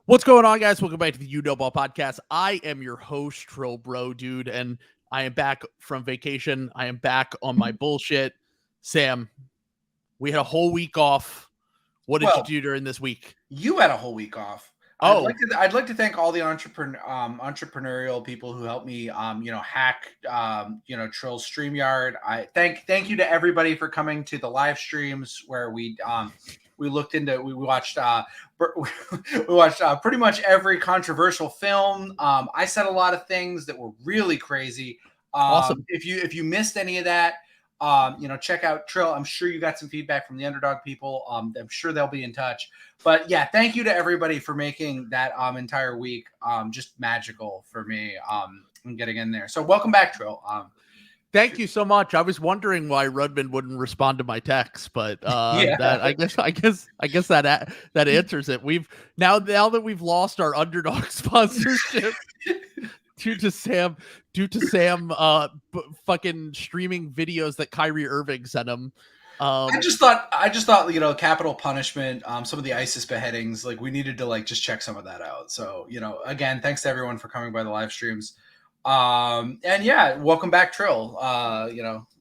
What's going on, guys? Welcome back to the You Know Ball podcast. I am your host, Trill Bro, dude, and I am back from vacation. I am back on my bullshit. Sam, we had a whole week off. What did you do during this week? You had a whole week off. Oh, I'd like to thank all the entrepreneurial people who helped me, hack, Trill's StreamYard. I thank you to everybody for coming to the live streams where we watched pretty much every controversial film. I said a lot of things that were really crazy. Awesome. If you missed any of that, check out Trill. I'm sure you got some feedback from the Underdog people. I'm sure they'll be in touch. But yeah, thank you to everybody for making that entire week just magical for me and getting in there. So welcome back, Trill. Thank you so much. I was wondering why Rudman wouldn't respond to my text, but that I guess that answers it. We've now that we've lost our Underdog sponsorship due to Sam fucking streaming videos that Kyrie Irving sent him. I just thought capital punishment, some of the ISIS beheadings, like we needed to just check some of that out. So again, thanks to everyone for coming by the live streams. And yeah, welcome back, Trill.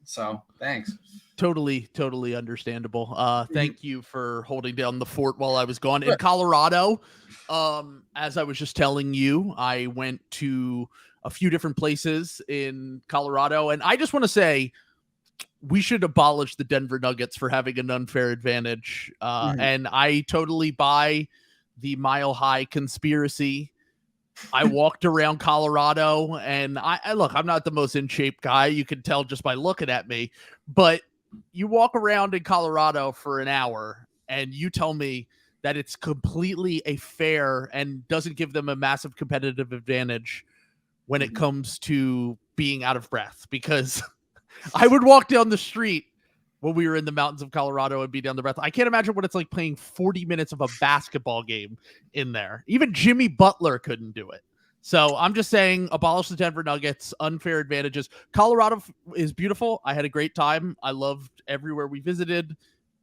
So thanks. Totally understandable. Thank you for holding down the fort while I was gone. In Colorado, as I was just telling you, I went to a few different places in Colorado, and I just want to say we should abolish the Denver Nuggets for having an unfair advantage. And I totally buy the Mile High conspiracy. I walked around Colorado, and I look, I'm not the most in shape guy. You can tell just by looking at me, but you walk around in Colorado for an hour and you tell me that it's completely a fair and doesn't give them a massive competitive advantage when it comes to being out of breath, because I would walk down the street when we were in the mountains of Colorado and be down the breath. I can't imagine what it's like playing 40 minutes of a basketball game in there. Even Jimmy Butler couldn't do it. So I'm just saying, abolish the Denver Nuggets, unfair advantages. Colorado is beautiful. I had a great time. I loved everywhere we visited.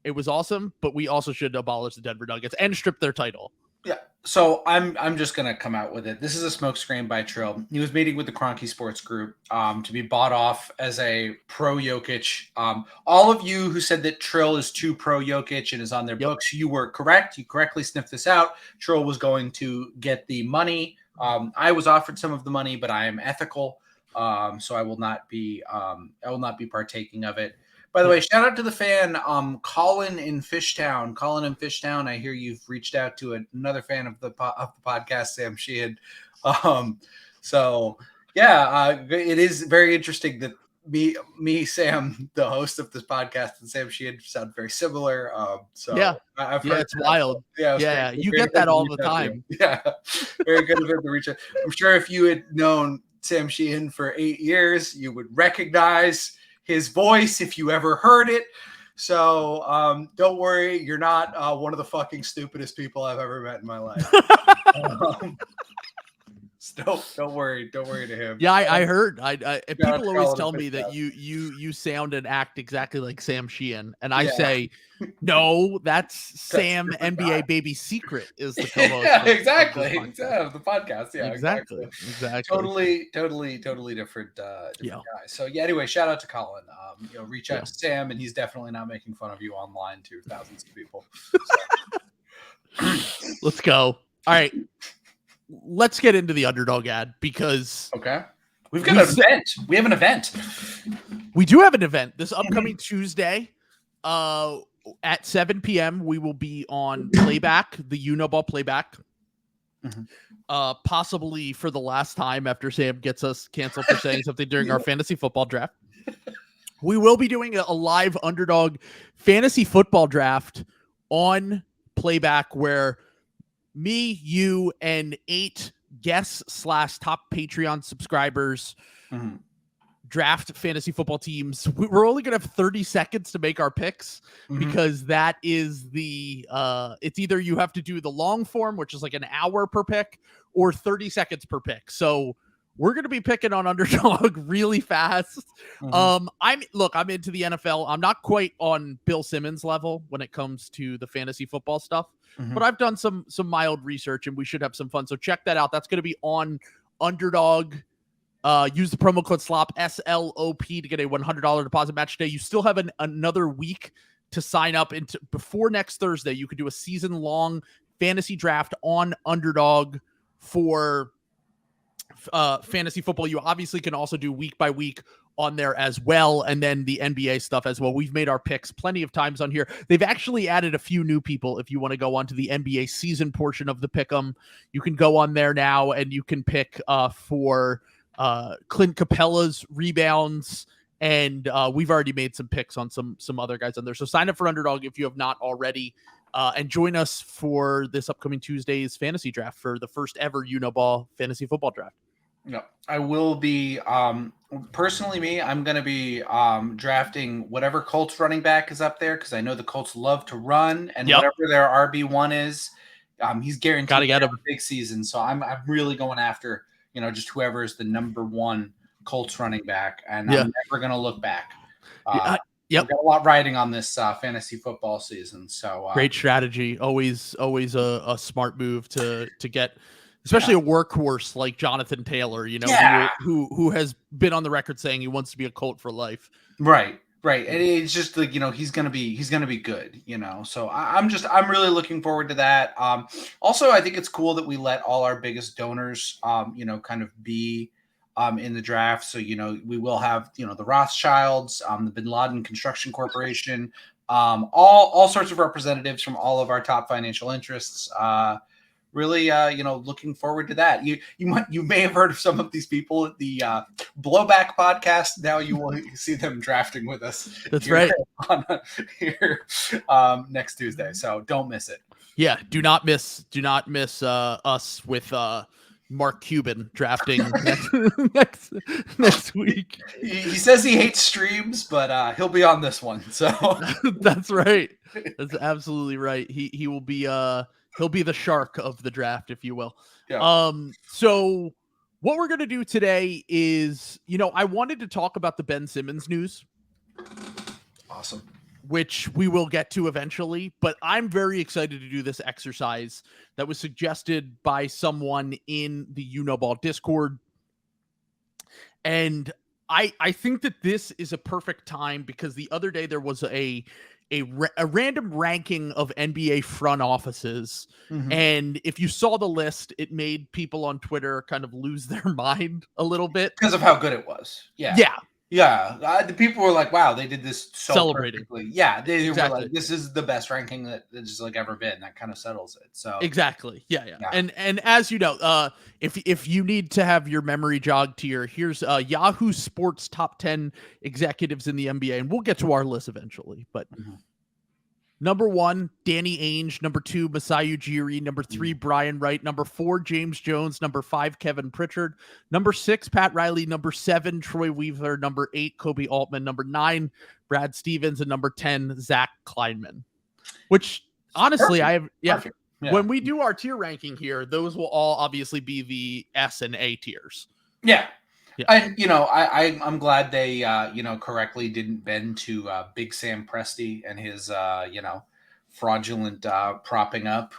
It was awesome, but we also should abolish the Denver Nuggets and strip their title. Yeah. So I'm just gonna come out with it. This is a smokescreen by Trill. He was meeting with the Kroenke Sports Group to be bought off as a pro Jokic. All of you who said that Trill is too pro Jokic and is on their books, you were correct. You correctly sniffed this out. Trill was going to get the money. I was offered some of the money, but I am ethical, so I will not be partaking of it. By the way, shout out to the fan, Colin in Fishtown. Colin in Fishtown, I hear you've reached out to another fan of the podcast, Sam Sheehan. So yeah, it is very interesting that me, Sam, the host of this podcast, and Sam Sheehan sound very similar. So yeah, I've heard it's wild. Yeah, you get that all the time. Yeah, very good of him to reach out. I'm sure if you had known Sam Sheehan for 8 years, you would recognize his voice if you ever heard it. So don't worry, you're not one of the fucking stupidest people I've ever met in my life. Don't worry to him. Yeah, I heard. People always tell me that you sound and act exactly like Sam Sheehan, and I say, no, that's Sam NBA Baby Secret is the co-host. Yeah, exactly. The podcast. Yeah, exactly. Totally different guy. So yeah. Anyway, shout out to Colin. Reach out to Sam, and he's definitely not making fun of you online to thousands of people. So. Let's go. All right. Let's get into the Underdog ad because we've got an event. We have an event. We do have an event this upcoming Tuesday at 7 p.m. We will be on Playback, the You Know Ball Playback. Possibly for the last time after Sam gets us canceled for saying something during our fantasy football draft. We will be doing a live Underdog fantasy football draft on Playback where me, you, and 8 guests / top Patreon subscribers draft fantasy football teams. We're only going to have 30 seconds to make our picks because that is it's either you have to do the long form, which is like an hour per pick, or 30 seconds per pick. So we're going to be picking on Underdog really fast. I'm into the NFL. I'm not quite on Bill Simmons level when it comes to the fantasy football stuff. but I've done some mild research, and we should have some fun. So check that out. That's going to be on Underdog. Use the promo code SLOP, SLOP, to get a $100 deposit match today. You still have another week to sign up. Before next Thursday, you could do a season-long fantasy draft on Underdog for fantasy football. You obviously can also do week by week on there as well, and then the NBA stuff as well. We've made our picks plenty of times on here. They've actually added a few new people. If you want to go on to the NBA season portion of the pick'em, you can go on there now, and you can pick for Clint Capella's rebounds, and we've already made some picks on some other guys on there. So sign up for Underdog if you have not already, and join us for this upcoming Tuesday's fantasy draft for the first ever Uniball fantasy football draft. No, I will be personally I'm going to be drafting whatever Colts running back is up there, because I know the Colts love to run, and whatever their RB1 is, he's guaranteed to get a big season. So I'm really going after, just whoever is the number one Colts running back, and I'm never going to look back. We've got a lot riding on this fantasy football season. So great strategy. Always a smart move to get, especially a workhorse like Jonathan Taylor, who has been on the record saying he wants to be a Colt for life. Right. And it's just like, he's gonna be good, So I'm really looking forward to that. Also, I think it's cool that we let all our biggest donors, kind of be in the draft. So, we will have, the Rothschilds, the Bin Laden Construction Corporation, all sorts of representatives from all of our top financial interests. Really, looking forward to that. You may have heard of some of these people at the Blowback podcast. Now you will see them drafting with us. That's right. Here next Tuesday. So don't miss it. Yeah, do not miss us with Mark Cuban drafting next week. He says he hates streams, but he'll be on this one. So that's right. That's absolutely right. He will be he'll be the shark of the draft, if you will. Yeah. So what we're going to do today is, I wanted to talk about the Ben Simmons news. Awesome. Which we will get to eventually, but I'm very excited to do this exercise that was suggested by someone in the Uniball Discord. And I think that this is a perfect time, because the other day there was a random ranking of NBA front offices. Mm-hmm. And if you saw the list, it made people on Twitter kind of lose their mind a little bit. Because of how good it was. Yeah. The people were like, wow, they did this so celebrating. Perfectly. Yeah, they were like, this is the best ranking that there's ever been. That kind of settles it. So exactly. Yeah. And as you know, if you need to have your memory jogged here, here's Yahoo Sports top 10 executives in the NBA, and we'll get to our list eventually. But number 1, Danny Ainge. Number 2, Masai Ujiri. Number 3, Brian Wright. Number 4, James Jones. Number 5, Kevin Pritchard. Number 6, Pat Riley. Number 7, Troy Weaver. Number 8, Kobe Altman. Number 9, Brad Stevens. And number 10, Zach Kleinman. Which, honestly, Perfect. When we do our tier ranking here, those will all obviously be the S and A tiers. Yeah. And I'm glad they correctly didn't bend to Big Sam Presti and his fraudulent propping up.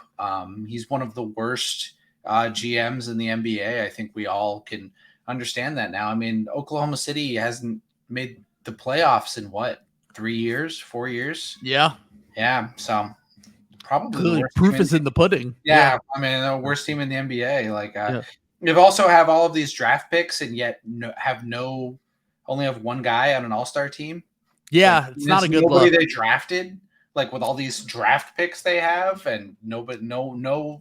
He's one of the worst GMs in the NBA. I think we all can understand that now. I mean, Oklahoma City hasn't made the playoffs in 3 years, 4 years? Yeah. So probably proof is in the pudding. Yeah. I mean, the worst team in the NBA. They've also have all of these draft picks, and yet only have one guy on an all-star team. Yeah, it's not a good look. They drafted, with all these draft picks they have, and no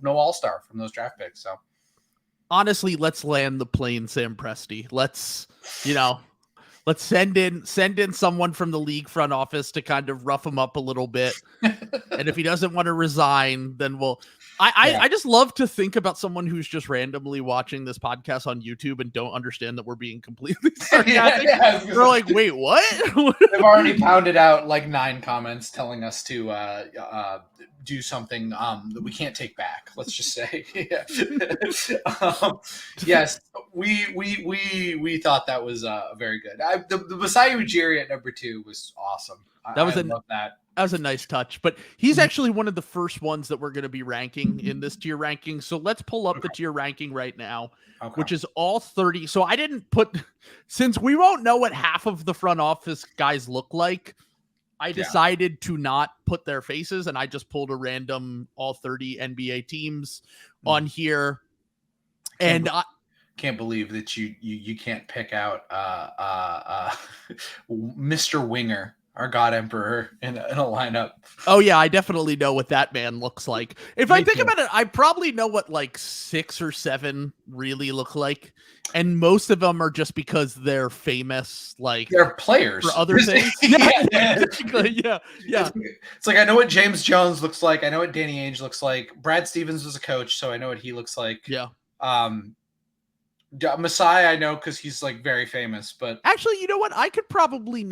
all-star from those draft picks. So honestly, let's land the plane Sam Presti. Let's send in someone from the league front office to kind of rough him up a little bit. And if he doesn't want to resign, then I just love to think about someone who's just randomly watching this podcast on YouTube and don't understand that we're being completely sarcastic. They're like, wait, what? They've already pounded out 9 comments telling us to do something that we can't take back. Let's just say, yes, we thought that was very good. The Masai Ujiri at number 2 was awesome. I love that. That was a nice touch, but he's actually one of the first ones that we're going to be ranking in this tier ranking. So let's pull up the tier ranking right now, which is all 30. So I didn't put, since we won't know what half of the front office guys look like, I decided to not put their faces, and I just pulled a random all 30 NBA teams on here. And I can't believe that you can't pick out Mr. Winger, our God Emperor, in a lineup. Oh yeah, I definitely know what that man looks like. If I think about it, I probably know what like 6 or 7 really look like, and most of them are just because they're famous, like they're players for other things. Yeah. It's like I know what James Jones looks like. I know what Danny Ainge looks like. Brad Stevens was a coach, so I know what he looks like. Yeah. Masai, I know because he's like very famous, but actually, you know what? I could probably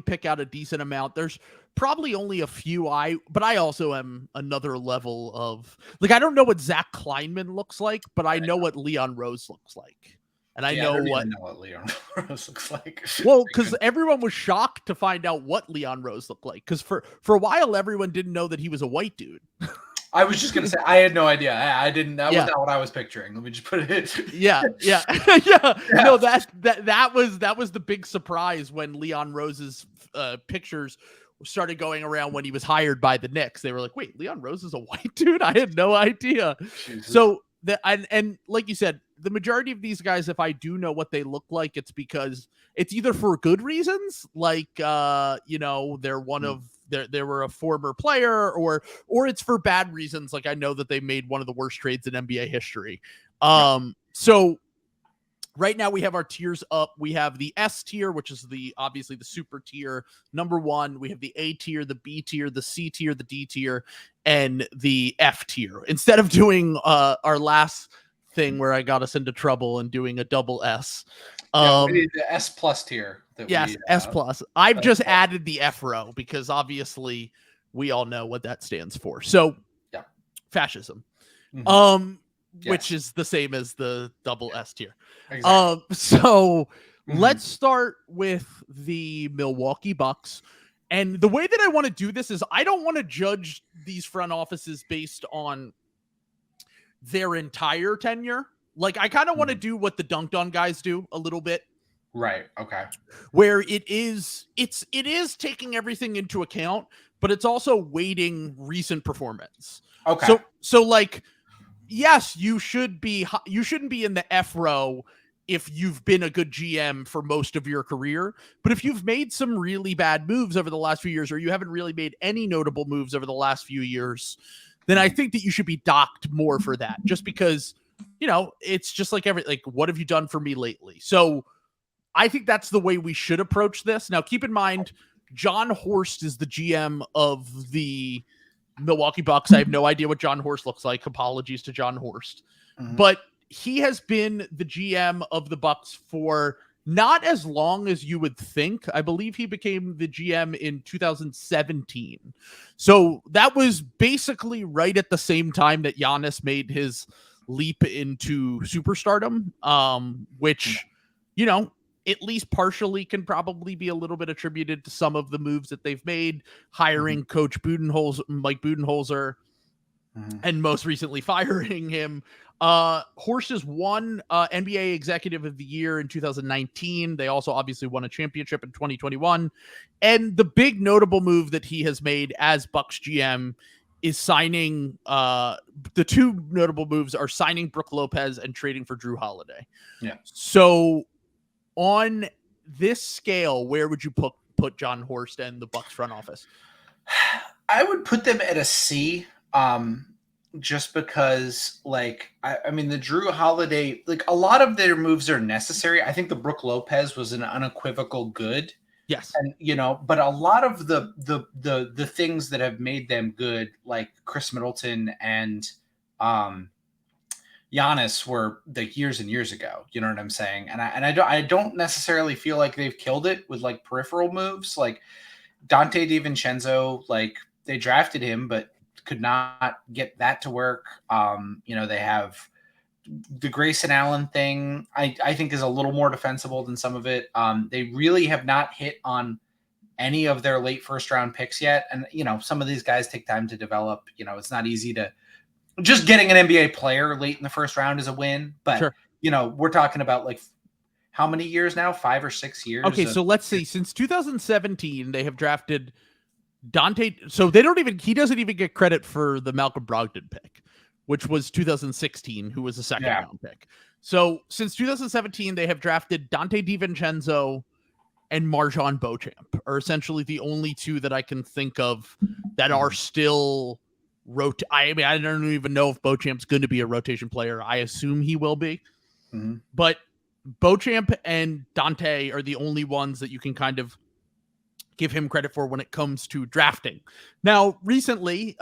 pick out a decent amount. There's probably only a few but I also am another level of like, I don't know what Zach Kleinman looks like, but I know what Leon Rose looks like. And I know what Leon Rose looks like. Well, because everyone was shocked to find out what Leon Rose looked like. Because for a while, everyone didn't know that he was a white dude. I was just gonna say I had no idea. I didn't. That was not what I was picturing. Let me just put it. Yeah. No, that was the big surprise when Leon Rose's pictures started going around when he was hired by the Knicks. They were like, "Wait, Leon Rose is a white dude? I had no idea." Jesus. So and like you said, the majority of these guys, if I do know what they look like, it's because it's either for good reasons, like they're one of. They were a former player, or it's for bad reasons. Like I know that they made one of the worst trades in NBA history. So right now we have our tiers up. We have the S tier, which is obviously the super tier, number 1. We have the A tier, the B tier, the C tier, the D tier, and the F tier. Instead of doing our last thing where I got us into trouble and doing a double S. We need the S plus tier. Yes, S plus. I've just added the F row because obviously we all know what that stands for. So, fascism, which is the same as the double S tier. Exactly. So let's start with the Milwaukee Bucks. And the way that I want to do this is I don't want to judge these front offices based on their entire tenure. Like I kind of want to do what the Dunked On guys do a little bit. Right. Okay. Where it is taking everything into account, but it's also weighting recent performance. Okay. So like, yes, you shouldn't be in the F row if you've been a good GM for most of your career. But if you've made some really bad moves over the last few years, or you haven't really made any notable moves over the last few years, then I think that you should be docked more for that. Just because, it's just like what have you done for me lately? So I think that's the way we should approach this. Now, keep in mind, John Horst is the GM of the Milwaukee Bucks. I have no idea what John Horst looks like. Apologies to John Horst. But he has been the GM of the Bucks for not as long as you would think. I believe he became the GM in 2017. So that was basically right at the same time that Giannis made his leap into superstardom, which, at least partially can probably be a little bit attributed to some of the moves that they've made, hiring Coach Mike Budenholzer, and most recently firing him. Horst has won NBA Executive of the Year in 2019. They also obviously won a championship in 2021. And the big notable move that he has made as Bucks GM is signing the two notable moves are signing Brook Lopez and trading for Drew Holiday. Yeah. So on this scale, where would you put John Horst and the Bucks front office? I would put them at a C, just because, I mean, the Drew Holiday, a lot of their moves are necessary. I think the Brook Lopez was an unequivocal good. Yes. And, but a lot of the things that have made them good, like Chris Middleton and Giannis, were years and years ago. You know what I'm saying? And I don't necessarily feel like they've killed it with peripheral moves, like Dante DiVincenzo. They drafted him, but could not get that to work. They have the Grayson Allen thing. I think is a little more defensible than some of it. They really have not hit on any of their late first round picks yet. And, some of these guys take time to develop. It's not easy to just getting an NBA player late in the first round is a win. But, Sure. We're talking about like how many years now? 5 or 6 years. Okay. So let's see. Since 2017, they have drafted Dante. So he doesn't even get credit for the Malcolm Brogdon pick, which was 2016, who was a second round pick. So since 2017, they have drafted Dante DiVincenzo and MarJon Beauchamp are essentially the only two that I can think of that are still I don't even know if Beauchamp's going to be a rotation player. I assume he will be. Mm-hmm. But Beauchamp and Dante are the only ones that you can kind of give him credit for when it comes to drafting. Now, recently,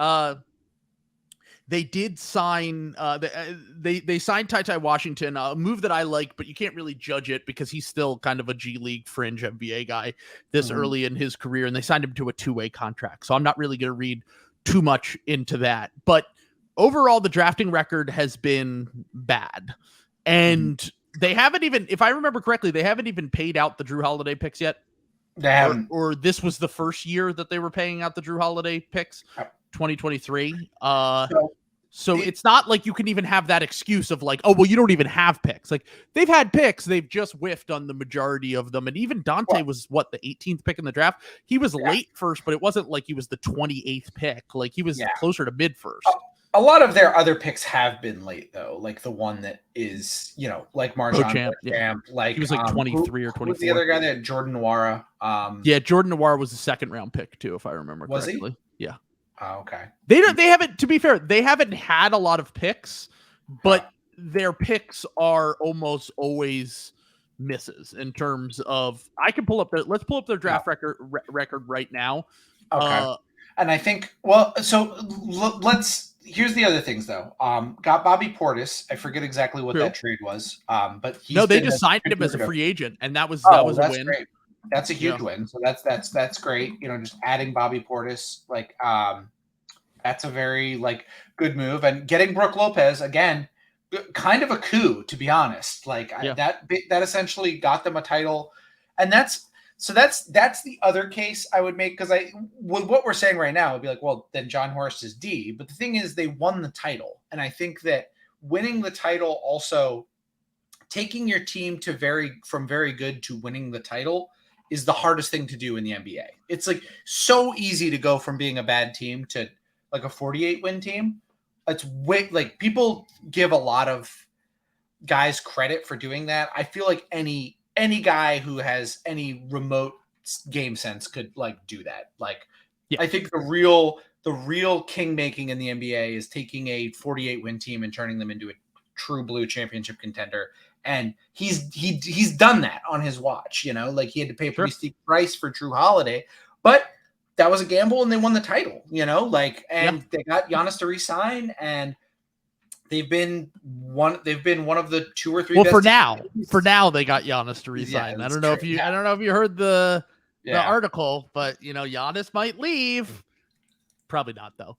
they did sign they signed Ty Washington, a move that I like, but you can't really judge it because he's still kind of a G League fringe NBA guy this early in his career, and they signed him to a 2-way contract. So I'm not really going to read too much into that. But overall, the drafting record has been bad. And they haven't even, if I remember correctly, they haven't even paid out the Drew Holiday picks yet. They haven't. Or this was the first year that they were paying out the Drew Holiday picks. 2023. So it's not like you can even have that excuse of like, oh, well, you don't even have picks. Like, they've had picks. They've just whiffed on the majority of them. And even Dante was the 18th pick in the draft. He was late first, but it wasn't like he was the 28th pick. Like, he was closer to mid first. A lot of their other picks have been late, though. Like the one that is, like MarJon Beauchamp. Like, he was like 23 or 24. Who's the other guy there? Jordan Nwora. Jordan Nwora was the second round pick too, if I remember correctly. Was he? Yeah. Oh, okay. They haven't, to be fair, they haven't had a lot of picks, but their picks are almost always misses in terms of, let's pull up their draft record right now. Okay. And I think, here's the other things though. Got Bobby Portis. I forget exactly what that trade was. But they just signed him as a free agent, and that was a win. Great. That's a huge win. So that's great. Just adding Bobby Portis, that's a very good move. And getting Brook Lopez again, kind of a coup, to be honest. That essentially got them a title, and that's the other case I would make, because with what we're saying right now, it'd be like, well, then John Horst is D. But the thing is, they won the title, and I think that winning the title, also taking your team from very good to winning the title, is the hardest thing to do in the NBA. It's so easy to go from being a bad team to a 48 win team. It's people give a lot of guys credit for doing that. I feel like any guy who has any remote game sense could do that. I think the real king making in the NBA is taking a 48 win team and turning them into a true blue championship contender. And he's done that on his watch, he had to pay a pretty steep price for Drew Holiday, but that was a gamble and they won the title, they got Giannis to resign, and they've been one of the 2 or 3. Well, for now they got Giannis to resign. I don't know if you heard the article, but Giannis might leave. Probably not though.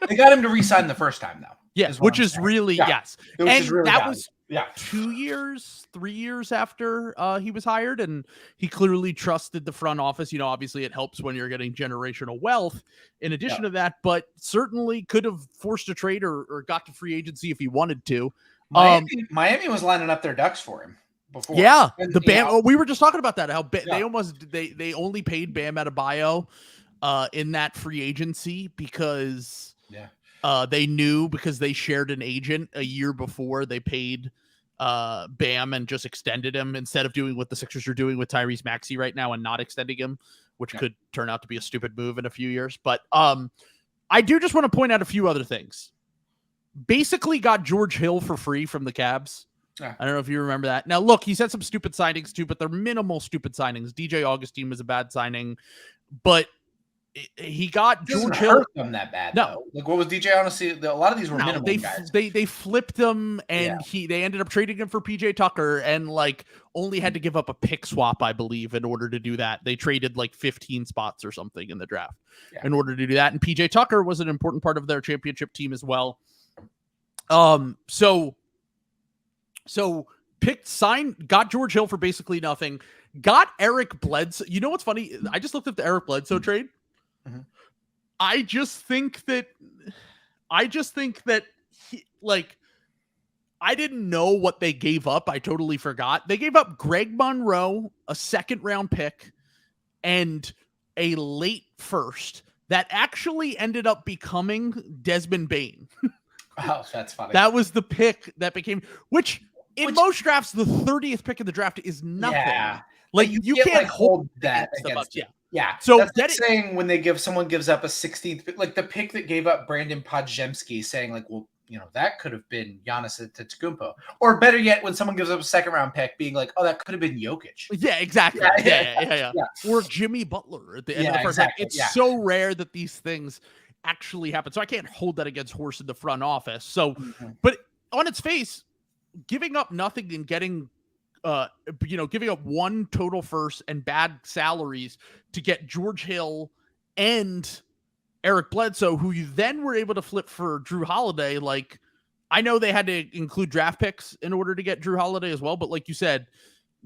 They got him to resign the first time though. Yes, which is really yes. And that was 2 years, 3 years after he was hired, and he clearly trusted the front office. Obviously it helps when you're getting generational wealth in addition to that, but certainly could have forced a trade or got to free agency if he wanted to. Miami was lining up their ducks for him before. Yeah, and, the Bam. We were just talking about that. How they only paid Bam Adebayo in that free agency because they knew, because they shared an agent a year before, they paid Bam and just extended him instead of doing what the Sixers are doing with Tyrese Maxey right now and not extending him, which could turn out to be a stupid move in a few years. But I do just want to point out a few other things. Basically got George Hill for free from the Cavs. I don't know if you remember that. Now, look, he's had some stupid signings too, but they're minimal stupid signings. DJ Augustine was a bad signing, but he got George Hill. Hurt them that bad, no. Though. What was DJ honestly? A lot of these were minimal guys. They flipped him, and they ended up trading him for PJ Tucker, and only had to give up a pick swap, I believe, in order to do that. They traded 15 spots or something in the draft in order to do that. And PJ Tucker was an important part of their championship team as well. So got George Hill for basically nothing. got Eric Bledsoe. You know what's funny? I just looked at the Eric Bledsoe trade. Mm-hmm. I just think that I didn't know what they gave up. I totally forgot. They gave up Greg Monroe, a second round pick, and a late first that actually ended up becoming Desmond Bane. Oh, that's funny. That was the pick that became, which in most drafts, the 30th pick of the draft is nothing. Yeah. Like you can't hold that against it. Yeah. So that's like saying when someone gives up a 16th, like the pick that gave up Brandon Podziemski, saying like, well, that could have been Giannis Antetokounmpo, or better yet, when someone gives up a second round pick, being like, oh, that could have been Jokic. Yeah, exactly. Yeah. Or Jimmy Butler at the end of the first. Exactly. It's so rare that these things actually happen. So I can't hold that against Horst in the front office. So, but on its face, giving up nothing and getting, giving up one total first and bad salaries to get George Hill and Eric Bledsoe, who you then were able to flip for Drew Holiday. Like, I know they had to include draft picks in order to get Drew Holiday as well, but like you said,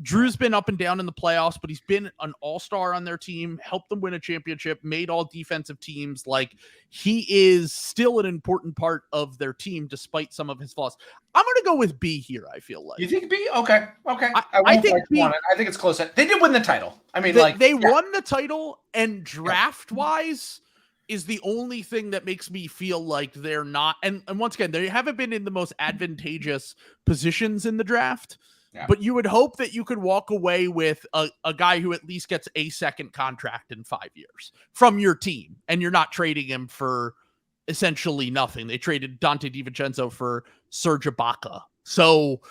Drew's been up and down in the playoffs, but he's been an all-star on their team, helped them win a championship, made all defensive teams. Like, he is still an important part of their team despite some of his flaws. I'm going to go with B here, I feel like. You think B? Okay. I think B. I think it's close. They did win the title. I mean, they won the title, and draft-wise is the only thing that makes me feel like they're not. And once again, they haven't been in the most advantageous positions in the draft. Yeah. But you would hope that you could walk away with a guy who at least gets a second contract in 5 years from your team, and you're not trading him for essentially nothing. They traded Dante DiVincenzo for Serge Ibaka. So,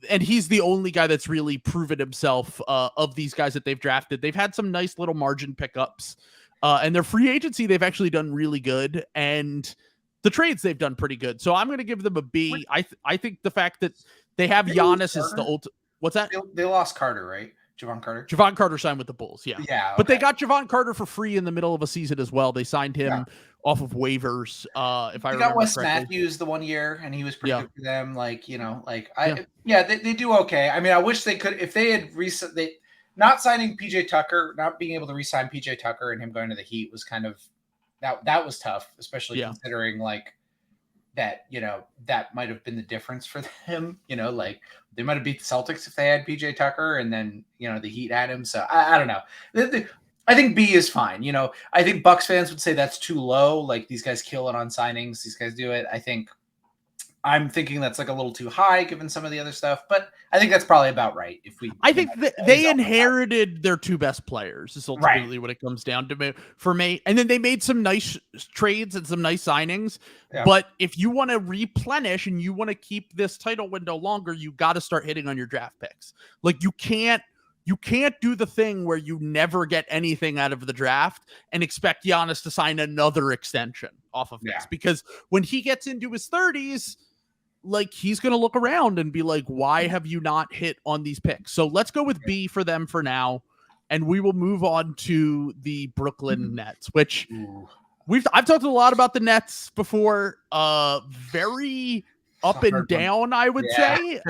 and he's the only guy that's really proven himself of these guys that they've drafted. They've had some nice little margin pickups, and their free agency, they've actually done really good. And the trades, they've done pretty good. So I'm going to give them a B. I think the fact that they have Giannis is the ultimate. What's that? They lost Carter, right? Javon Carter. Javon Carter signed with the Bulls, yeah. Okay. But they got Javon Carter for free in the middle of a season as well. They signed him off of waivers, if I remember correctly. They got Wes Matthews the 1 year, and he was pretty good for them. They do okay. I mean, I wish they could, if they had not signing PJ Tucker, not being able to re-sign PJ Tucker and him going to the Heat was kind of, that was tough, especially considering that, that might have been the difference for them. They might have beat the Celtics if they had PJ Tucker, and then, the Heat had him. So I don't know. I think B is fine. I think Bucks fans would say that's too low. Like, these guys kill it on signings. These guys do it. I'm thinking that's like a little too high given some of the other stuff, but I think that's probably about right. I think they inherited their two best players is ultimately what it comes down to for me. And then they made some nice trades and some nice signings. Yeah. But if you want to replenish and you want to keep this title window longer, you got to start hitting on your draft picks. Like, you can't do the thing where you never get anything out of the draft and expect Giannis to sign another extension off of this, because when he gets into his 30s, like, he's going to look around and be like, why have you not hit on these picks? So let's go with B for them for now. And we will move on to the Brooklyn Nets, which I've talked a lot about the Nets before. Very up and down, I would say.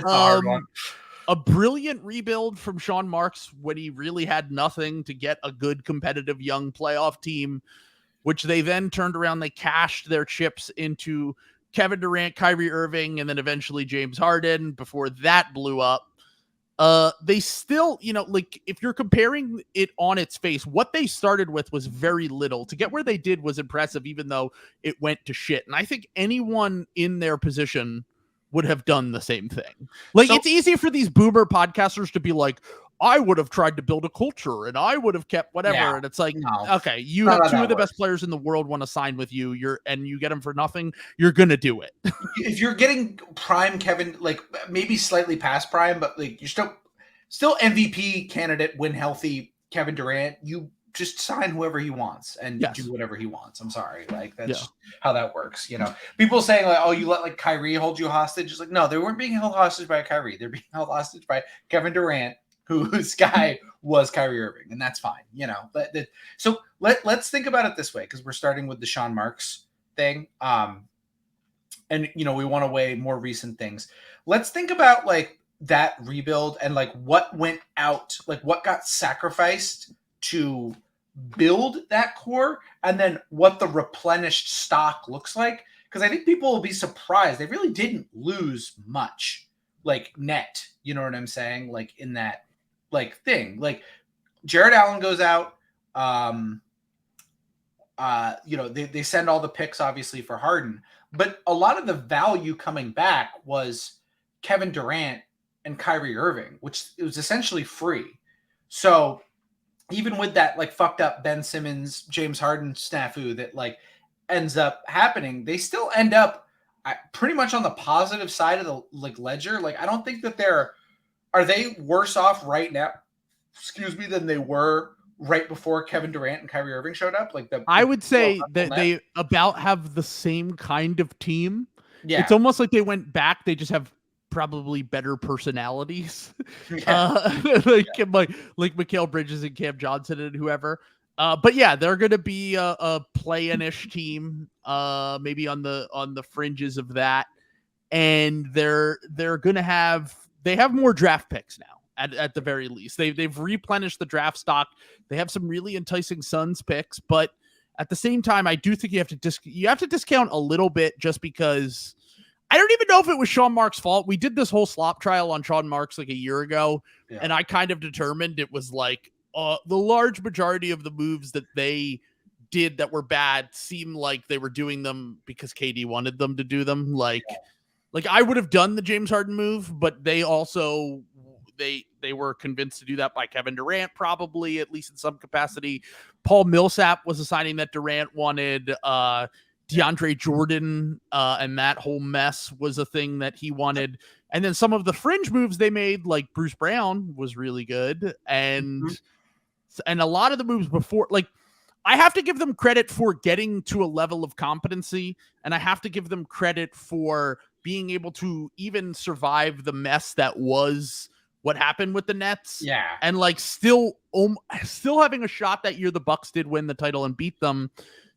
A brilliant rebuild from Sean Marks when he really had nothing to get a good competitive young playoff team, which they then turned around. They cashed their chips into Kevin Durant, Kyrie Irving, and then eventually James Harden before that blew up. They still, if you're comparing it on its face, what they started with was very little. To get where they did was impressive, even though it went to shit. And I think anyone in their position would have done the same thing. It's easy for these boomer podcasters to be like, I would have tried to build a culture and I would have kept whatever. Yeah, and it's like, okay, you have two of the best players in the world want to sign with you. And you get them for nothing. You're going to do it. If you're getting prime Kevin, maybe slightly past prime, but you're still MVP candidate when healthy Kevin Durant, you just sign whoever he wants and do whatever he wants. I'm sorry. That's how that works. People saying oh, you let Kyrie hold you hostage. It's like, no, they weren't being held hostage by Kyrie. They're being held hostage by Kevin Durant, whose guy was Kyrie Irving, and that's fine, So let's think about it this way, because we're starting with the Sean Marks thing, and we want to weigh more recent things. Let's think about that rebuild and like what went out, like what got sacrificed to build that core, and then what the replenished stock looks like. Because I think people will be surprised. They really didn't lose much, like net. You know what I'm saying? Like in that like thing. Like Jared Allen goes out. They send all the picks obviously for Harden, but a lot of the value coming back was Kevin Durant and Kyrie Irving, which it was essentially free. So even with that like fucked up Ben Simmons, James Harden snafu that like ends up happening, they still end up pretty much on the positive side of the like ledger. Like I don't think that are they worse off right now, than they were right before Kevin Durant and Kyrie Irving showed up. Like I would say that they about have the same kind of team. Yeah. It's almost like they went back. They just have probably better personalities. Like Mikal Bridges and Cam Johnson and whoever. But yeah, they're going to be a play-in-ish team, maybe on the fringes of that. And they're going to have more draft picks now. At the very least, they've replenished the draft stock. They have some really enticing Suns picks, but at the same time, I do think you have to discount a little bit just because I don't even know if it was Sean Marks' fault. We did this whole slop trial on Sean Marks like a year ago, and I kind of determined it was like the large majority of the moves that they did that were bad seemed like they were doing them because KD wanted them to do them. Like I would have done the James Harden move, but they also they were convinced to do that by Kevin Durant, probably, at least in some capacity. Paul Millsap was a signing that Durant wanted. DeAndre Jordan and that whole mess was a thing that he wanted. And then some of the fringe moves they made, like Bruce Brown, was really good. And a lot of the moves before, like, I have to give them credit for getting to a level of competency, and I have to give them credit for being able to even survive the mess that was what happened with the Nets. Yeah. And like still having a shot that year the Bucks did win the title and beat them,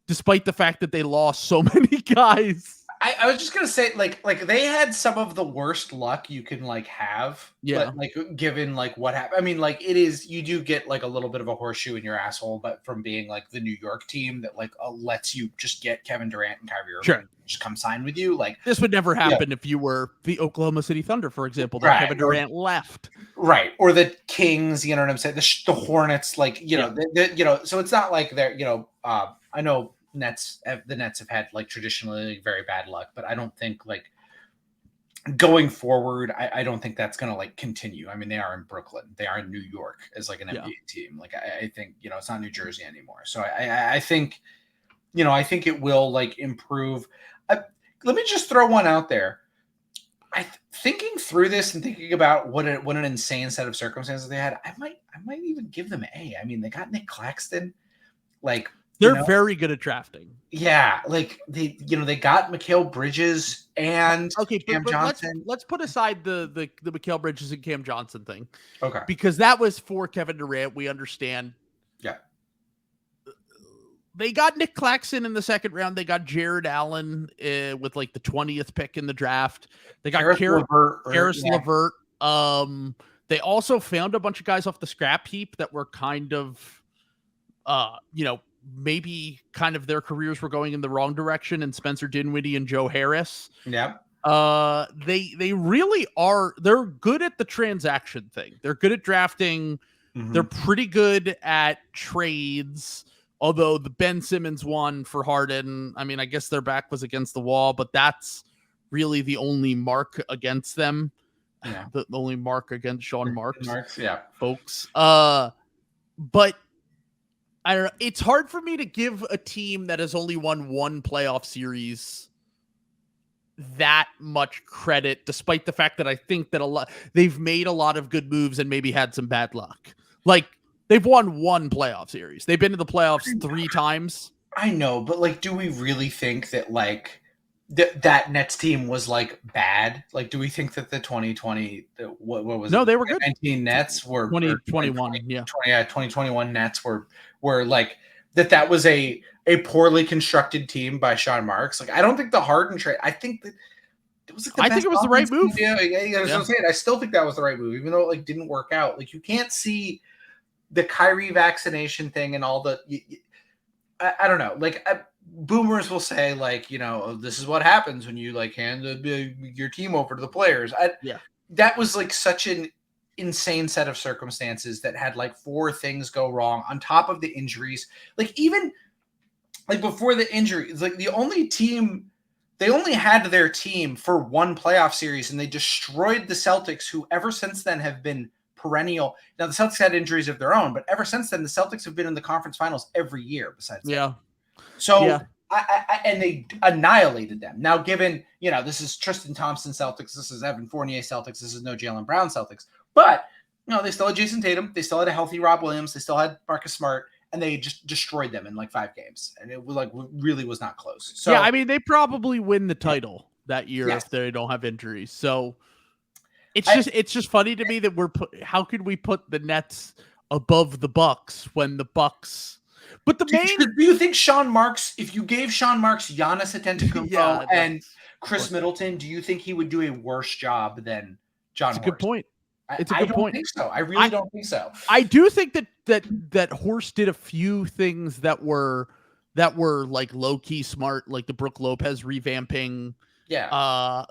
despite the fact that they lost so many guys. I was just gonna say, like they had some of the worst luck you can like have. Yeah. Like given like what happened. I mean, like it is, you do get like a little bit of a horseshoe in your asshole, but from being like the New York team that like lets you just get Kevin Durant and Kyrie Irving just come sign with you. Like this would never happen if you were the Oklahoma City Thunder, for example, that Kevin Durant left. Right. Or the Kings, you know what I'm saying? The Hornets, like, know, so it's not like they're, I know the Nets have had like traditionally very bad luck, but I don't think like going forward, I don't think that's going to like continue. I mean, they are in Brooklyn, they are in New York as like an NBA team. Like, I think, it's not New Jersey anymore. So I think, I think it will like improve. Let me just throw one out there. Thinking through this and thinking about what an insane set of circumstances they had, I might even give them A. I mean, they got Nick Claxton, like they're very good at drafting. Yeah, like they got Mikal Bridges and Cam Johnson. Let's put aside the Mikal Bridges and Cam Johnson thing, okay? Because that was for Kevin Durant. We understand. Yeah. They got Nick Claxton in the second round. They got Jared Allen with like the 20th pick in the draft. They got Karis LeVert. They also found a bunch of guys off the scrap heap that were kind of, maybe kind of their careers were going in the wrong direction. And Spencer Dinwiddie and Joe Harris. Yeah. They really are. They're good at the transaction thing. They're good at drafting. Mm-hmm. They're pretty good at trades. Although the Ben Simmons one for Harden, I mean, I guess their back was against the wall, but that's really the only mark against them. Yeah. The only mark against Sean Marks. Folks. But I don't know. It's hard for me to give a team that has only won one playoff series that much credit, despite the fact that I think that they've made a lot of good moves and maybe had some bad luck. Like, they've won one playoff series. They've been to the playoffs 3 times. I know, but like, do we really think that like that Nets team was like bad? Like, do we think that the 2020, what was no, they were good. 19 Nets were 2021, 2021 Nets were like that was a poorly constructed team by Sean Marks. Like, I don't think the Harden trade. I think that it was like I think it was the right move. Yeah, that's what I'm saying. I still think that was the right move, even though it like didn't work out. Like you can't see the Kyrie vaccination thing and all the. I don't know. Like boomers will say, like, you know, this is what happens when you like hand your team over to the players. That was like such an insane set of circumstances that had like 4 things go wrong on top of the injuries. Like even like before the injuries, like they only had their team for one playoff series and they destroyed the Celtics, who ever since then have been perennial. Now the Celtics had injuries of their own, but ever since then the Celtics have been in the conference finals every year besides that. So and they annihilated them. Now, given, you know, this is Tristan Thompson Celtics, this is Evan Fournier Celtics, this is no Jaylen Brown Celtics, but you know, they still had Jason Tatum, they still had a healthy Rob Williams, they still had Marcus Smart, and they just destroyed them in like 5 games, and it was like really was not close. So yeah, I mean, they probably win the title that year if they don't have injuries. So it's just funny to me that how could we put the Nets above the Bucks when the Bucks? But do you think Sean Marks, if you gave Sean Marks Giannis Antetokounmpo and Chris Middleton, do you think he would do a worse job than John? That's a good point. It's a good point. I don't think so. I really don't think so. I do think that Horst did a few things that were like low key smart, like the Brook Lopez revamping. Yeah.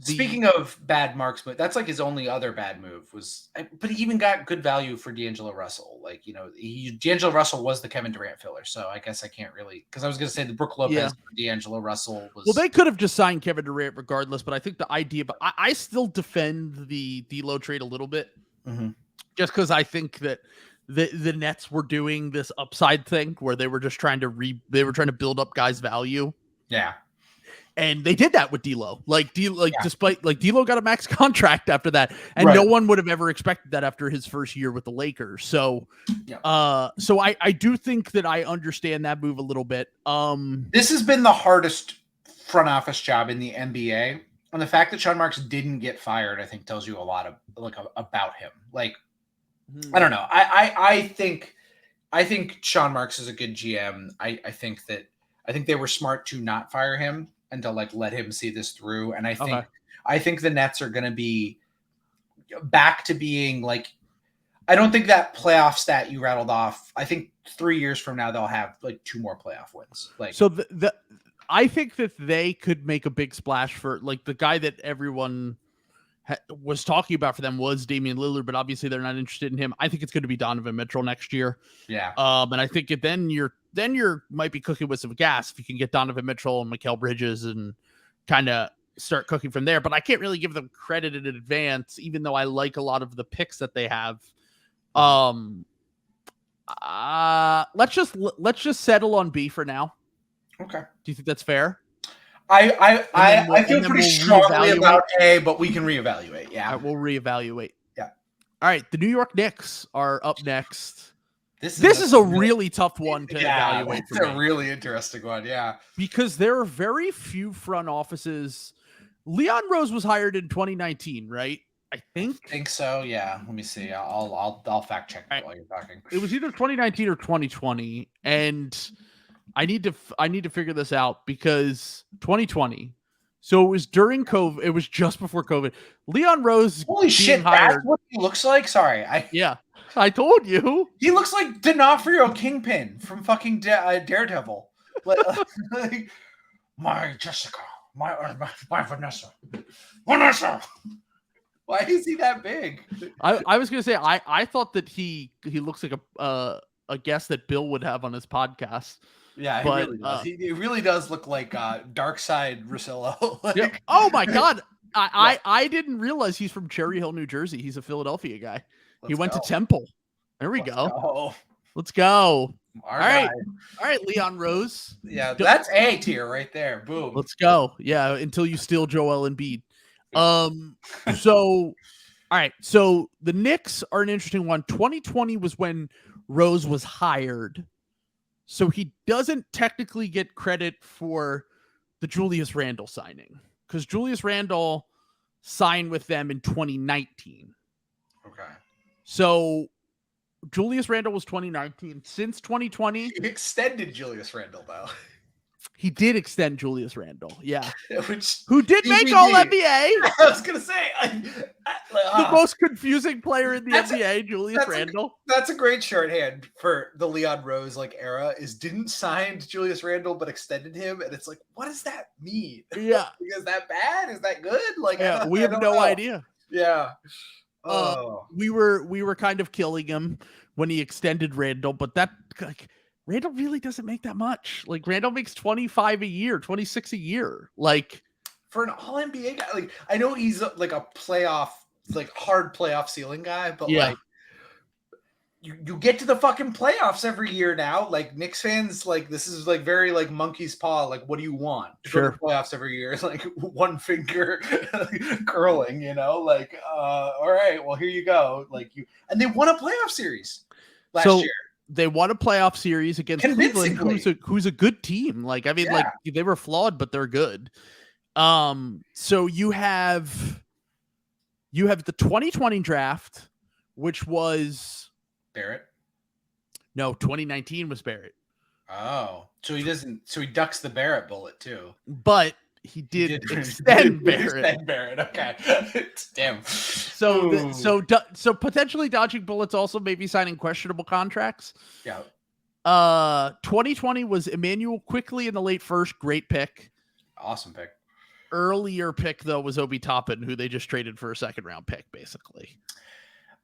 Speaking of bad marks, but that's like his only other bad move was, but he even got good value for D'Angelo Russell. Like, you know, D'Angelo Russell was the Kevin Durant filler. So I guess I can't really, because I was going to say the Brook Lopez for D'Angelo Russell was. Well, they could have just signed Kevin Durant regardless, but I think the idea, but I still defend the D'Lo trade a little bit, just because I think that the Nets were doing this upside thing where they were just trying to build up guys' value. Yeah. And they did that with D'Lo. Despite D'Lo got a max contract after that, and no one would have ever expected that after his first year with the Lakers. So, so I do think that I understand that move a little bit. This has been the hardest front office job in the NBA, and the fact that Sean Marks didn't get fired, I think, tells you a lot of about him. Like, I don't know. I think Sean Marks is a good GM. I think they were smart to not fire him and to like let him see this through. And I think the Nets are going to be back to being like, I don't think that playoff stat you rattled off, I think 3 years from now, they'll have like 2 more playoff wins. Like, so I think that they could make a big splash for like the guy that everyone was talking about for them was Damian Lillard, but obviously they're not interested in him. I think it's going to be Donovan Mitchell next year. Yeah. And I think then you're might be cooking with some gas if you can get Donovan Mitchell and Mikal Bridges and kind of start cooking from there. But I can't really give them credit in advance, even though I like a lot of the picks that they have. Let's just settle on B for now. Okay. Do you think that's fair? I feel pretty strongly about A, but we can reevaluate. Yeah. All right, we'll reevaluate. Yeah. All right. The New York Knicks are up next. This is a really tough one to evaluate. It's a really interesting one. Yeah. Because there are very few front offices. Leon Rose was hired in 2019, right? I think so. Yeah. Let me see. I'll fact check while you're talking. It was either 2019 or 2020. And I need to figure this out because 2020. So it was during COVID. It was just before COVID. Leon Rose. Holy shit! That's what he looks like. Sorry, I told you. He looks like D'Onofrio Kingpin from fucking Daredevil. Like, my Jessica, my Vanessa. Why is he that big? I was gonna say I thought that he looks like a guest that Bill would have on his podcast. Yeah, he really does. He really does look like Dark Side Russillo. Yeah. Oh my God. I didn't realize he's from Cherry Hill, New Jersey. He's a Philadelphia guy. He went to Temple. There we go. Let's go. All right, Leon Rose. Yeah, that's A tier right there. Boom. Let's go. Yeah, until you steal Joel Embiid. So, all right. So the Knicks are an interesting one. 2020 was when Rose was hired. So he doesn't technically get credit for the Julius Randle signing because Julius Randle signed with them in 2019. Okay. So Julius Randle was 2019. Since 2020, he extended Julius Randle though. He did extend Julius Randle, yeah. Which Who did make All NBA. I was gonna say the most confusing player in the NBA, Julius Randle. That's a great shorthand for the Leon Rose era. Didn't sign Julius Randle but extended him, and it's like, what does that mean? Yeah, is that bad? Is that good? Yeah, we have no idea. Yeah. We were kind of killing him when he extended Randle, but that Randle really doesn't make that much. Like Randle makes 25 a year, 26 a year. Like for an all NBA guy, I know he's like a playoff, hard playoff ceiling guy, but you get to the fucking playoffs every year now. Knicks fans, this is very monkey's paw. What do you want? Sure. Go to playoffs every year. It's one finger curling, all right, well, here you go. And they won a playoff series last year. They won a playoff series against Cleveland, who's a good team. They were flawed, but they're good. So you have the 2020 draft, which was Barrett. No, 2019 was Barrett. Oh, so he ducks the Barrett bullet too. But he did extend Barrett. Extend Barrett. Okay. Damn. So potentially dodging bullets, also maybe signing questionable contracts. Yeah. 2020 was Emmanuel Quickly in the late first. Great pick. Awesome pick. Earlier pick though was Obi Toppin, who they just traded for a second round pick, basically.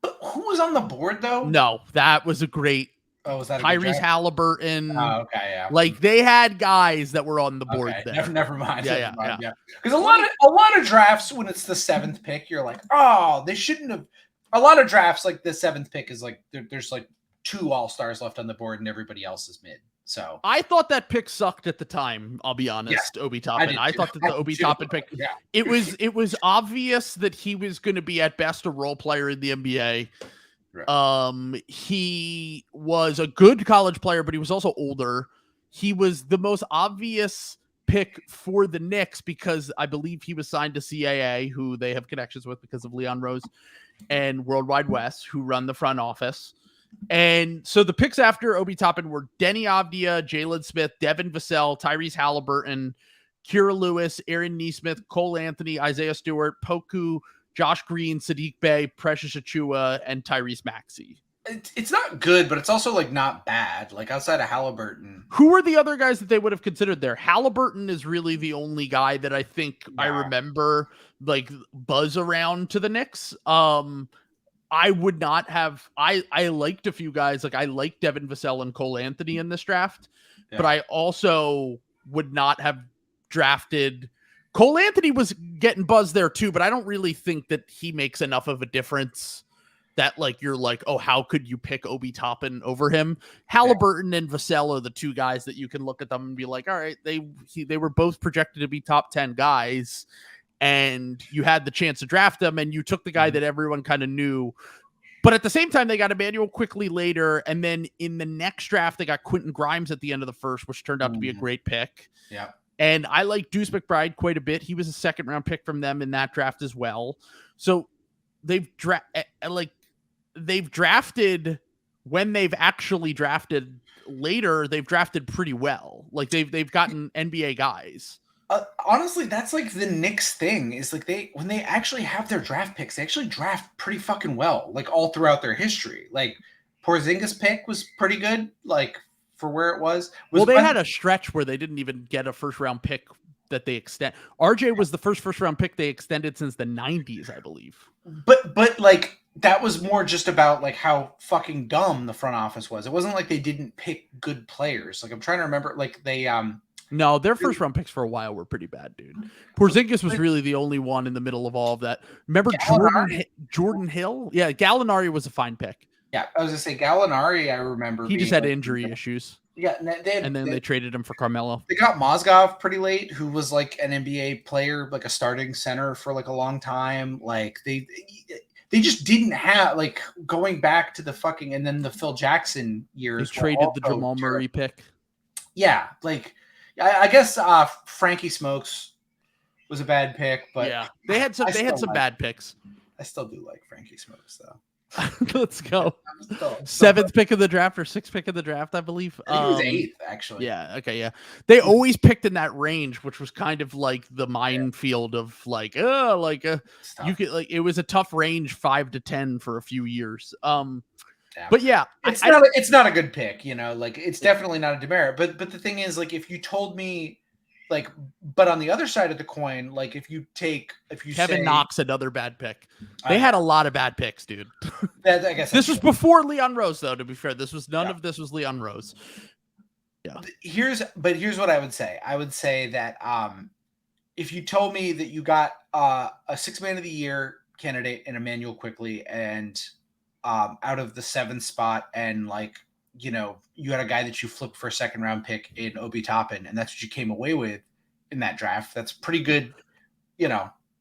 But who was on the board though? No, that was a great. Oh, was that Tyrese Halliburton? Oh, okay, yeah. They had guys that were on the board there. Never mind. Yeah. Because a lot of drafts, when it's the 7th pick, you're like, oh, they shouldn't have. A lot of drafts, the 7th pick is there's 2 all-stars left on the board and everybody else is mid. So I thought that pick sucked at the time. I'll be honest. Obi Toppin. I thought that the Obi Toppin pick. Yeah. It was obvious that he was going to be at best a role player in the NBA. Right. He was a good college player, but he was also older. He was the most obvious pick for the Knicks because I believe he was signed to CAA, who they have connections with because of Leon Rose and Worldwide West, who run the front office. And so the picks after Obi Toppin were Denny Avdia, Jalen Smith, Devin Vassell, Tyrese Halliburton, Kira Lewis, Aaron Nesmith, Cole Anthony, Isaiah Stewart, Poku, Josh Green, Sadiq Bey, Precious Achua, and Tyrese Maxey. It's not good, but it's also not bad. Outside of Halliburton, who were the other guys that they would have considered there? Halliburton is really the only guy that I think I remember buzz around to the Knicks. I would not have. I liked a few guys. I liked Devin Vassell and Cole Anthony in this draft, but I also would not have drafted. Cole Anthony was getting buzzed there too, but I don't really think that he makes enough of a difference that you're oh, how could you pick Obi Toppin over him? Halliburton and Vassell are the 2 guys that you can look at them and be all right, they were both projected to be top 10 guys, and you had the chance to draft them, and you took the guy that everyone kind of knew. But at the same time, they got Emmanuel Quickly later, and then in the next draft, they got Quentin Grimes at the end of the first, which turned out to be a great pick. Yeah. And I like Deuce McBride quite a bit. He was a 2nd round pick from them in that draft as well. So they've drafted when they've actually drafted later. They've drafted pretty well. They've gotten NBA guys. Honestly, that's the Knicks thing is when they actually have their draft picks, they actually draft pretty fucking well. All throughout their history. Porzingis pick was pretty good. For where it was. They had a stretch where they didn't even get a 1st round pick that they extend. RJ was the first round pick they extended since the 90s, I believe. But that was more just about how fucking dumb the front office was. It wasn't they didn't pick good players. I'm trying to remember they No, their 1st round picks for a while were pretty bad, dude. Porzingis was really the only one in the middle of all of that. Remember Jordan Hill? Yeah, Gallinari was a fine pick. Yeah, I was going to say Gallinari, I remember. He just had injury issues. Yeah, and then they traded him for Carmelo. They got Mozgov pretty late, who was an NBA player, a starting center for a long time. They just didn't have going back to the fucking, and then the Phil Jackson years. They traded the Jamal Murray pick. Yeah, I guess Frankie Smokes was a bad pick, but yeah, they had some bad picks. I still do like Frankie Smokes though. Let's go. Still, 7th pick of the draft or 6th pick of the draft, I believe. I think it was 8th, actually. Yeah. Okay. Yeah. They always picked in that range, which was kind of like the minefield of like, you could like, it was a tough range, 5 to 10 for a few years. But yeah, it's not a good pick, like it's definitely not a demerit. But the thing is, like, if you told me, like, but on the other side of the coin, like if you Kevin Knox, another bad pick. They had a lot of bad picks, dude. I guess this was before Leon Rose, though. To be fair, this was none of this was Leon Rose. Yeah. Here's what I would say. I would say that if you told me that you got a 6th man of the year candidate in Emmanuel Quickly and out of the 7th spot, and like, you had a guy that you flipped for a 2nd round pick in Obi Toppin, and that's what you came away with in that draft, that's pretty good,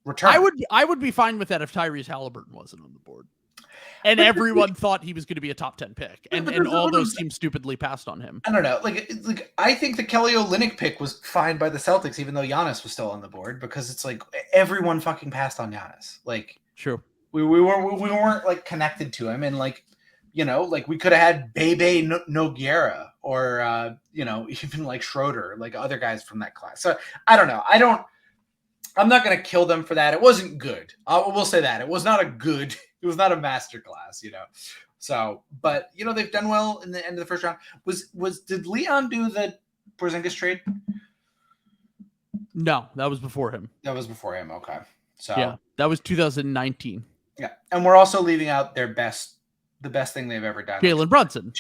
return. I would be fine with that if Tyrese Halliburton wasn't on the board. And everyone thought he was going to be a top 10 pick, and all those teams stupidly passed on him. I don't know. Like I think the Kelly Olynyk pick was fine by the Celtics, even though Giannis was still on the board, because it's like everyone fucking passed on Giannis. Like, true. We weren't like connected to him, and like, like we could have had Bebe Nogueira or even like Schroeder, like other guys from that class. So I don't know. I'm not gonna kill them for that. It wasn't good. We'll say that it was not a good. It was not a masterclass, So, but they've done well in the end of the 1st round. Did Leon do the Porzingis trade? No, that was before him. That was before him. Okay, so yeah, that was 2019. Yeah, and we're also leaving out the best thing they've ever done. Jalen Brunson,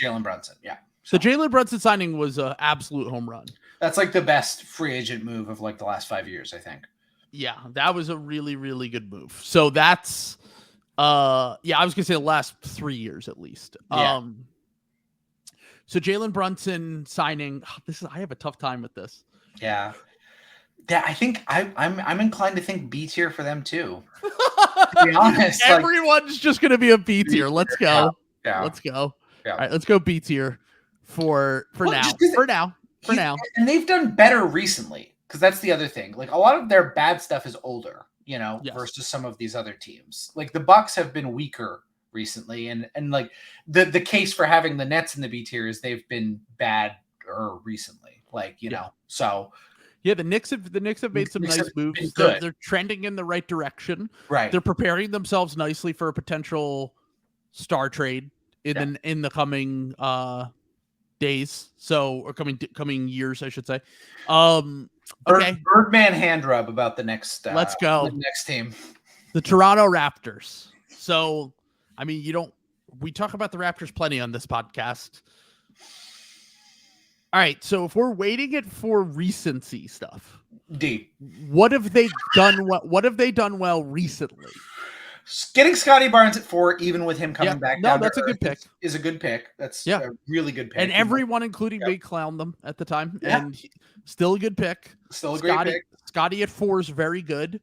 yeah. So the Jalen Brunson signing was an absolute home run. That's like the best free agent move of like the last 5 years, I think. Yeah, that was a really, really good move. So that's, I was gonna say the last 3 years at least. Yeah. So Jalen Brunson signing, I have a tough time with this. Yeah. Yeah, I think I'm inclined to think B tier for them too. To be honest, everyone's just gonna be a B tier. Let's go. Yeah. Let's go. Yeah. All right, let's go B tier for now. And they've done better recently, because that's the other thing. Like, a lot of their bad stuff is older, versus some of these other teams. Like the Bucks have been weaker recently, and like the case for having the Nets in the B tier is they've been bad recently. Like, so. Yeah, the Knicks have made some nice moves. They're trending in the right direction. Right. They're preparing themselves nicely for a potential star trade in the coming days. Or coming years, I should say. Okay. Birdman hand rub about the next. Let's go. The next team. The Toronto Raptors. So, I mean, we talk about the Raptors plenty on this podcast. All right, so if we're waiting it for recency stuff, what have they done? What have they done well recently? Getting Scotty Barnes at 4, even with him coming back down. That's a good pick. Is a good pick. That's a really good pick. And everyone, including me, clowned them at the time. Yeah. And still a good pick. Still a great pick. Scotty at 4 is very good.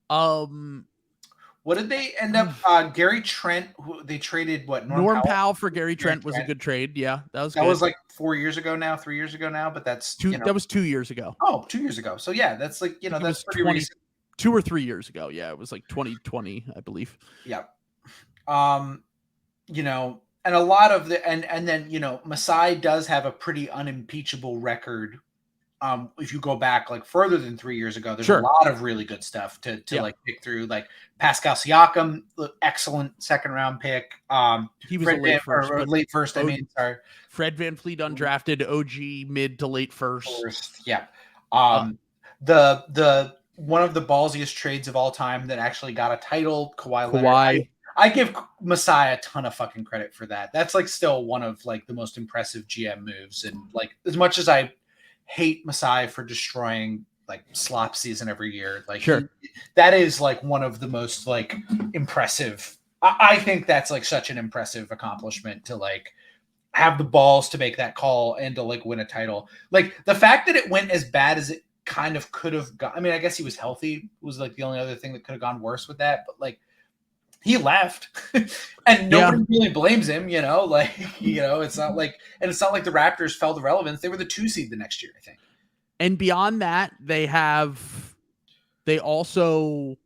What did they end up? Gary Trent, who they traded, what? Norm Powell for Gary Trent was a good trade. Yeah, that was good. That was like 4 years ago now, 3 years ago now, but that's that was 2 years ago. Oh, 2 years ago. So yeah, that's like, that's pretty recent. 2 or 3 years ago. Yeah, it was like 2020, I believe. Yeah. And a lot of and then, Masai does have a pretty unimpeachable record. If you go back like further than 3 years ago, there's a lot of really good stuff to like pick through. Like Pascal Siakam, excellent 2nd round pick. He was late first. Sorry. Fred VanVleet undrafted, OG mid to late first. Yeah. The one of the ballsiest trades of all time that actually got a title, Kawhi Leonard. I give Masai a ton of fucking credit for that. That's like still one of like the most impressive GM moves. And like, as much as I hate Masai for destroying like slop season every year, like that is like one of the most like impressive. I think that's like such an impressive accomplishment to like have the balls to make that call and to like win a title. Like the fact that it went as bad as it kind of could have gone. I mean, I guess he was healthy was like the only other thing that could have gone worse with that, but like he left and nobody really blames him, like, it's not like the Raptors fell to relevance. They were the 2 seed the next year, I think. And beyond that, they also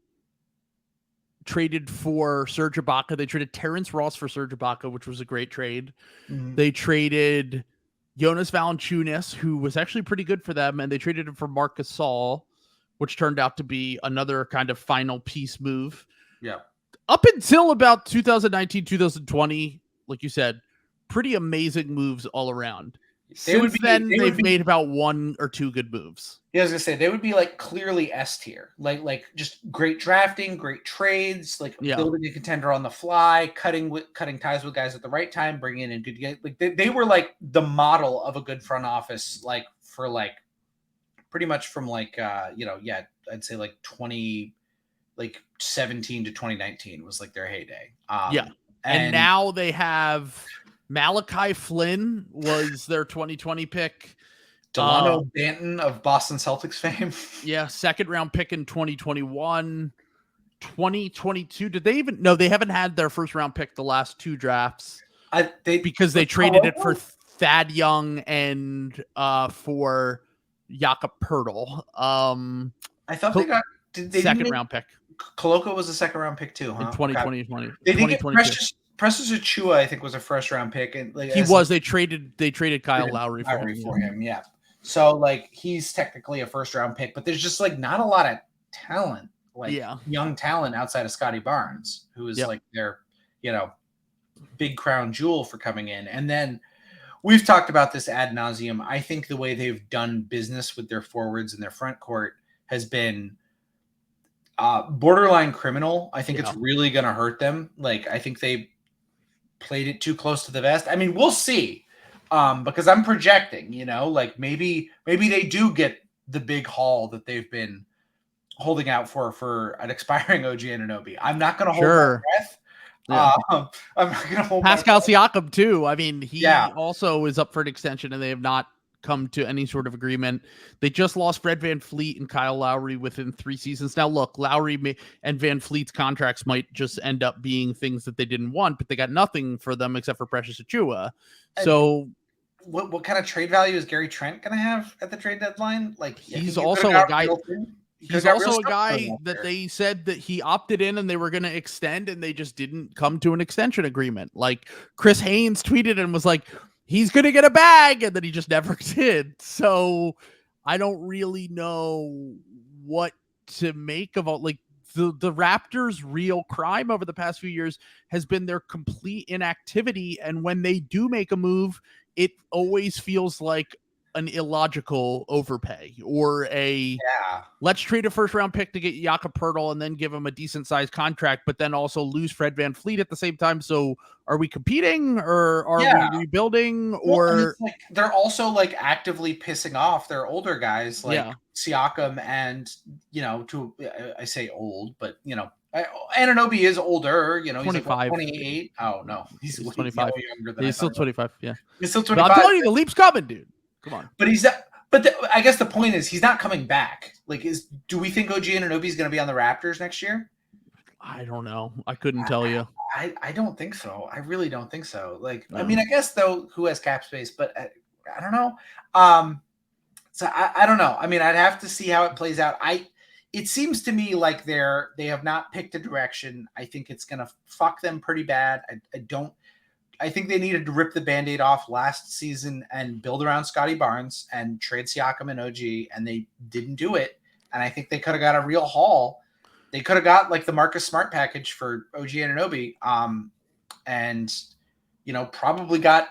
traded for Serge Ibaka. They traded Terrence Ross for Serge Ibaka, which was a great trade. Mhm. They traded Jonas Valanciunas, who was actually pretty good for them, and they traded him for Marc Gasol, which turned out to be another kind of final piece move. Yeah. Up until about 2019, 2020, like you said, pretty amazing moves all around. Since then, they've made about one or two good moves. Yeah, I was gonna say they would be like clearly S tier, like just great drafting, great trades, like building a contender on the fly, cutting ties with guys at the right time, bringing in good guys. Like they were like the model of a good front office, like for like pretty much from like I'd say like 17 to 2019 was like their heyday. And now they have Malachi Flynn was their 2020 pick. Delano Banton of Boston Celtics fame. Yeah, second round pick in 2021. 2022. Did they even? No, they haven't had their first round pick the last two drafts because they traded it for Thad Young and for Jakob Poeltl. I thought they got second round pick. Koloko was a second round pick too, huh? In 2020. They did get Precious Achiuwa, I think, was a first round pick, and like They traded Kyle Lowry for him. Yeah. So like he's technically a first round pick, but there's just like not a lot of talent, young talent outside of Scotty Barnes, who is like their, big crown jewel for coming in. And then we've talked about this ad nauseum. I think the way they've done business with their forwards and their front court has been borderline criminal. I think it's really going to hurt them. Like, I think they played it too close to the vest. I mean, we'll see. Because I'm projecting, like maybe they do get the big haul that they've been holding out for an expiring OG Anunoby. I'm not going to hold my breath. I'm not going to hold Pascal Siakam too. I mean, he also is up for an extension, and they have not come to any sort of agreement. They just lost Fred VanVleet and Kyle Lowry within 3 seasons. Now, look, Lowry and VanVleet's contracts might just end up being things that they didn't want, but they got nothing for them except for Precious Achiuwa. So, what kind of trade value is Gary Trent going to have at the trade deadline? Like, he's also a guy. He's also a guy that they said that he opted in and they were going to extend, and they just didn't come to an extension agreement. Like Chris Haynes tweeted and was like, he's going to get a bag, and then he just never did. So I don't really know what to make of all, like, the Raptors' real crime over the past few years has been their complete inactivity. And when they do make a move, it always feels like an illogical overpay or let's trade a first round pick to get Jakob Poeltl and then give him a decent sized contract, but then also lose Fred VanVleet at the same time. So are we competing we rebuilding? Or like they're also like actively pissing off their older guys like Siakam and, I say old, but Anunoby is older, he's 25. Like 28. Oh no, he's 25. Younger than he's still 25. Yeah. He's still 25. But I'm telling you, the leap's coming, dude. Come on. But I guess the point is he's not coming back. Like, do we think OG Anunoby is going to be on the Raptors next year? I don't know. I couldn't tell you. I don't think so. I really don't think so. Like, no. I mean, I guess though, who has cap space? But I don't know. So I don't know. I mean, I'd have to see how it plays out. It seems to me like they have not picked a direction. I think it's going to fuck them pretty bad. I think they needed to rip the Band-Aid off last season and build around Scotty Barnes and trade Siakam and OG, and they didn't do it. And I think they could have got a real haul. They could have got like the Marcus Smart package for OG Anunoby, and probably got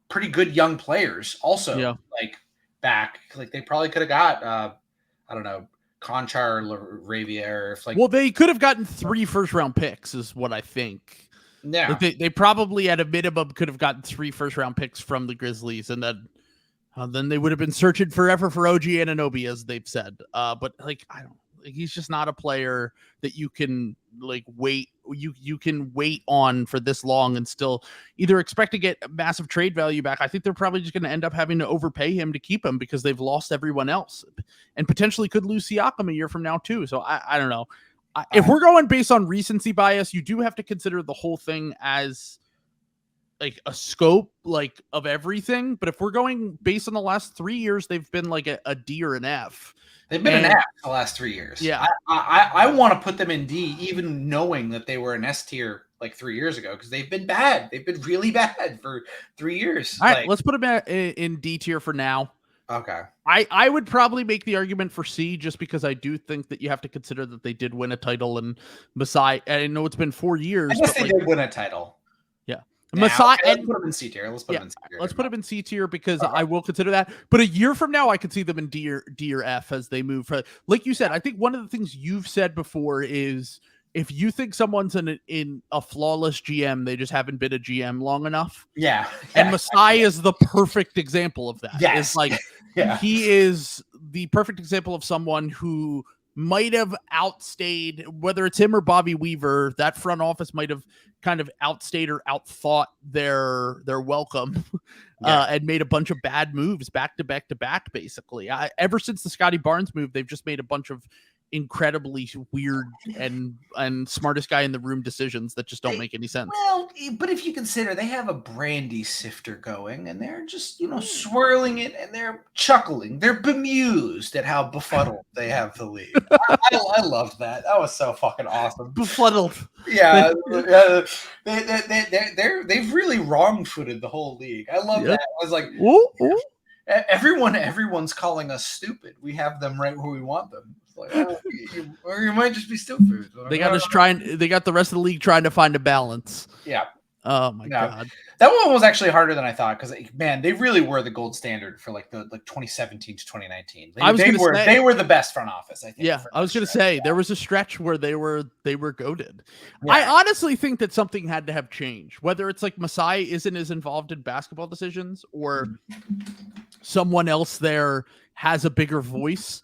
pretty good young players also like back. Like they probably could have got I don't know, Conchar or Ravia, or if like. Well, they could have gotten 3 first round picks, is what I think. Yeah, like they probably at a minimum could have gotten 3 first round picks from the Grizzlies, and then they would have been searching forever for OG Anunoby, as they've said. But like, I don't. He's just not a player that you can like wait. You can wait on for this long and still either expect to get massive trade value back. I think they're probably just going to end up having to overpay him to keep him because they've lost everyone else, and potentially could lose Siakam a year from now too. So I don't know. If we're going based on recency bias, you do have to consider the whole thing as like a scope like of everything. But if we're going based on the last 3 years, they've been like a D or an F. They've been an F the last 3 years. Yeah. I want to put them in D, even knowing that they were an S tier like 3 years ago, because they've been bad. They've been really bad for 3 years. All right, let's put them in D tier for now. Okay. I would probably make the argument for C, just because I do think that you have to consider that they did win a title, and Masai, I know it's been 4 years. I guess they did win a title. Yeah. Masai, let's put them in C tier. Let's put them in C tier because I will consider that. But a year from now, I could see them in D or F as they move. Like you said, I think one of the things you've said before is if you think someone's in a flawless GM, they just haven't been a GM long enough. Yeah. And Masai is the perfect example of that. Yes. It's like he is the perfect example of someone who might have outstayed, whether it's him or Bobby Weaver, that front office might have kind of outstayed or outthought their welcome and made a bunch of bad moves back to back, basically. Ever since the Scotty Barnes move, they've just made a bunch of incredibly weird and smartest guy in the room decisions that just don't make any sense. Well, but if you consider they have a brandy sifter going and they're just, swirling it and they're chuckling. They're bemused at how befuddled they have the league. I loved that. That was so fucking awesome. Befuddled. Yeah. They've really wrong-footed the whole league. I love that. I was like, ooh. Everyone's calling us stupid. We have them right where we want them. It's like, or you might just be stupid. They got us trying. They got the rest of the league trying to find a balance. Yeah. Oh my god. That one was actually harder than I thought, because man, they really were the gold standard for like 2017 to 2019. They were the best front office, I think. Yeah, I was going to say there was a stretch where they were goated. Yeah. I honestly think that something had to have changed, whether it's like Masai isn't as involved in basketball decisions or someone else there has a bigger voice.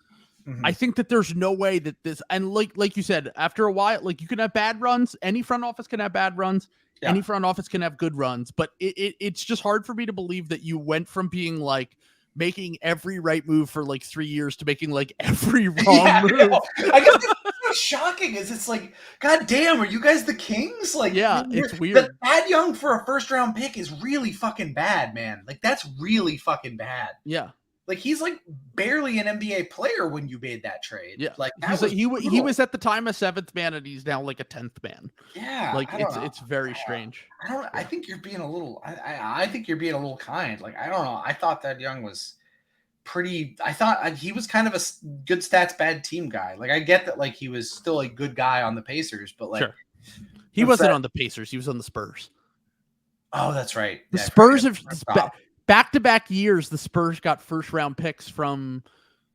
I think that there's no way that this, and like you said, after a while, like you can have bad runs. Any front office can have bad runs. Yeah. Any front office can have good runs, but it's just hard for me to believe that you went from being like making every right move for like 3 years to making like every wrong move. I guess what's shocking is it's like, God damn, are you guys the Kings? Like, yeah, it's weird. Thad Young for a first round pick is really fucking bad, man. Like, that's really fucking bad. Yeah. Like, he's like barely an NBA player when you made that trade. Yeah, like he was at the time a 7th man, and he's now like a 10th man. Yeah, like it's very strange. I think you're being a little. I think you're being a little kind. Like, I don't know. I thought that Young was pretty. I thought he was kind of a good stats, bad team guy. Like, I get that. Like, he was still a good guy on the Pacers, but like he wasn't on the Pacers. He was on the Spurs. Oh, that's right. The Spurs have. Back-to-back years, the Spurs got first-round picks from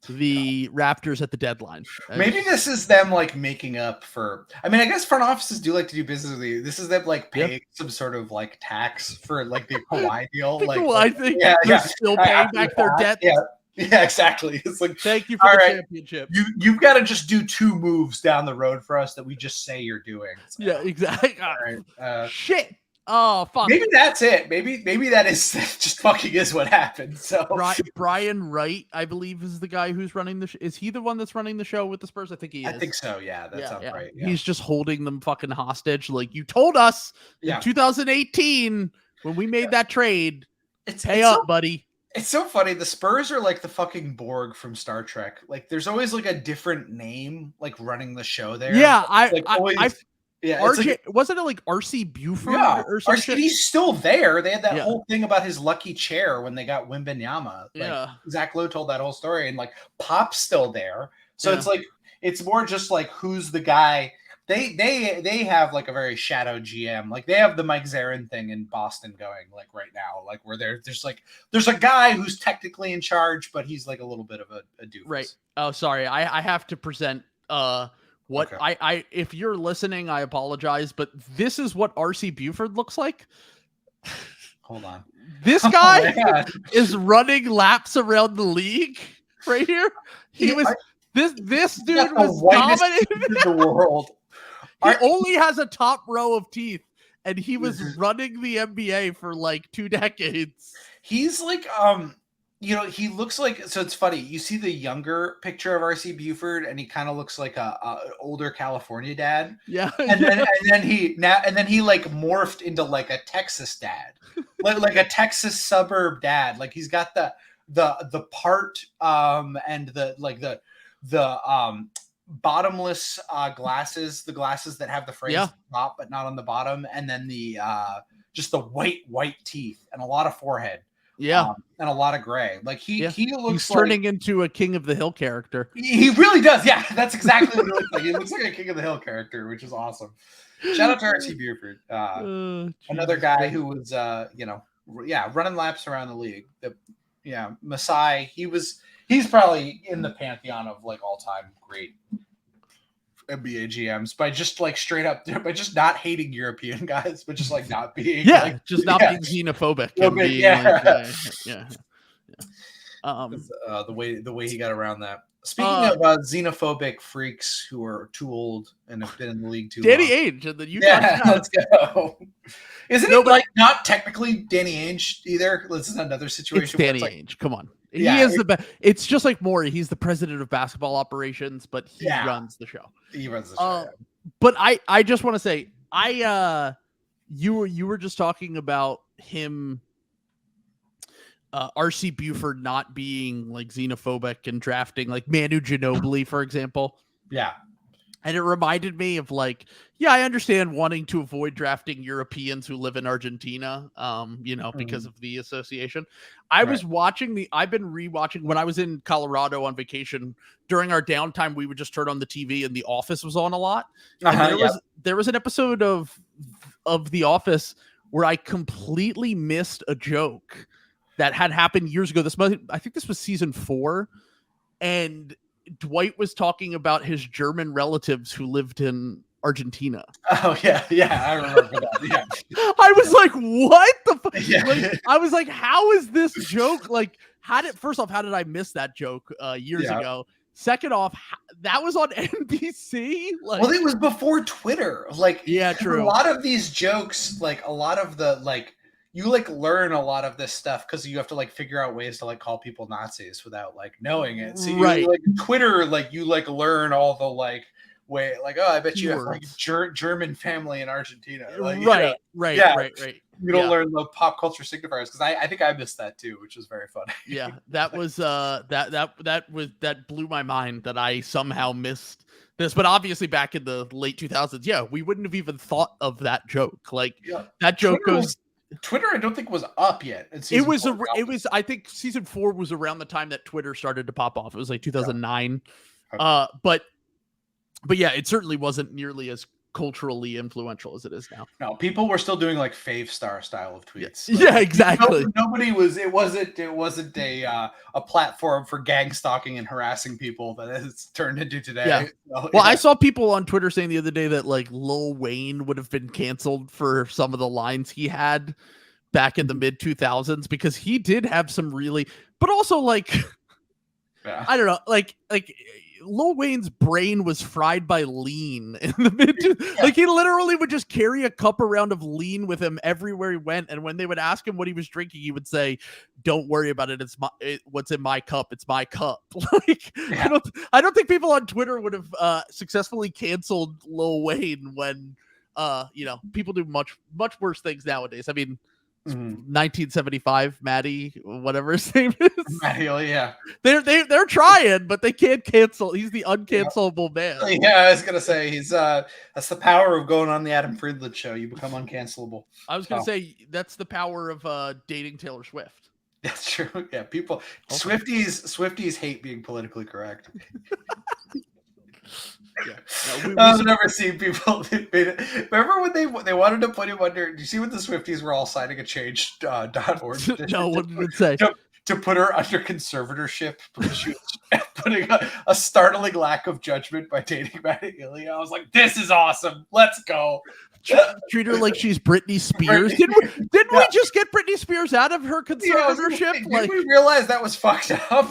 the Raptors at the deadline. Maybe this is them like making up for. I mean, I guess front offices do like to do business with you. This is them like paying some sort of like tax for like the Kawhi deal. I think they're still paying back their debt. Yeah, exactly. It's like, thank you for the championship. You've got to just do 2 moves down the road for us that we just say you're doing. So, yeah, exactly. All right. Shit. Oh fuck! Maybe that's it. Maybe that is just fucking is what happened. So Brian Wright, I believe, is the guy who's running the. Is he the one that's running the show with the Spurs? I think he is. I think so. Yeah, that sounds right. Yeah. He's just holding them fucking hostage. Like, you told us in 2018 when we made that trade. Pay up, buddy. It's so funny. The Spurs are like the fucking Borg from Star Trek. Like, there's always like a different name like running the show there. Yeah, RJ, wasn't it like RC Buford or something? He's still there. They had that whole thing about his lucky chair when they got Wembanyama. Like, Zach Lowe told that whole story, and like Pop's still there. So it's like, it's more just like, who's the guy? They have like a very shadow GM. Like, they have the Mike Zarin thing in Boston going like right now, like where there's a guy who's technically in charge, but he's like a little bit of a doofus. Right. Oh, sorry. I have to present I if you're listening, I apologize, but this is what RC Buford looks like. Hold on. This guy is running laps around the league right here. This dude was dominating in the world. He only has a top row of teeth, and he was running the NBA for like 2 decades. He's like he looks like, so it's funny. You see the younger picture of RC Buford, and he kind of looks like a older California dad. Yeah. And then he like morphed into like a Texas dad, like a Texas suburb dad. Like he's got the part and the bottomless glasses, the glasses that have the frames on the top but not on the bottom, and then the just the white teeth and a lot of forehead. Yeah. And a lot of gray. Like he looks he's turning into a King of the Hill character. He really does. Yeah, that's exactly what he looks like. He looks like a King of the Hill character, which is awesome. Shout out to RC Buford. Another guy who was running laps around the league. Masai, he's probably in the pantheon of like all-time great NBA GMs by just like straight up, by just not hating European guys, but just like not being being xenophobic. The way he got around that. Speaking of xenophobic freaks who are too old and have been in the league too long. Danny Ainge and the Utah. Let's go. Isn't it like not technically Danny Ainge either? This is another situation. It's Danny Ainge. Come on. He is the best. It's just like Maury. He's the president of basketball operations, but he runs the show. He runs the show. But I just want to say, you were just talking about him, RC Buford not being like xenophobic and drafting like Manu Ginobili, for example. Yeah. And it reminded me of like, I understand wanting to avoid drafting Europeans who live in Argentina, because of the association. I've been rewatching when I was in Colorado on vacation. During our downtime, we would just turn on the TV and The Office was on a lot. And there was an episode of The Office where I completely missed a joke that had happened years ago. I think this was season 4, and Dwight was talking about his German relatives who lived in Argentina. Oh yeah, I remember that. Yeah, I was like, "What the fuck?" Yeah. Like, I was like, "How is this joke? Like, how did I miss that joke years ago? Second off, that was on NBC. Like, well, it was before Twitter. Like, true. A lot of these jokes, like a lot of the like. You like learn a lot of this stuff because you have to like figure out ways to like call people Nazis without like knowing it. So you like Twitter, like you like learn all the like way, like, oh, I bet you have like German family in Argentina. Like, right. You don't learn the pop culture signifiers because I think I missed that too, which was very funny. Yeah, that was that blew my mind that I somehow missed this. But obviously back in the late 2000s, we wouldn't have even thought of that joke. Like that joke Twitter, I don't think was up yet. It was. I think season 4 was around the time that Twitter started to pop off. It was like 2009. Yeah. But yeah, it certainly wasn't nearly as culturally influential as it is now. No, people were still doing like Fave Star style of tweets. Like, exactly. Nobody was. It wasn't a platform for gang stalking and harassing people that it's turned into today. Yeah. So, I saw people on Twitter saying the other day that like Lil Wayne would have been canceled for some of the lines he had back in the mid 2000s because he did have some really, but also like, I don't know, like. Lil Wayne's brain was fried by lean in the mid. Like he literally would just carry a cup around of lean with him everywhere he went, and when they would ask him what he was drinking, he would say, "Don't worry about it. What's in my cup. It's my cup." Like I don't think people on Twitter would have successfully canceled Lil Wayne when people do much worse things nowadays. I mean. 1975 Maddie, whatever his name is. Maddie, yeah. They're trying, but they can't cancel. He's the uncancelable man. Yeah, I was gonna say he's that's the power of going on the Adam Friedland show. You become uncancelable. I was gonna say that's the power of dating Taylor Swift. That's true. Yeah, people Swifties hate being politically correct. I've never seen people. Remember when they wanted to put him under? Do you see what the Swifties were all signing a change.org? No, what did it say? To put her under conservatorship because she was putting a startling lack of judgment by dating Maddie Healy. I was like, this is awesome. Let's go. Treat her like she's Britney Spears. Didn't we just get Britney Spears out of her conservatorship? Did we realize that was fucked up?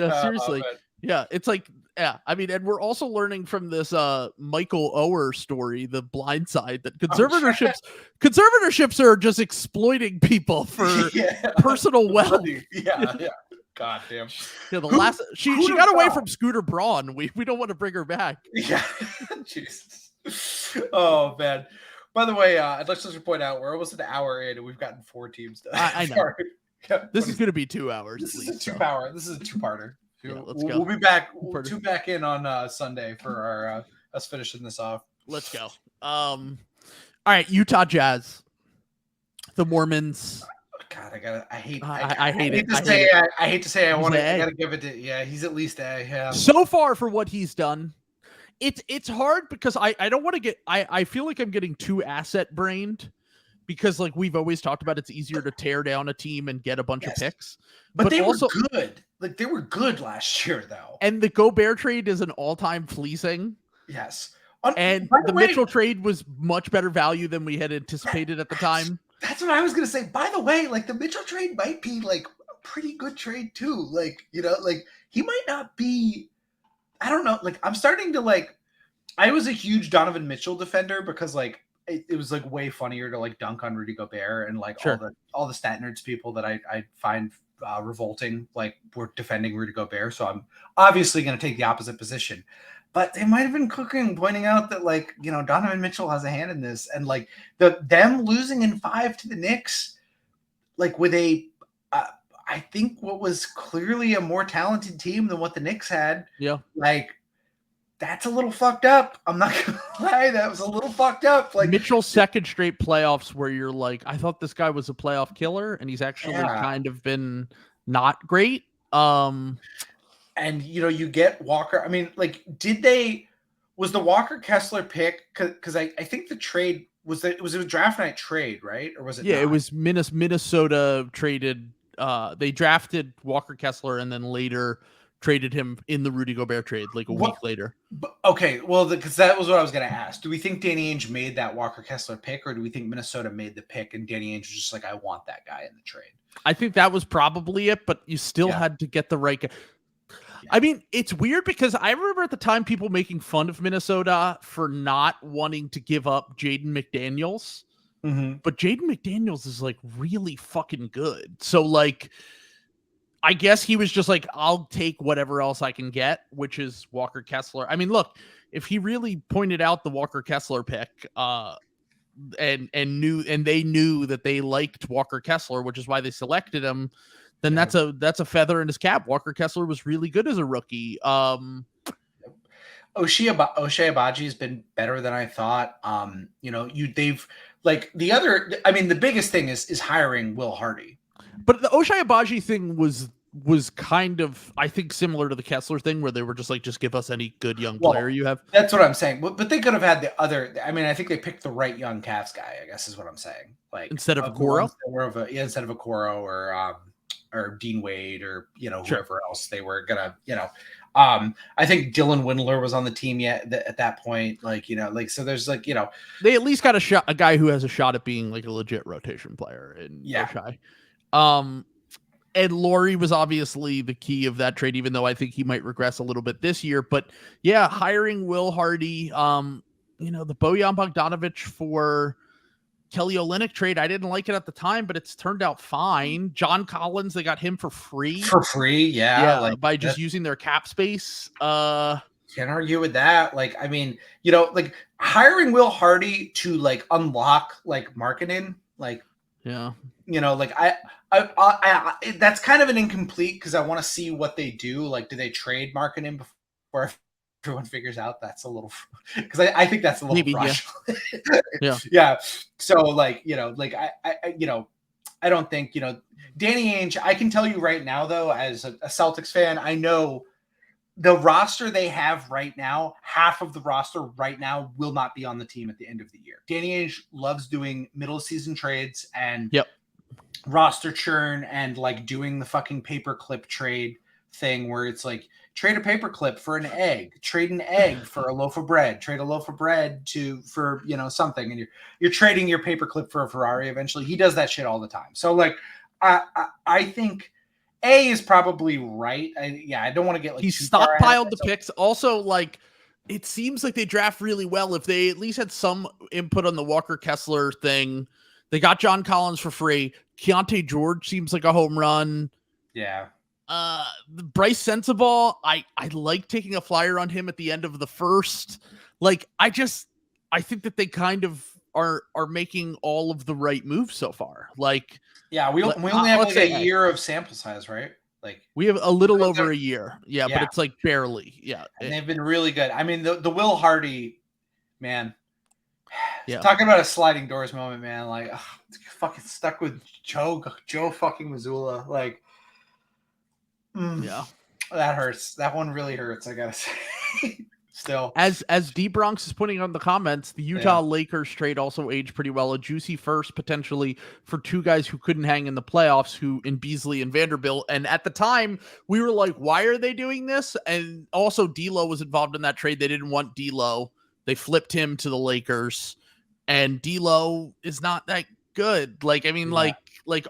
Seriously. Yeah, it's like, yeah, I mean, and we're also learning from this Michael Oher story, The Blind Side, that conservatorships are just exploiting people for personal wealth. Yeah. God damn. Yeah, the last she got away from Scooter Braun. We don't want to bring her back. Yeah. Jesus. Oh man. By the way, I'd like to point out we're almost an hour in and we've gotten 4 teams done. I know. This is going to be 2 hours. This is a 2-hour. This is a 2-parter. Yeah, let's go. We'll be back. We'll two back in on Sunday for our us finishing this off. Let's go. All right, Utah Jazz, the Mormons. God, I hate it. I hate to say I want to. I gotta give it to. Yeah, he's at least A. Yeah. So far for what he's done, it's hard because I don't want to get. I feel like I'm getting too asset brained. Because like we've always talked about, it's easier to tear down a team and get a bunch of picks. But they also were good. Like they were good last year, though. And the Gobert trade is an all-time fleecing. Yes. And the Mitchell trade was much better value than we had anticipated at the time. That's what I was gonna say. By the way, like the Mitchell trade might be like a pretty good trade too. Like, like he might not be. I don't know. Like I'm starting to like. I was a huge Donovan Mitchell defender because like. It was like way funnier to like dunk on Rudy Gobert and like all the stat nerds people that I find revolting, like we're defending Rudy Gobert. So I'm obviously going to take the opposite position, but they might've been pointing out that like, Donovan Mitchell has a hand in this and like them losing in 5 to the Knicks, like with I think what was clearly a more talented team than what the Knicks had. Yeah. Like, that's a little fucked up. I'm not gonna lie, that was a little fucked up. Like Mitchell's second straight playoffs where you're like, I thought this guy was a playoff killer, and he's actually kind of been not great. And you get Walker. I mean, like, was the Walker Kessler pick? Because I think the trade it was a draft night trade, right? Or was it? Yeah, not? It was Minnesota traded. They drafted Walker Kessler and then later traded him in the Rudy Gobert trade like a week later. Okay, well, because that was what I was going to ask. Do we think Danny Ainge made that Walker Kessler pick, or do we think Minnesota made the pick and Danny Ainge was just like, I want that guy in the trade? I think that was probably it, but you still had to get the right guy. Yeah. I mean, it's weird because I remember at the time people making fun of Minnesota for not wanting to give up Jaden McDaniels, but Jaden McDaniels is like really fucking good. So like, I guess he was just like, I'll take whatever else I can get, which is Walker Kessler. I mean, look, if he really pointed out the Walker Kessler pick, and they knew that they liked Walker Kessler, which is why they selected him, then that's a feather in his cap. Walker Kessler was really good as a rookie. Ochai Agbaji has been better than I thought. They've like the biggest thing is hiring Will Hardy. But the Ochai Agbaji thing was kind of, I think, similar to the Kessler thing where they were just like, just give us any good young player you have. That's what I'm saying. But they could have had the other. I mean, I think they picked the right young Cavs guy, I guess is what I'm saying. Like instead of Okoro? Instead of Okoro or Dean Wade or, whoever else they were going to, I think Dylan Windler was on the team at that point. So there's they at least got a guy who has a shot at being like a legit rotation player in Ochai. And Laurie was obviously the key of that trade, even though I think he might regress a little bit this year. But yeah, hiring Will Hardy, the Bojan Bogdanovic for Kelly Olynyk trade, I didn't like it at the time, but it's turned out fine. John Collins, they got him for free. By just using their cap space. Can't argue with that. Like, I mean, hiring Will Hardy to like unlock like marketing, like. Yeah. I that's kind of an incomplete because I want to see what they do. Like, do they trade Markkanen before everyone figures out that's a little? Because I think that's a little rush. Yeah. So I don't think Danny Ainge. I can tell you right now though, as a Celtics fan, I know the roster they have right now, half of the roster right now will not be on the team at the end of the year. Danny Ainge loves doing middle of season trades and roster churn and like doing the fucking paperclip trade thing where it's like trade a paperclip for an egg, trade an egg for a loaf of bread, trade a loaf of bread for something, and you're trading your paperclip for a Ferrari eventually. He does that shit all the time. So like I think A is probably right. I don't want to get like he too far ahead of stockpiled the picks. Also, like, it seems like they draft really well. If they at least had some input on the Walker Kessler thing, they got John Collins for free. Keontae George seems like a home run. Yeah. Bryce Sensabaugh, I like taking a flyer on him at the end of the first. Like, I think that they kind of are making all of the right moves so far. Like, yeah, we only have like a year of sample size, right? Like, we have a little over a year. Yeah, yeah, but it's like barely. Yeah. And they've been really good. I mean, the Will Hardy, man. Yeah. Talking about a sliding doors moment, man. Like, fucking stuck with Joe fucking Mazzulla. Like, yeah, that hurts. That one really hurts, I gotta say. Still, as D Bronx is putting on the comments, the Utah Lakers trade also aged pretty well. A juicy first potentially for two guys who couldn't hang in the playoffs, who in Beasley and Vanderbilt. And at the time, we were like, why are they doing this? And also, D'Lo was involved in that trade. They didn't want D'Lo. They flipped him to the Lakers, and D'Lo is not that good. Like, I mean, like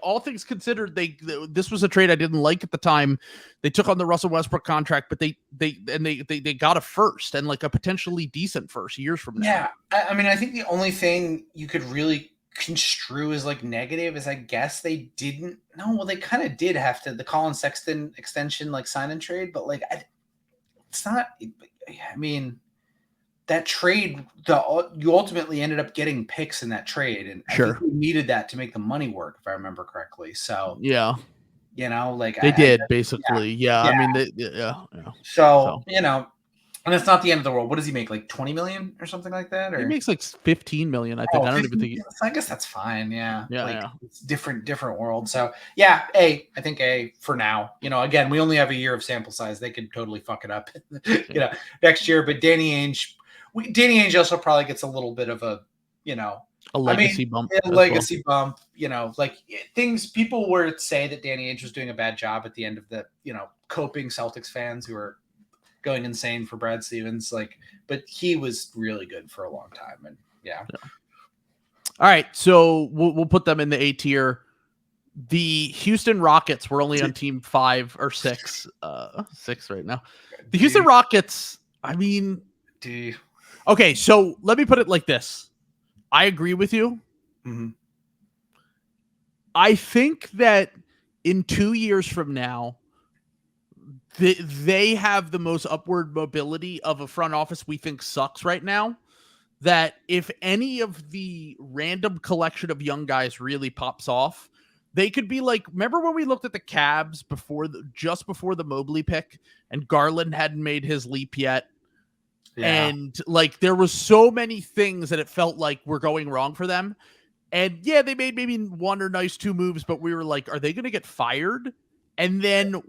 all things considered, this was a trade I didn't like at the time. They took on the Russell Westbrook contract, but they got a first and like a potentially decent first years from now. Yeah, I mean, I think the only thing you could really construe as like negative is I guess they didn't. No, well, they kind of did have to the Colin Sexton extension, like sign and trade, but like it's not. I mean, that trade, you ultimately ended up getting picks in that trade, and I think we needed that to make the money work, if I remember correctly. So yeah, you know, like they did basically. Yeah. I mean, So you know, and it's not the end of the world. What does he make? Like 20 million or something like that? Or he makes like 15 million, I think. I don't even think. I guess that's fine. Yeah. Yeah. It's different world. So yeah, I think for now. You know, again, we only have a year of sample size. They could totally fuck it up, you know, next year. But Danny Ainge also probably gets a little bit of a legacy bump. A legacy bump. You know, like things people were say that Danny Ainge was doing a bad job at the end of the coping Celtics fans who are going insane for Brad Stevens, but he was really good for a long time, and yeah. All right, so we'll put them in the A tier. The Houston Rockets were only on team 5 or 6, 6 right now. The Houston Rockets, I mean, okay, so let me put it like this. I agree with you. Mm-hmm. I think that in 2 years from now, they have the most upward mobility of a front office we think sucks right now. That if any of the random collection of young guys really pops off, they could be like, remember when we looked at the Cavs just before the Mobley pick and Garland hadn't made his leap yet? Yeah. And like, there was so many things that it felt like were going wrong for them. And yeah, they made maybe 1 or 2 moves, but we were like, are they going to get fired? And then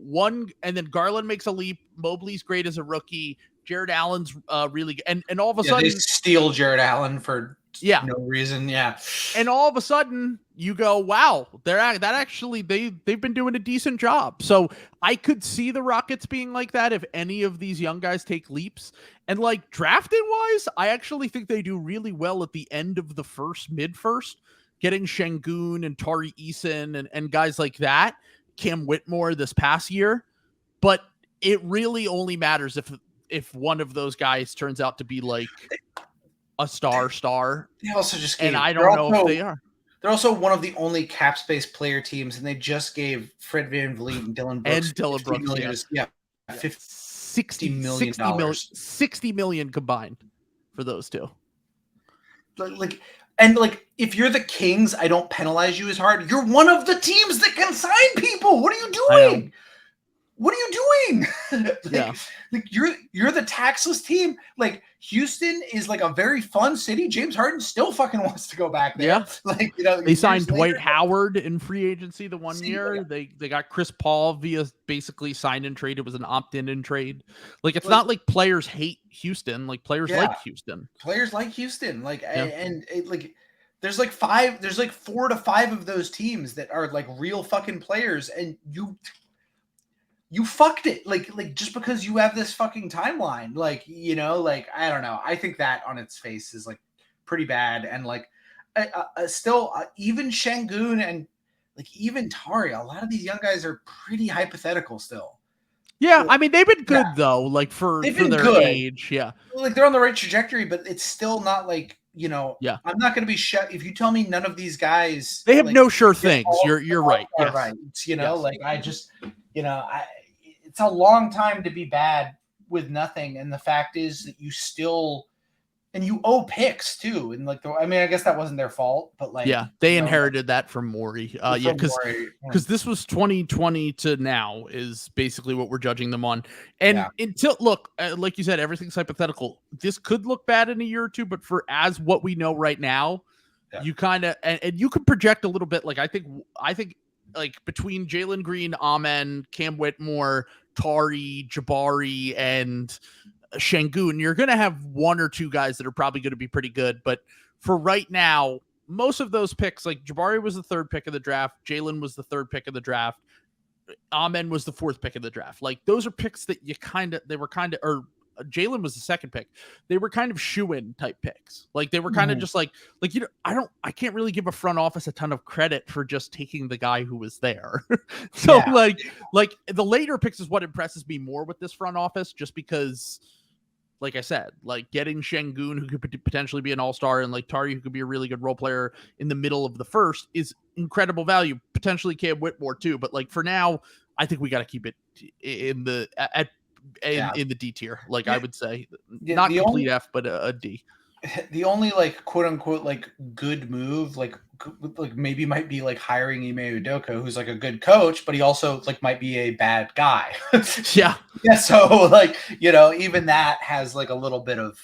Garland makes a leap. Mobley's great as a rookie. Jared Allen's really good. And all of a sudden they steal Jared Allen for no reason. Yeah. And all of a sudden you go, wow, they've been doing a decent job. So I could see the Rockets being like that if any of these young guys take leaps. And like drafting wise, I actually think they do really well at the end of the mid-first, getting Şengün and Tari Eason and guys like that. Cam Whitmore this past year, but it really only matters if one of those guys turns out to be like a star. They also just and I don't know if they are. They're also one of the only cap space player teams, and they just gave Fred VanVleet and Dylan Brooks $60 million. $60 million combined for those two. And if you're the Kings, I don't penalize you as hard. You're one of the teams that can sign people. What are you doing? What are you doing? You're the taxless team. Like Houston is like a very fun city. James Harden still fucking wants to go back there. Yeah. They signed Dwight Howard in free agency the 1 year. They got Chris Paul via basically sign and trade. It was an opt-in and trade. Like it's not like players hate Houston. Like players like Houston. Players like Houston. There's like 4 to 5 of those teams that are like real fucking players, and you fucked it. Like just because you have this fucking timeline, I don't know. I think that on its face is like pretty bad. And still even Şengün and like even Tari, a lot of these young guys are pretty hypothetical still. Yeah, I mean they've been good though, like for They've been their good. age. Yeah, like they're on the right trajectory, but it's still not like yeah. I'm not going to be shut if you tell me none of these guys They have like no sure they're things. You're right. all Yes. right. Yes. Like I just it's a long time to be bad with nothing, and the fact is that you still and you owe picks too, and like I mean I guess that wasn't their fault, but like yeah, they inherited that from Morey. Yeah, because this was 2020 to now is basically what we're judging them on. And until look, like you said, everything's hypothetical. This could look bad in a year or two, but for as what we know right now, you kind of and you can project a little bit. Like I think like between Jalen Green, Amen, Cam Whitmore, Tari, Jabari, and Şengün, you're going to have one or two guys that are probably going to be pretty good. But for right now, most of those picks, like Jabari was the third pick of the draft, Jalen was the third pick of the draft, Amen was the fourth pick of the draft. Like those are picks that or Jalen was the second pick. They were kind of shoe-in type picks. Like they were kind of just like I can't really give a front office a ton of credit for just taking the guy who was there. So like the later picks is what impresses me more with this front office, just because, like I said, like getting Şengün, who could potentially be an all-star, and like Tari, who could be a really good role player in the middle of the first, is incredible value. Potentially Cam Whitmore too, but like for now, I think we got to keep it in the in the D tier. Like I would say, not complete F, but a D. The only like quote unquote like good move like maybe might be like hiring Ime Udoka, who's like a good coach, but he also like might be a bad guy. Yeah. So like even that has like a little bit of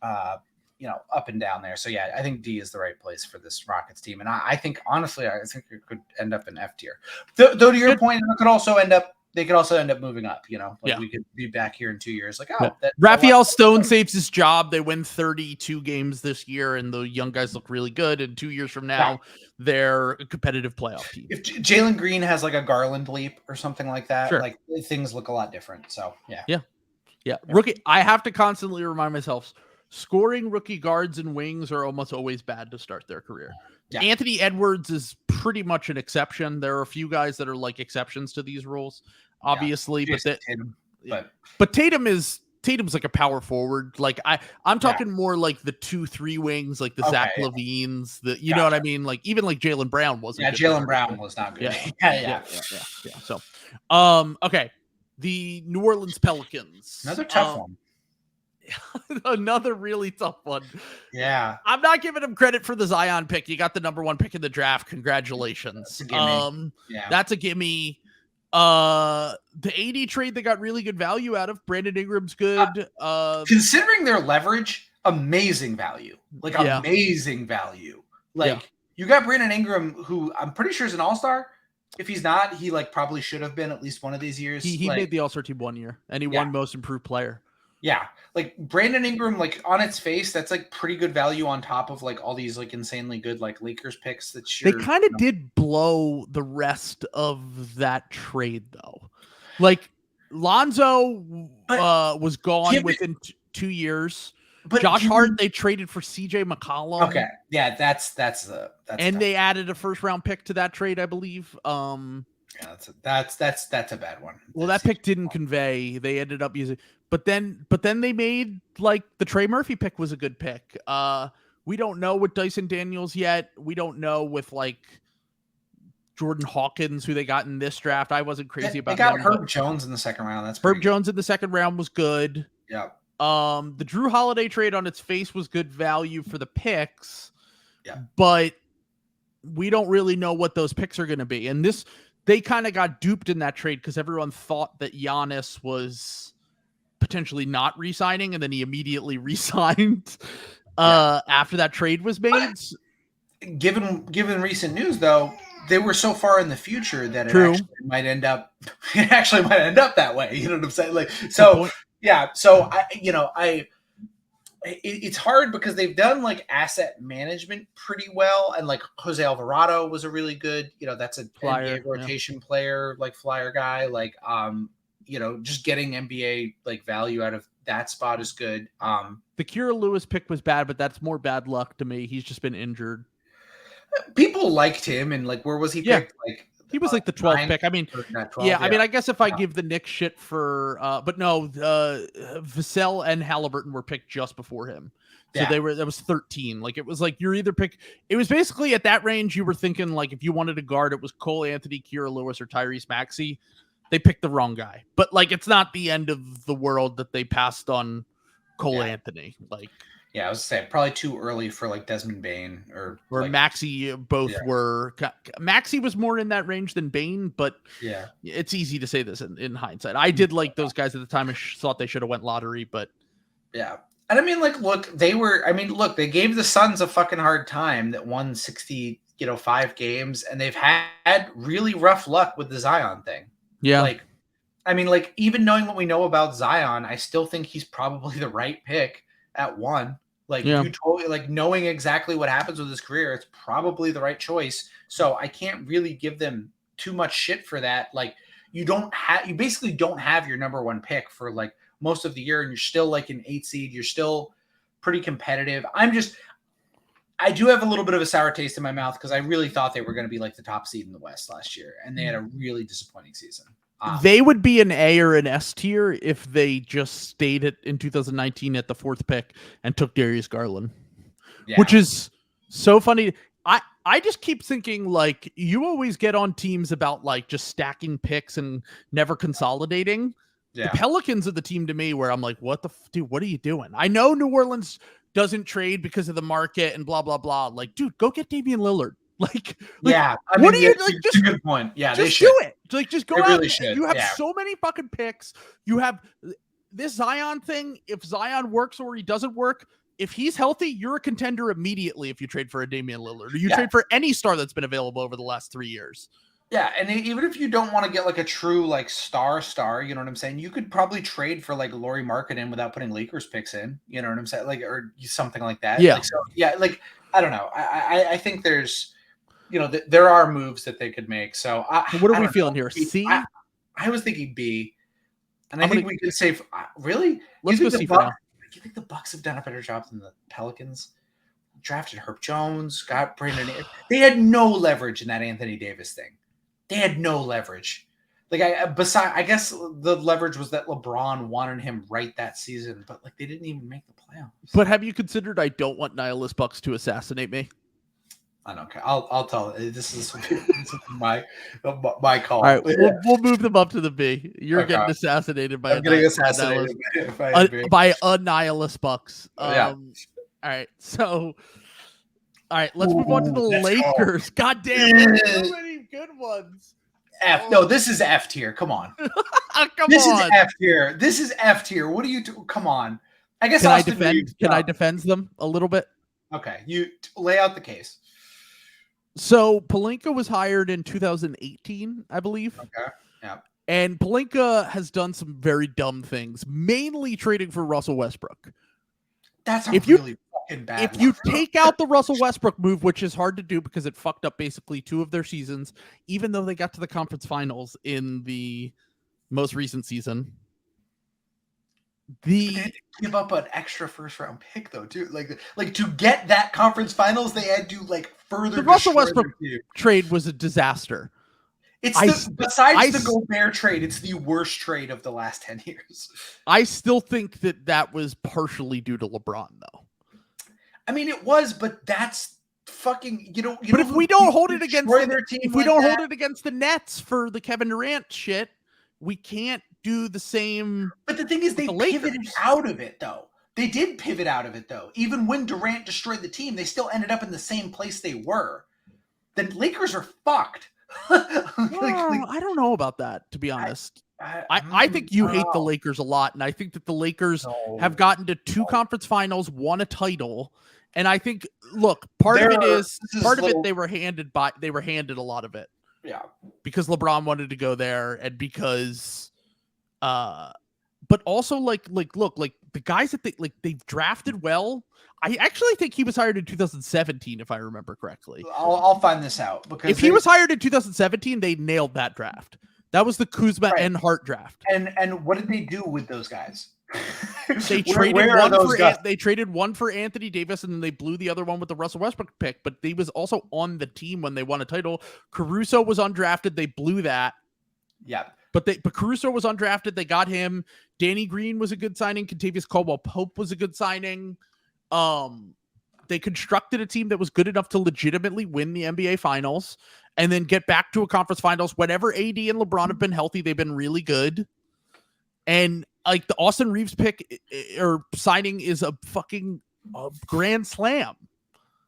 up and down there. So yeah, I think D is the right place for this Rockets team, and I think honestly, I think it could end up in F tier. Though to your point, it could also end up. They could also end up moving up, we could be back here in 2 years. Like, Raphael Stone saves his job. They win 32 games this year, and the young guys look really good. And 2 years from now, they're a competitive playoff team. If Jalen Green has like a Garland leap or something like that, like things look a lot different. So yeah. Rookie, I have to constantly remind myself, scoring rookie guards and wings are almost always bad to start their career. Yeah. Anthony Edwards is pretty much an exception. There are a few guys that are like exceptions to these rules, obviously, but Tatum's like a power forward. Like I'm talking more like the 2-3 wings, like the Zach LaVines, you know what I mean? Like even like Jaylen Brown wasn't. Yeah, Jaylen Brown was not good. Yeah. So, okay, the New Orleans Pelicans, another tough one. Another really tough one. Yeah. I'm not giving him credit for the Zion pick. You got the number 1 pick in the draft. Congratulations. That's a gimme. The AD trade they got really good value out of. Brandon Ingram's good. Considering their leverage, amazing value. Like amazing value. Like you got Brandon Ingram, who I'm pretty sure is an all-star. If he's not, he like probably should have been at least one of these years. He made the all-star team 1 year, and he won most improved player. Yeah, like Brandon Ingram, like on its face, that's like pretty good value on top of like all these like insanely good like Lakers picks that they kind of did blow the rest of that trade though. Like Lonzo was gone within 2 years. But Josh Hart they traded for CJ McCollum. Okay, yeah, that's and they added a first-round pick to that trade, I believe. Yeah, that's a bad one. Well, that pick didn't convey. They ended up using, but then they made like the Trey Murphy pick was a good pick. We don't know with Dyson Daniels yet. We don't know with like Jordan Hawkins, who they got in this draft. I wasn't crazy about. They got Herb Jones in the second round. That's Herb Jones in the second round was good. Yeah. The Drew Holiday trade on its face was good value for the picks. Yeah. But we don't really know what those picks are going to be, and they kind of got duped in that trade because everyone thought that Giannis was potentially not re-signing, and then he immediately re-signed after that trade was made. But given recent news, though, they were so far in the future that it actually might end up that way. You know what I'm saying? Like, so yeah. So it's hard because they've done like asset management pretty well, and like Jose Alvarado was a really good, that's a flyer, NBA rotation player, like flyer guy, like just getting NBA like value out of that spot is good. The Kira Lewis pick was bad, but that's more bad luck to me. He's just been injured. People liked him, and like, where was he picked? Like, he was like the 12th 9 pick. I mean, or not 12, yeah, I mean, I guess if I Yeah. give the Knicks shit for, but no, Vassell and Halliburton were picked just before him. So Yeah. that was 13. Like, it was like you're either it was basically at that range, you were thinking like if you wanted a guard, it was Cole Anthony, Kira Lewis, or Tyrese Maxey. They picked the wrong guy. But like, it's not the end of the world that they passed on Cole Anthony. Like, yeah, I was saying probably too early for like Desmond Bane or like, Maxey. Both were. Maxey was more in that range than Bane, but yeah, it's easy to say this in hindsight. I did like those guys at the time. I thought they should have went lottery, but yeah. And I mean, like, look, they gave the Suns a fucking hard time that won 65 games, and they've had really rough luck with the Zion thing. Yeah. Like, I mean, like, even knowing what we know about Zion, I still think he's probably the right pick at 1. Like, you totally, like, knowing exactly what happens with his career, it's probably the right choice. So I can't really give them too much shit for that. Like, you basically don't have your number 1 pick for like most of the year, and you're still like an 8 seed. You're still pretty competitive. I do have a little bit of a sour taste in my mouth because I really thought they were going to be like the top seed in the West last year, and they had a really disappointing season. They would be an A or an S tier if they just stayed in 2019 at the 4th pick and took Darius Garland, which is so funny. I just keep thinking, like, you always get on teams about like just stacking picks and never consolidating. The Pelicans are the team to me where I'm like, dude, what are you doing? I know New Orleans doesn't trade because of the market and blah, blah, blah. Like, dude, go get Damian Lillard. Like, yeah, I mean, what are you like? Just a good point. Yeah, just do it. Like, just go out. Really should. You have so many fucking picks. You have this Zion thing. If Zion works or he doesn't work, if he's healthy, you're a contender immediately. If you trade for a Damian Lillard, or you trade for any star that's been available over the last 3 years. Yeah, and even if you don't want to get like a true like star, you know what I'm saying? You could probably trade for like Lauri Markkanen without putting Lakers picks in. You know what I'm saying? Like, or something like that. Yeah. Like, so, yeah. Like, I don't know. I think there's, there are moves that they could make. So what are we feeling here? C? I was thinking B, and I think we could say really. Let's go C for now. Do you think the Bucks have done a better job than the Pelicans? Drafted Herb Jones, got Brandon. They had no leverage in that Anthony Davis thing. They had no leverage. Like, I guess the leverage was that LeBron wanted him right that season, but like they didn't even make the playoffs. But have you considered I don't want nihilist Bucks to assassinate me? I don't care. I'll tell it. This is my call. All right, we'll move them up to the B. You're getting assassinated by by a nihilist Bucks. All right, so let's move on to the Lakers. God damn, so many good ones. F. No, this is F tier. Come on. This is F tier. This is F tier. What do you do? Come on. I guess I defend them a little bit? Okay, you lay out the case. So Pelinka was hired in 2018, I believe. Okay. Yeah. And Pelinka has done some very dumb things, mainly trading for Russell Westbrook. That's really fucking bad. If you take out the Russell Westbrook move, which is hard to do because it fucked up basically 2 of their seasons, even though they got to the conference finals in the most recent season. They had to give up an extra first-round pick, though, too. Like to get that conference finals, they had to like further. The Russell Westbrook trade was a disaster. Besides the Gobert trade, it's the worst trade of the last 10 years. I still think that was partially due to LeBron, though. I mean, it was, but that's fucking But if we don't hold it against hold it against the Nets for the Kevin Durant shit, we can't do the same. But the thing is, they pivoted out of it, though. They did pivot out of it, though. Even when Durant destroyed the team, they still ended up in the same place they were. The Lakers are fucked. I don't know about that, to be honest. I think you hate the Lakers a lot, and I think that the Lakers have gotten to 2 conference finals, won a title, and I think part of it they were handed a lot of it. Yeah. Because LeBron wanted to go there, and because but also like the guys that they've drafted well. I actually think he was hired in 2017, if I remember correctly. I'll find this out because if he was hired in 2017, they nailed that draft. That was the Kuzma and Hart draft. And what did they do with those guys? They traded one for Anthony Davis, and then they blew the other one with the Russell Westbrook pick. But he was also on the team when they won a title. Caruso was undrafted. They blew that. Yeah. But Caruso was undrafted. They got him. Danny Green was a good signing. Kentavious Caldwell-Pope was a good signing. They constructed a team that was good enough to legitimately win the NBA Finals and then get back to a conference finals. Whenever AD and LeBron have been healthy, they've been really good. And like the Austin Reeves pick or signing is a fucking grand slam.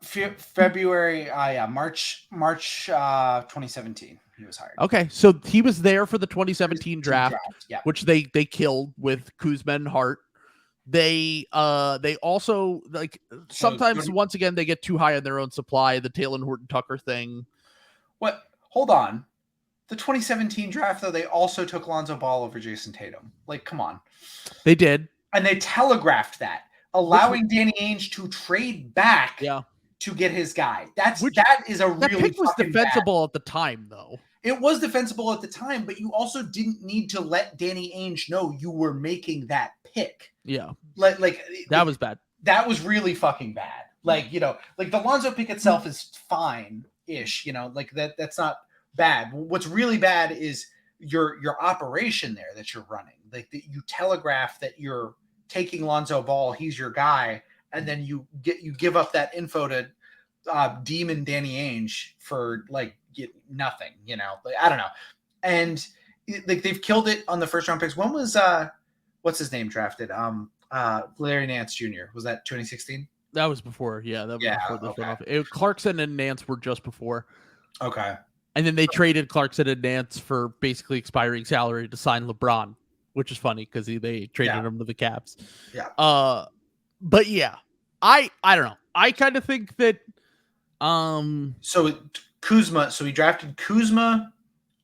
February, March 2017. He was hired. Okay, so he was there for the 2017 draft, yeah. which they killed with Kuzma and Hart. They also like sometimes once again they get too high on their own supply. The Taylor Horton Tucker thing. What? Hold on. The 2017 draft though, they also took Lonzo Ball over Jason Tatum. Like, come on. They did, and they telegraphed that, allowing Danny Ainge to trade back. Yeah. To get his guy. That is a that really pick was defensible at the time, though. It was defensible at the time, but you also didn't need to let Danny Ainge know you were making that pick. Yeah. Like that was bad. That was really fucking bad. Like, you know, like the Lonzo pick itself is fine-ish, you know, like that's not bad. What's really bad is your operation there that you're running. Like that you telegraph that you're taking Lonzo Ball, he's your guy, and then you give up that info to demon Danny Ainge for like nothing, you know. Like, I don't know. And like they've killed it on the first round picks. When was what's his name drafted? Larry Nance Jr. Was that 2016? That was before. Yeah, that was before this okay. Clarkson and Nance were just before. Okay. And then they traded Clarkson and Nance for basically expiring salary to sign LeBron, which is funny because they traded him to the Cavs. Yeah. But yeah, I don't know. I kind of think that so Kuzma, so he drafted Kuzma,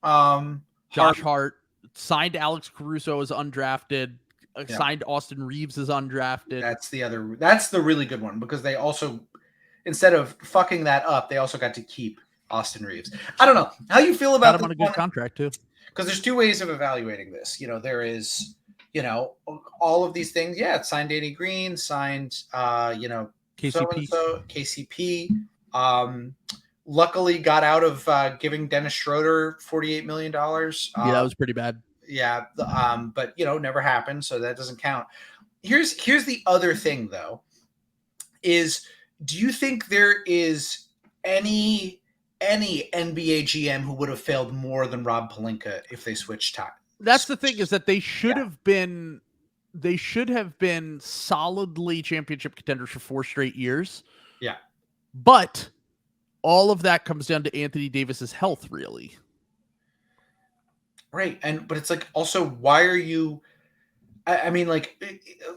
Josh Hart, signed Alex Caruso as undrafted, signed Austin Reeves as undrafted. That's the really good one because they also, instead of fucking that up, they also got to keep Austin Reeves. I don't know how you feel about him on a good contract too. Because there's two ways of evaluating this. You know, there is, you know, all of these things. Yeah, it signed Danny Green, signed, you know, KCP. KCP. Luckily got out of giving Dennis Schroeder $48 million. Yeah, that was pretty bad. Yeah, but you know, never happened, so that doesn't count. Here's the other thing though, is do you think there is any NBA GM who would have failed more than Rob Pelinka if they switched time? That's the thing, is that they should have been solidly championship contenders for 4 straight years. Yeah. But all of that comes down to Anthony Davis's health, really. Right. But it's like, also, why are you, I mean, like,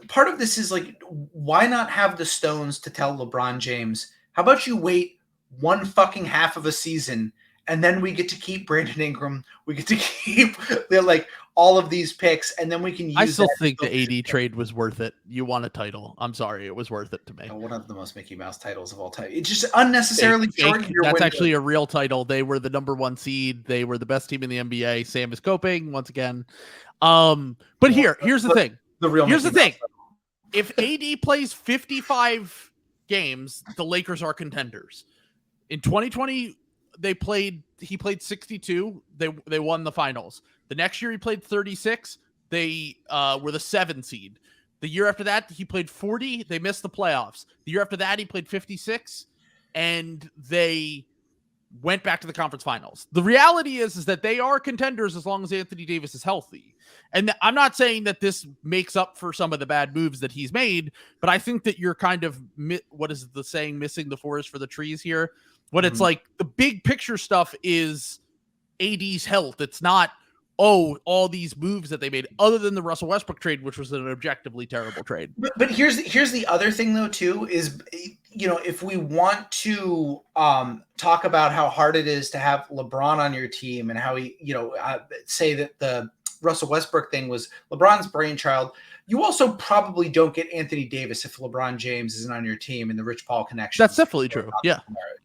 part of this is like, why not have the stones to tell LeBron James, how about you wait one fucking half of a season and then we get to keep Brandon Ingram, we get to keep like all of these picks, and then we can use. I still think the AD trade was worth it. You won a title. I'm sorry, it was worth it to me. One of the most Mickey Mouse titles of all time. It's just unnecessarily short. That's actually a real title. They were the number 1 seed. They were the best team in the NBA. Sam is coping once again. But here's the thing. Here's the thing. If AD plays 55 games, the Lakers are contenders. In 2020, he played 62. They won the finals. The next year he played 36. They were the 7 seed. The year after that he played 40. They missed the playoffs. The year after that he played 56, and they went back to the conference finals. The reality is that they are contenders as long as Anthony Davis is healthy. And I'm not saying that this makes up for some of the bad moves that he's made, but I think that you're kind of, what is the saying, missing the forest for the trees here. When it's like the big picture stuff is AD's health. It's not, all these moves that they made, other than the Russell Westbrook trade, which was an objectively terrible trade. But here's the other thing though too, is, you know, if we want to talk about how hard it is to have LeBron on your team and how he, you know, say that the Russell Westbrook thing was LeBron's brainchild, you also probably don't get Anthony Davis if LeBron James isn't on your team and the Rich Paul connection. That's definitely true. Yeah.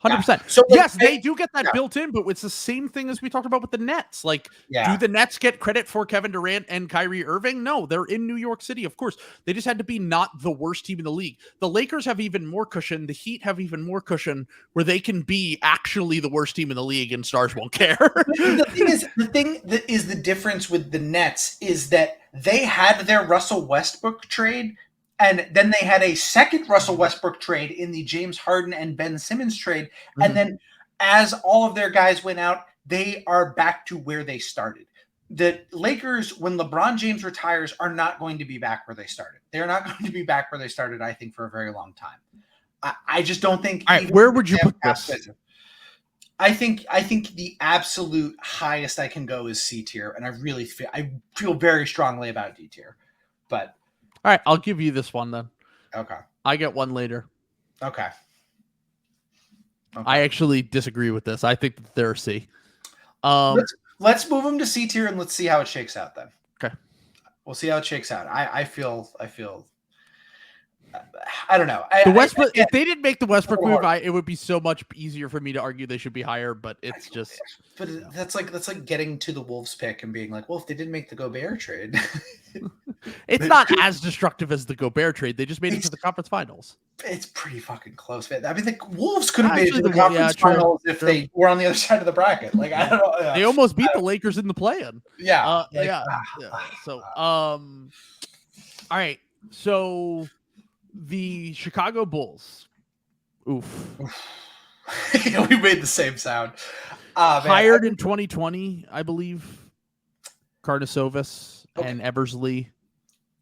100%. So yes, they do get that built in, but it's the same thing as we talked about with the Nets. Like, do the Nets get credit for Kevin Durant and Kyrie Irving? No, they're in New York City, of course. They just had to be not the worst team in the league. The Lakers have even more cushion. The Heat have even more cushion where they can be actually the worst team in the league and stars won't care. The thing that is the difference with the Nets is that they had their Russell Westbrook trade, and then they had a second Russell Westbrook trade in the James Harden and Ben Simmons trade. Mm-hmm. And then as all of their guys went out, they are back to where they started. The Lakers, when LeBron James retires, are not going to be back where they started. They're not going to be back where they started, I think, for a very long time. I just don't think. All right, where would you put this? I think the absolute highest I can go is C tier, and I feel very strongly about D tier. But all right, I'll give you this one then. Okay. I get one later. Okay. I actually disagree with this. I think that they're C. Let's move them to C tier and let's see how it shakes out then. Okay. We'll see how it shakes out. I feel I don't know. If they didn't make the Westbrook move, it would be so much easier for me to argue they should be higher. But it's just. But that's like getting to the Wolves pick and being like, well, if they didn't make the Gobert trade, it's not as destructive as the Gobert trade. They just made it to the conference finals. It's pretty fucking close, man. I mean, the Wolves could have made it to the conference finals if they were on the other side of the bracket. Like, I don't know. They almost beat the Lakers in the play-in. Yeah. So, all right. So. The Chicago Bulls. Oof. We made the same sound. Hired in 2020, I believe. Karnisovas and Eversley.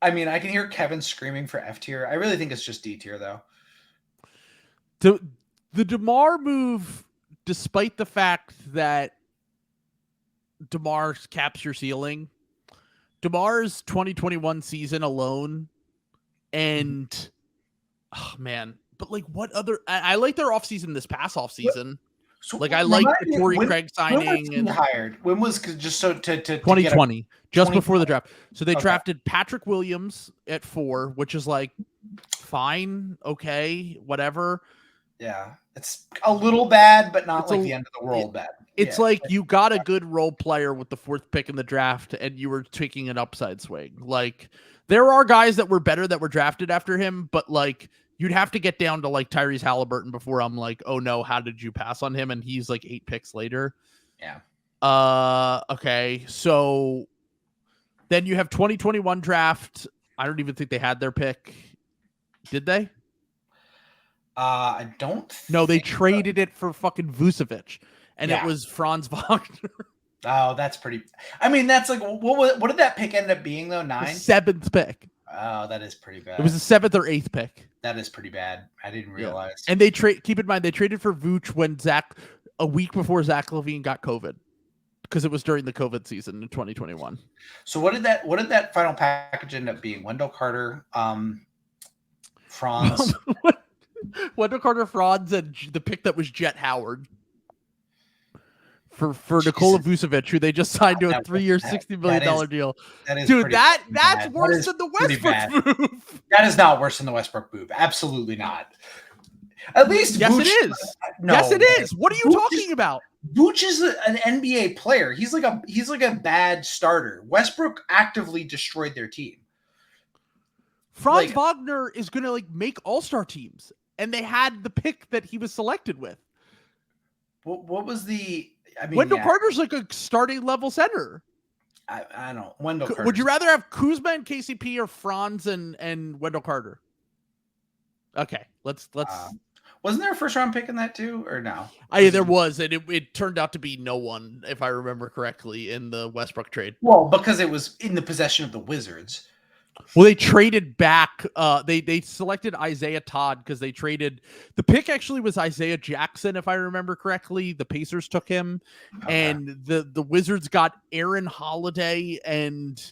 I mean, I can hear Kevin screaming for F tier. I really think it's just D tier, though. The DeMar move, despite the fact that DeMar caps your ceiling, DeMar's 2021 season alone and... Oh man, but like what other? I like their offseason this past offseason. So like I like the Torrey Craig signing and hired. When was just so to 2020, just before the draft. So they drafted Patrick Williams at 4, which is like fine, okay, whatever. Yeah, it's a little bad, but not like the end of the world bad. It's like you got a good role player with the 4th pick in the draft, and you were taking an upside swing. Like there are guys that were better that were drafted after him, but like you'd have to get down to like Tyrese Halliburton before I'm like, oh no, how did you pass on him? And he's like 8 picks later. Yeah. Okay. So then you have 2021 draft. I don't even think they had their pick. Did they? I don't. No, they traded it for fucking Vucevic, and it was Franz Wagner. Oh, that's pretty. I mean, that's like what did that pick end up being though? 9? 7th pick. Oh, that is pretty bad. It was the 7th or 8th pick. That is pretty bad. I didn't realize. And keep in mind they traded for Vooch when a week before Zach LaVine got COVID, because it was during the COVID season in 2021. So what did that final package end up being? Wendell Carter, Franz. Wendell Carter, Franz, and the pick that was Jet Howard. For Nikola Vucevic, who they just signed to a 3-year, $60 million deal. Dude, that's worse than the Westbrook move. That is not worse than the Westbrook move. Absolutely not. At least yes, Vooch, it is. No, yes, it is. What are you talking about? Vooch is an NBA player. He's like a bad starter. Westbrook actively destroyed their team. Franz Wagner is going to make all-star teams, and they had the pick that he was selected with. What was the? I mean, Wendell Carter's like a starting level center. I don't. Wendell Carter. Would you rather have Kuzma and KCP or Franz and Wendell Carter? Okay, let's. Wasn't there a first round pick in that too, or no? There was, and it turned out to be no one, if I remember correctly, in the Westbrook trade. Well, because it was in the possession of the Wizards. Well, they traded back. They selected Isaiah Todd because they traded. The pick actually was Isaiah Jackson, if I remember correctly. The Pacers took him, and the Wizards got Aaron Holiday and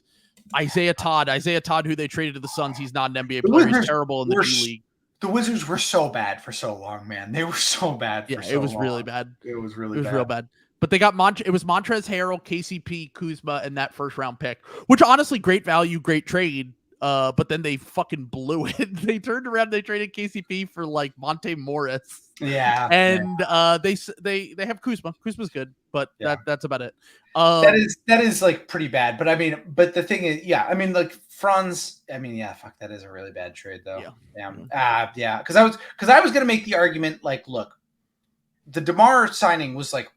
Isaiah Todd. Isaiah Todd, who they traded to the Suns. He's not an NBA player. He's terrible in the G League. The Wizards were so bad for so long, man. They were so bad. It was really bad. It was really. It was real bad. But they got it was Montrezl Harrell, KCP, Kuzma, and that first round pick, which honestly, great value, great trade. but then they fucking blew it. They turned around, they traded KCP for like Monte Morris. Yeah. And they have Kuzma. Kuzma's good, but that's about it. That is like pretty bad. But I mean, but the thing is, yeah, I mean, like Franz, I mean, yeah, fuck, that is a really bad trade though. Yeah. Because I was gonna make the argument like, look, the DeMar signing was like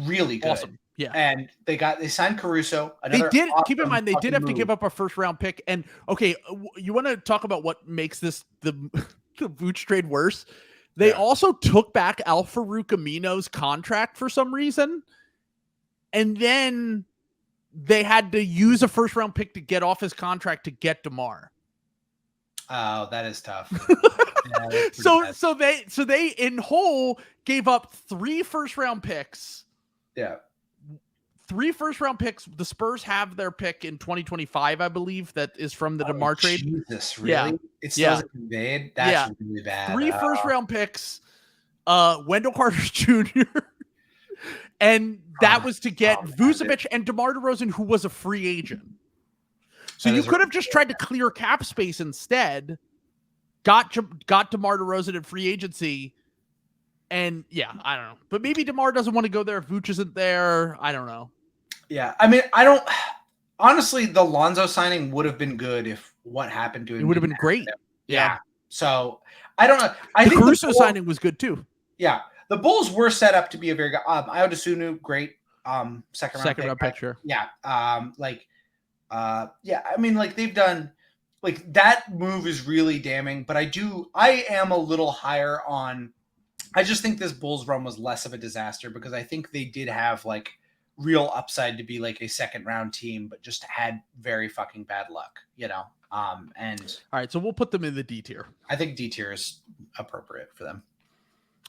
really good. Awesome. Yeah. And they signed Caruso. They did keep in mind they did have to give up a first round pick. And okay, you want to talk about what makes this the Vooch trade worse? They also took back Al-Farouq Amino's contract for some reason. And then they had to use a first round pick to get off his contract to get DeMar. Oh, that is tough. So they in whole gave up 3 first round picks. Yeah. 3 first round picks. The Spurs have their pick in 2025, I believe, that is from the DeMar trade. Jesus, really? Yeah. It still hasn't conveyed? That's really bad. 3 first round picks, Wendell Carter Jr. And that was to get Vucevic and DeMar DeRozan, who was a free agent. So you could have just tried to clear cap space instead, got DeMar DeRozan in free agency, and I don't know. But maybe DeMar doesn't want to go there if Vooch isn't there. I don't know. Yeah, I mean, honestly, the Lonzo signing would have been good if what happened to him. It would have been great. Yeah. So I don't know. I think Caruso signing was good too. Yeah. The Bulls were set up to be a very good Iodasunu, great second round pick. Sure. Yeah. I mean, like they've done like that move is really damning, but I am a little higher on. I just think this Bulls run was less of a disaster because I think they did have like real upside to be like a second round team, but just had very fucking bad luck, and all right, so we'll put them in the D tier. I think D tier is appropriate for them.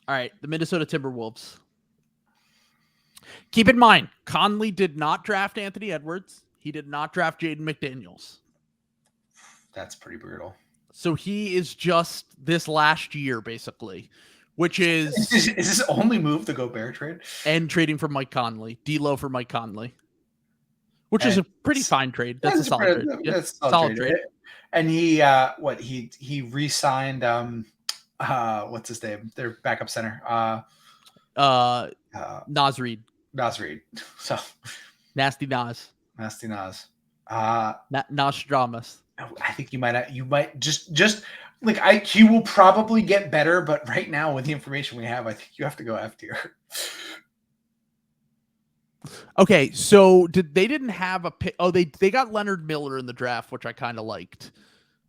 All right, the Minnesota Timberwolves. Keep in mind, Conley did not draft Anthony Edwards. He did not draft Jaden McDaniels. That's pretty brutal. So he is just this last year, basically, which is this only move the Gobert trade? And trading for Mike Conley, D'Lo for Mike Conley, which is a pretty fine trade. That's a solid trade. That's a solid trade. And he re-signed what's his name? Their backup center. Naz Reid. So Nasty Nas. Nostradamus. I think you might just like he will probably get better, but right now with the information we have, I think you have to go F tier. Okay, so they didn't have a pick. Oh, they got Leonard Miller in the draft, which I kind of liked.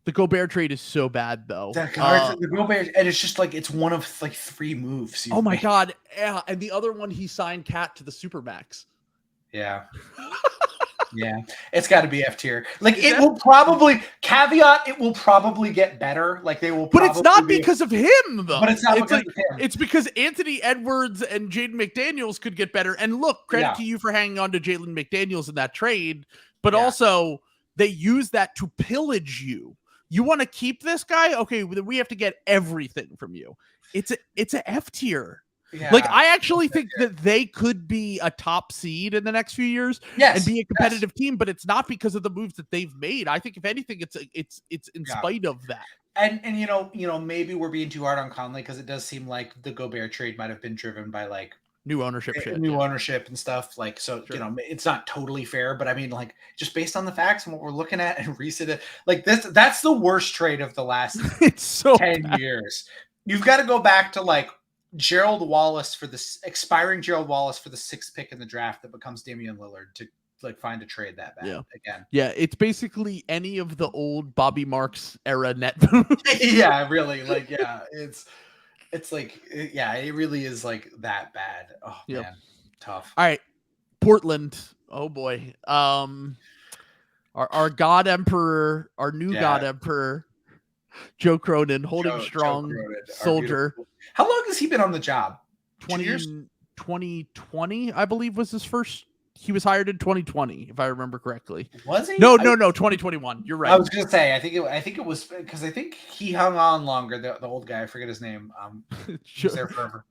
The Gobert trade is so bad, though. The Gobert, and it's just like it's one of like 3 moves. Oh my god! Yeah, and the other one he signed Cat to the Supermax. Yeah. Yeah, it's got to be F tier. Like it will probably it will probably get better. Like they will, but it's not because of him though. But it's not because of him. It's because Anthony Edwards and Jaden McDaniels could get better. And look, credit to you for hanging on to Jalen McDaniels in that trade. But also they use that to pillage you. You want to keep this guy? Okay, we have to get everything from you. It's a F tier. Yeah. Like I actually think that they could be a top seed in the next few years and be a competitive team, but it's not because of the moves that they've made. I think if anything, it's in spite of that. And you know, maybe we're being too hard on Conley because it does seem like the Gobert trade might have been driven by like new ownership ownership and stuff. Like so, it's not totally fair, but I mean, like just based on the facts and what we're looking at and recent, like that's the worst trade of the last 10 years. You've got to go back to like Gerald Wallace for this expiring Gerald Wallace for the 6th pick in the draft that becomes Damian Lillard to like find a trade that bad again. Yeah, it's basically any of the old Bobby Marks era net. Yeah, really. Like, it's like, it really is like that bad. Oh man, tough. All right, Portland. Oh boy. Our God Emperor, our new God Emperor, Joe Cronin, holding strong, soldier. How long has he been on the job? 2020, I believe, was his first. He was hired in 2020, if I remember correctly. Was he? No, 2021. You're right. I was gonna say, I think it was because I think he hung on longer. The old guy, I forget his name. He was there forever.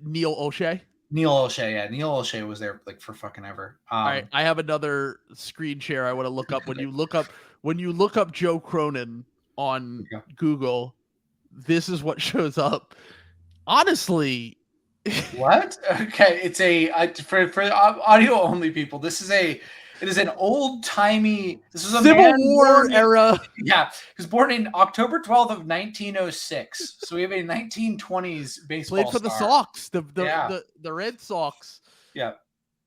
Neil O'Shea. Neil O'Shea was there like for fucking ever. All right, I have another screen share I want to look up. When when you look up Joe Cronin on Google, this is what shows up. Honestly, what? Okay, it's for audio only people. It is an old timey. This was a Civil man War era. Yeah, he was born in October 12th of 1906. So we have a 1920s baseball played for the star. Sox, the Red Sox. Yeah,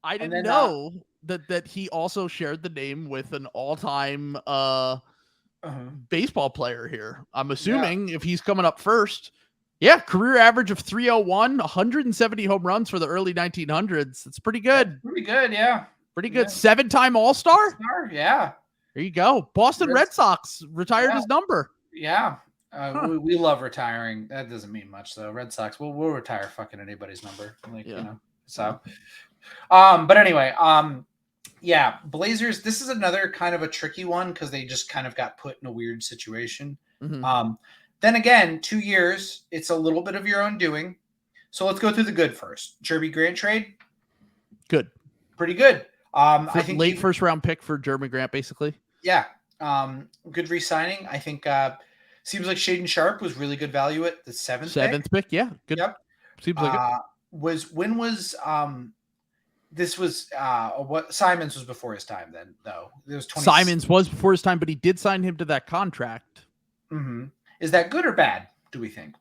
I didn't know that he also shared the name with an all-time baseball player here. I'm assuming if he's coming up first. Yeah, career average of 301, 170 home runs for the early 1900s. It's pretty good. That's pretty good, yeah. Pretty good. 7-time All-Star? Yeah. There you go. Boston Red Sox retired his number. Yeah. We love retiring. That doesn't mean much, though. Red Sox, we'll retire fucking anybody's number. So. But anyway, Blazers, this is another kind of a tricky one because they just kind of got put in a weird situation. Mm-hmm. Then again, 2 years, it's a little bit of your own doing. So let's go through the good first. Jeremy Grant trade. Good. Pretty good. I think late first round pick for Jeremy Grant, basically. Yeah. Good re-signing. I think seems like Shaden Sharp was really good value at the seventh pick. Yeah. Good. Yep. Seems like it. This was what Simons was before his time then, though. It was Simons was before his time, but he did sign him to that contract. Mm-hmm. Is that good or bad, do we think?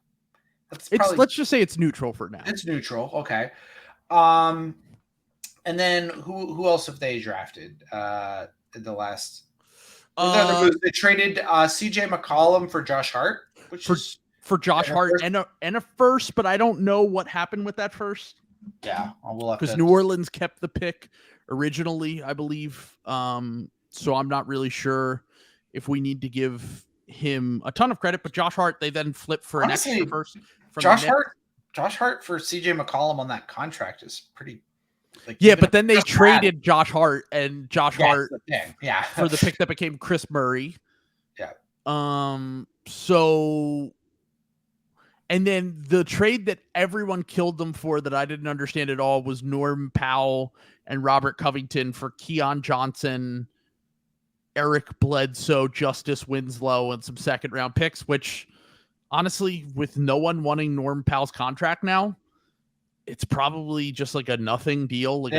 Let's just say it's neutral for now. It's neutral, okay. And then who else have they drafted in the last? They traded CJ McCollum for Josh Hart, for Josh Hart and a first, but I don't know what happened with that first. Yeah, because New Orleans kept the pick originally, I believe. So I'm not really sure if we need to give him a ton of credit, but Josh Hart, they then flipped for an extra first. Josh Hart for CJ McCollum on that contract is pretty. But then they traded Josh Hart and Hart for the pick that became Chris Murray. Yeah. So, and then the trade that everyone killed them for that I didn't understand at all was Norm Powell and Robert Covington for Keon Johnson, Eric Bledsoe, Justice Winslow, and some second round picks, which honestly, with no one wanting Norm Powell's contract now, it's probably just like a nothing deal.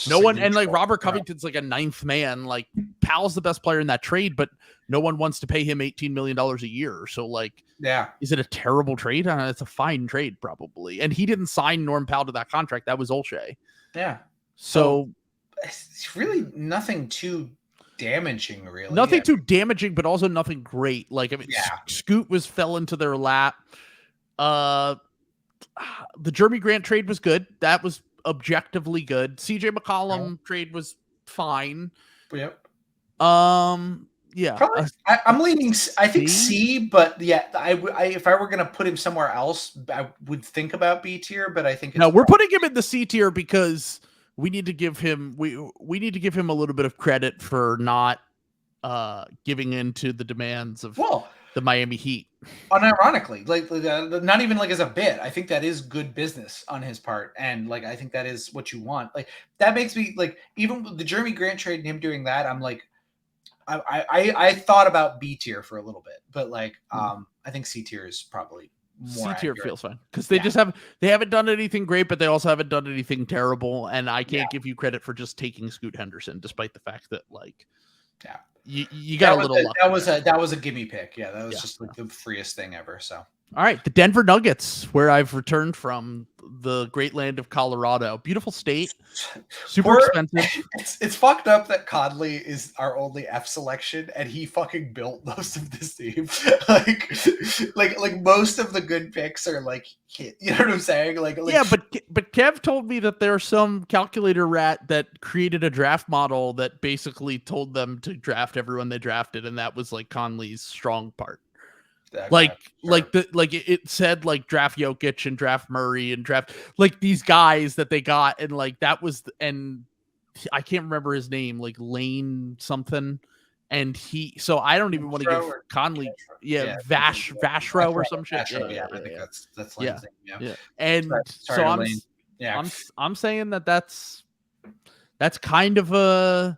No one, and like Robert Covington's like a ninth man. Like Powell's the best player in that trade, but no one wants to pay him $18 million a year. So is it a terrible trade? It's a fine trade probably. And he didn't sign Norm Powell to that contract. That was Olshey. Yeah. So it's really nothing too damaging, really. Nothing too damaging, but also nothing great. Scoot fell into their lap. The Jeremy Grant trade was good. That was objectively good. CJ McCollum trade was fine. Yep. Yeah. Probably, I'm leaning. I think C, but yeah, if I were gonna put him somewhere else, I would think about B tier. But I think we're putting him in the C tier because we need to give him we need to give him a little bit of credit for not giving in to the demands of the Miami Heat. Unironically, not even as a bit. I think that is good business on his part, and I think that is what you want. That makes me even the Jeremy Grant trade and him doing that. I'm I thought about B tier for a little bit, but I think C tier is probably more. C tier feels fine because they haven't done anything great, but they also haven't done anything terrible, and I can't give you credit for just taking Scoot Henderson, despite the fact that you got a little luck. That was a gimme pick. Yeah, that was just the freest thing ever. So. All right, the Denver Nuggets, where I've returned from the great land of Colorado. Beautiful state, super expensive. It's fucked up that Conley is our only F selection, and he fucking built most of this team. Most of the good picks are hit. You know what I'm saying? But Kev told me that there's some calculator rat that created a draft model that basically told them to draft everyone they drafted, and that was Conley's strong part. It said draft Jokic and draft Murray and draft these guys that they got, and that was, and I can't remember his name, Lane something, and so I don't even want to give Conley Vashro or some shit. I think that's Lane's name. Yeah. And I'm saying that's kind of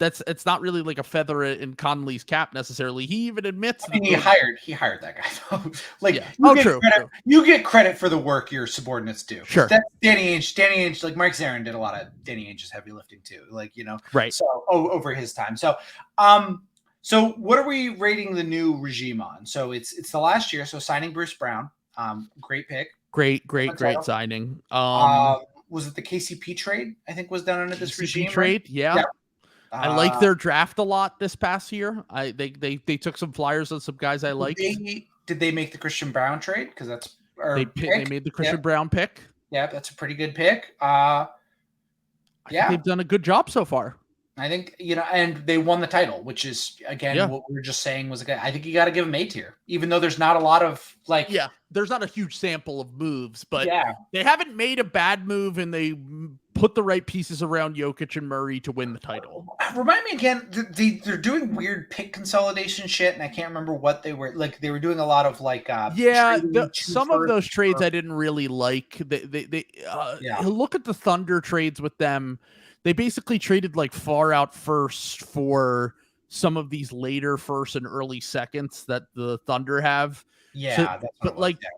it's not really like a feather in Conley's cap necessarily. He even admits I mean, he hired that guy though. Like, true. You get credit for the work your subordinates do. Sure. That's Danny Ainge, like Mike Zarin did a lot of Danny Ainge's heavy lifting too. Like, right. So over his time. So so what are we rating the new regime on? So it's the last year. So signing Bruce Brown, great pick. Great signing. Was it the KCP trade? I think was done under this regime. Trade, right? Yeah. I like their draft a lot this past year. They took some flyers on some guys I liked. Did they make the Christian Brown trade? Because that's they made the Christian Brown pick. Yeah, that's a pretty good pick. I think they've done a good job so far. I think, and they won the title, which is, again, what we were just saying was, I think you got to give them A tier, even though there's not a lot of, like... Yeah, there's not a huge sample of moves, but they haven't made a bad move, and they put the right pieces around Jokic and Murray to win the title. Remind me again, they're doing weird pick consolidation shit, and I can't remember what they were, like, they were doing a lot of, like... some of those trades I didn't really like. They look at the Thunder trades with them. They basically traded like far out first for some of these later first and early seconds that the Thunder have. Yeah.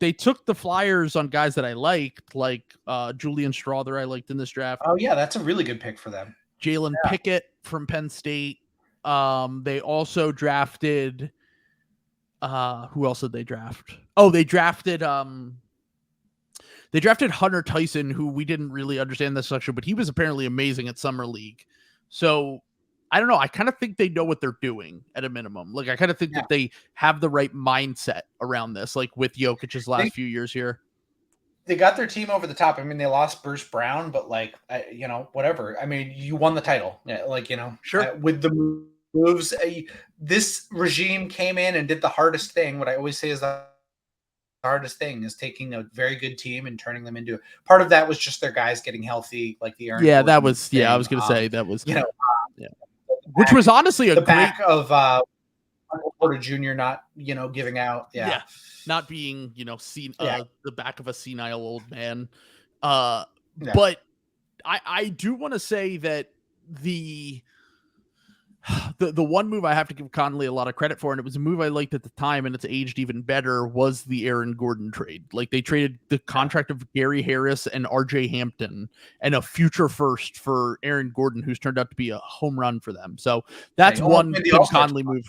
They took the flyers on guys that I liked, like Julian Strawther I liked in this draft. Oh, yeah, that's a really good pick for them. Jalen Pickett from Penn State. They also drafted who else did they draft? Oh, they drafted Hunter Tyson, who we didn't really understand this section, but he was apparently amazing at Summer League. So I don't know. I kind of think they know what they're doing at a minimum. Like, I kind of think that they have the right mindset around this, like with Jokic's last few years here. They got their team over the top. I mean, they lost Bruce Brown, but like, whatever. I mean, you won the title. Yeah, like, sure. With the moves, this regime came in and did the hardest thing. What I always say is the hardest thing is taking a very good team and turning them into part of that was just their guys getting healthy, like the Aaron Gordon thing. I was going to say that was which was honestly a back of Porter Jr. not giving out not being the back of a senile old man. But I do want to say that the one move I have to give Conley a lot of credit for, and it was a move I liked at the time, and it's aged even better, was the Aaron Gordon trade. Like, they traded the contract of Gary Harris and RJ Hampton and a future first for Aaron Gordon, who's turned out to be a home run for them. So that's one Tim Conley move.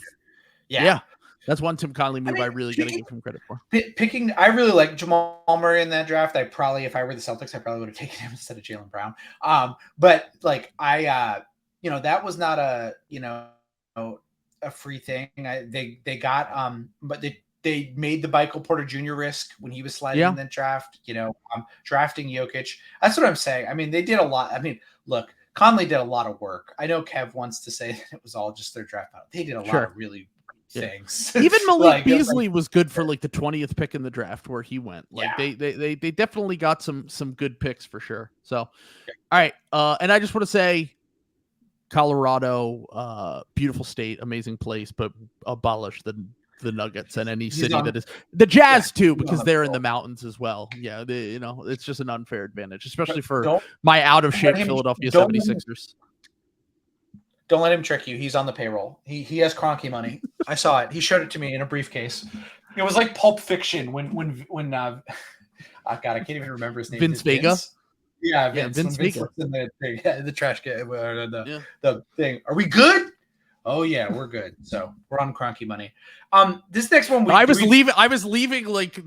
Yeah. That's one Tim Conley move I really got to give him credit for. I really like Jamal Murray in that draft. I probably, if I were the Celtics, I probably would have taken him instead of Jaylen Brown. But like that was not a free thing. They got but they made the Michael Porter Jr. risk when he was sliding in the draft. Drafting Jokic. That's what I'm saying. I mean, they did a lot. I mean, look, Conley did a lot of work. I know Kev wants to say that it was all just their draft battle. They did a lot of really things. Even Malik Beasley was good for like the 20th pick in the draft where he went. Like they definitely got some good picks for sure. So, all right. And I just want to say, Colorado, beautiful state, amazing place, but abolish the Nuggets and any city that is the Jazz too, because they're in the mountains as well. Yeah, it's just an unfair advantage, especially for my out of shape Philadelphia 76ers. Don't let him trick you. He's on the payroll. He has Kroenke money. I saw it. He showed it to me in a briefcase. It was like Pulp Fiction when oh God, I can't even remember his name. Vince Vega. Yeah, Vince Vega. The trash can. The thing. Are we good? Oh yeah, we're good. So we're on Kroenke money. This next one. I was leaving like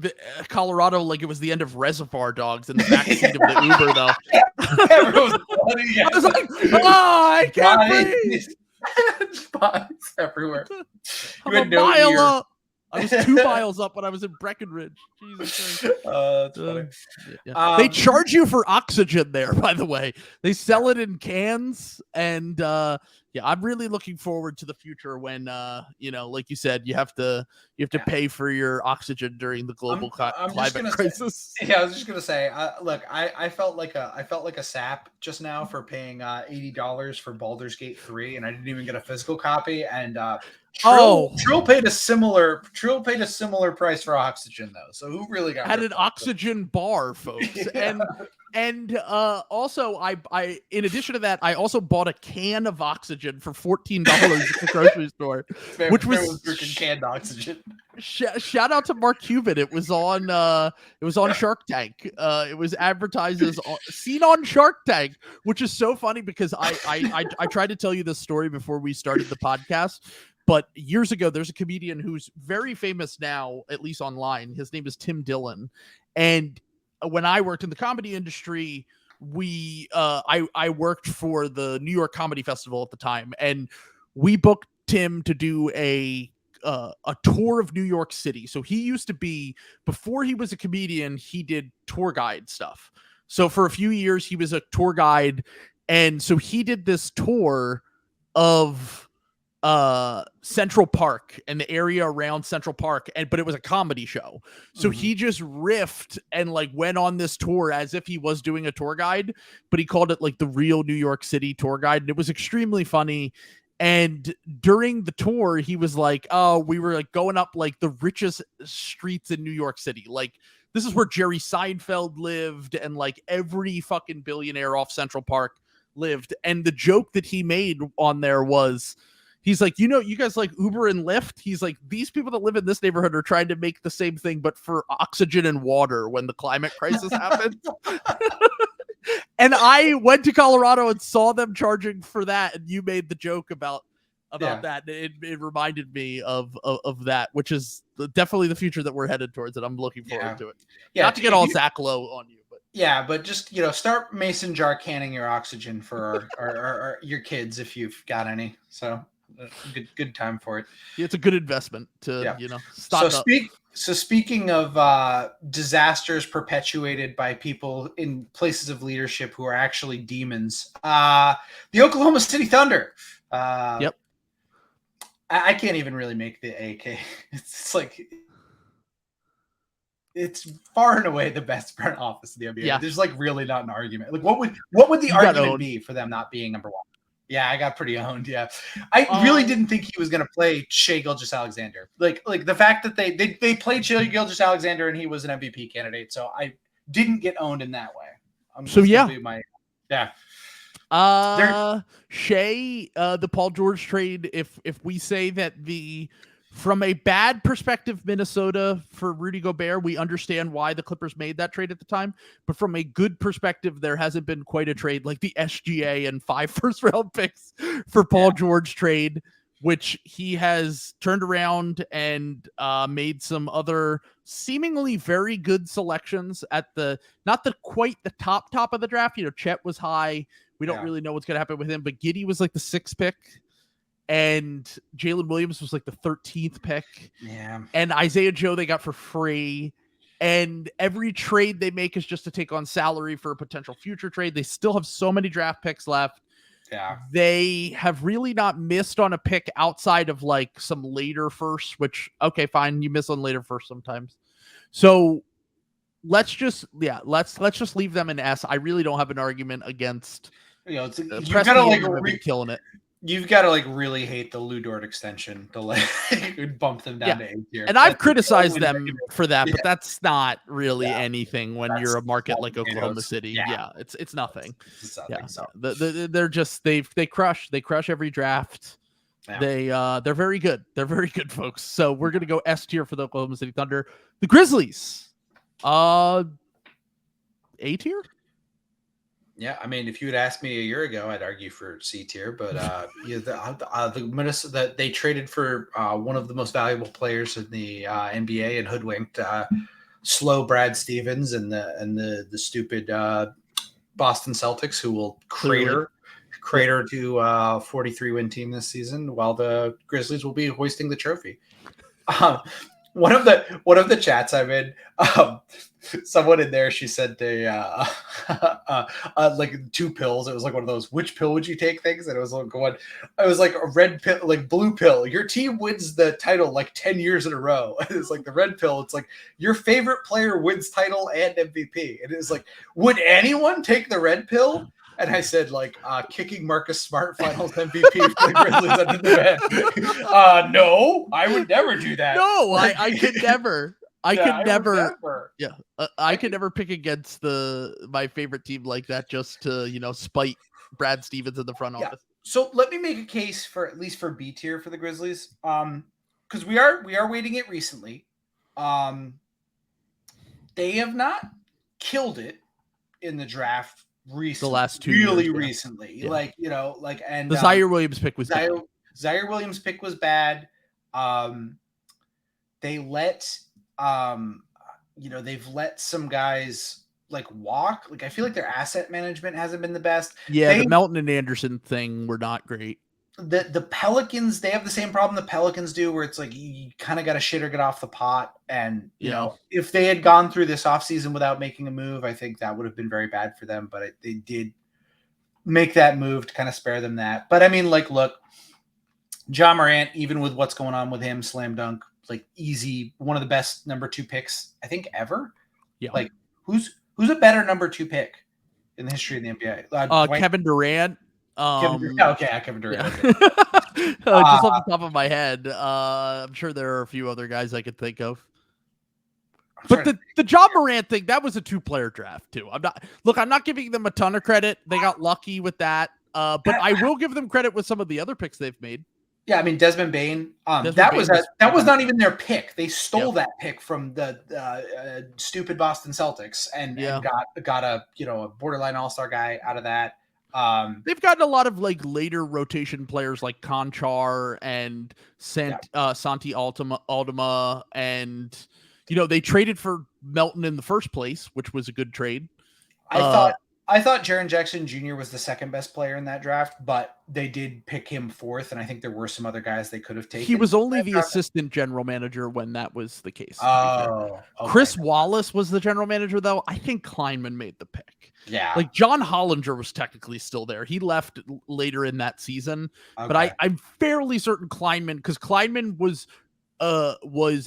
Colorado like it was the end of Reservoir Dogs in the backseat of the Uber though. I was like, I can't breathe. Spots everywhere. I'm a mile up. I was 2 miles up when I was in Breckenridge. Jesus Christ. That's funny. They charge you for oxygen there, by the way. They sell it in cans, and I'm really looking forward to the future when like you said, you have to pay for your oxygen during the global climate crisis. I was just gonna say, look, I felt like a sap just now for paying $80 for Baldur's Gate 3, and I didn't even get a physical copy. And Trill paid a similar price for oxygen though. So who really got an oxygen bar, folks? And also I in addition to that, I also bought a can of oxygen oxygen for $14 at the grocery store, which was drinking canned oxygen. Shout out to Mark Cuban. It was on Shark Tank. It was advertised as seen on Shark Tank, which is so funny because I tried to tell you this story before we started the podcast. But years ago, there's a comedian who's very famous now, at least online. His name is Tim Dillon. And when I worked in the comedy industry, I worked for the New York Comedy Festival at the time, and we booked Tim to do a tour of New York City. So he used to be, before he was a comedian, he did tour guide stuff. So for a few years, he was a tour guide. And so he did this tour of Central Park and the area around Central Park, but it was a comedy show. So he just riffed and like went on this tour as if he was doing a tour guide, but he called it like the real New York City tour guide. And it was extremely funny. And during the tour, he was like, oh, we were like going up like the richest streets in New York City. Like, this is where Jerry Seinfeld lived, and like every fucking billionaire off Central Park lived. And the joke that he made on there was, he's like, you guys like Uber and Lyft? He's like, these people that live in this neighborhood are trying to make the same thing, but for oxygen and water when the climate crisis happens. And I went to Colorado and saw them charging for that. And you made the joke about that. It reminded me of that, which is definitely the future that we're headed towards. And I'm looking forward to it. Yeah. Not to get all Zach Lowe on you. Yeah, but just, start mason jar canning your oxygen for our your kids if you've got any. So good time for it. Yeah, it's a good investment to stock up. So speaking of disasters perpetuated by people in places of leadership who are actually demons, the Oklahoma City Thunder. Yep. I can't even really make the AK. It's like, it's far and away the best front office in the NBA. Yeah. There's like really not an argument. Like, what would the argument be for them not being number one? Yeah, I got pretty owned. Yeah, I really didn't think he was going to play Shai Gilgeous-Alexander. Like the fact that they played Shai Gilgeous-Alexander and he was an MVP candidate, so I didn't get owned in that way. Shai, the Paul George trade. If we say that from a bad perspective, Minnesota for Rudy Gobert, we understand why the Clippers made that trade at the time. But from a good perspective, there hasn't been quite a trade like the SGA and 5 first-round picks for Paul George trade, which he has turned around and made some other seemingly very good selections at not quite the top of the draft. Chet was high. We don't really know what's going to happen with him, but Giddey was like the 6th pick. And Jalen Williams was like the 13th pick. Yeah. And Isaiah Joe they got for free. And every trade they make is just to take on salary for a potential future trade. They still have so many draft picks left. Yeah. They have really not missed on a pick outside of like some later first, which, okay, fine. You miss on later first sometimes. So let's just leave them in S. I really don't have an argument against you've got to killing it. You've got to like really hate the Lou Dort extension to like bump them down to A tier. And I've criticized them for that, but that's not really anything when you're a market like Oklahoma City. Yeah, it's nothing. They're just they crush every draft. Yeah. They're very good. They're very good, folks. So we're gonna go S tier for the Oklahoma City Thunder. The Grizzlies, A tier. Yeah, I mean, if you had asked me a year ago, I'd argue for C tier. But the Minnesota they traded for one of the most valuable players in the NBA and hoodwinked slow Brad Stevens and the stupid Boston Celtics, who will crater to 43 win team this season, while the Grizzlies will be hoisting the trophy. One of the chats I'm in, someone in there, she said they like 2 pills. It was like one of those, which pill would you take things? And it was like a red pill, like blue pill. Your team wins the title like 10 years in a row. And it's like the red pill. It's like your favorite player wins title and MVP. And it was like, would anyone take the red pill? And I said, like, kicking Marcus Smart Finals MVP for the Grizzlies under the bed. No, I would never do that. No, I could never. I could never pick against my favorite team like that just to, spite Brad Stevens in the front office. So let me make a case for at least for B tier for the Grizzlies. Because we are waiting it recently. They have not killed it in the draft recently. The last 2 really years, recently. Yeah. And the Zaire Williams pick was bad. Zaire Williams pick was bad. They let they've let some guys walk. Like I feel like their asset management hasn't been the best. Yeah, the Melton and Anderson thing were not great. The Pelicans, they have the same problem the Pelicans do, where it's like you kind of got to shit or get off the pot. And you know, if they had gone through this offseason without making a move, I think that would have been very bad for them. But they did make that move to kind of spare them that. But I mean, look, Ja Morant, even with what's going on with him, slam dunk, easy, one of the best number 2 picks I think ever. Yeah, who's a better number 2 pick in the history of the NBA? Kevin Durant. Kevin Durant. Yeah. Just off the top of my head, I'm sure there are a few other guys I could think of. But the Ja Morant thing, that was a 2-player draft too. I'm not giving them a ton of credit. They got lucky with that. But I will give them credit with some of the other picks they've made. Yeah, I mean Desmond Bane. That was not even their pick. They stole that pick from the stupid Boston Celtics and got a borderline all-star guy out of that. They've gotten a lot of later rotation players like Conchar and Santi Aldama, and they traded for Melton in the first place, which was a good trade. I thought Jaren Jackson Jr. was the second best player in that draft, but they did pick him 4th, and I think there were some other guys they could have taken. He was only the assistant general manager when that was the case. Oh, okay. Chris Wallace was the general manager, though. I think Kleinman made the pick. Yeah. John Hollinger was technically still there. He left later in that season, but I'm fairly certain Kleinman, because Kleinman was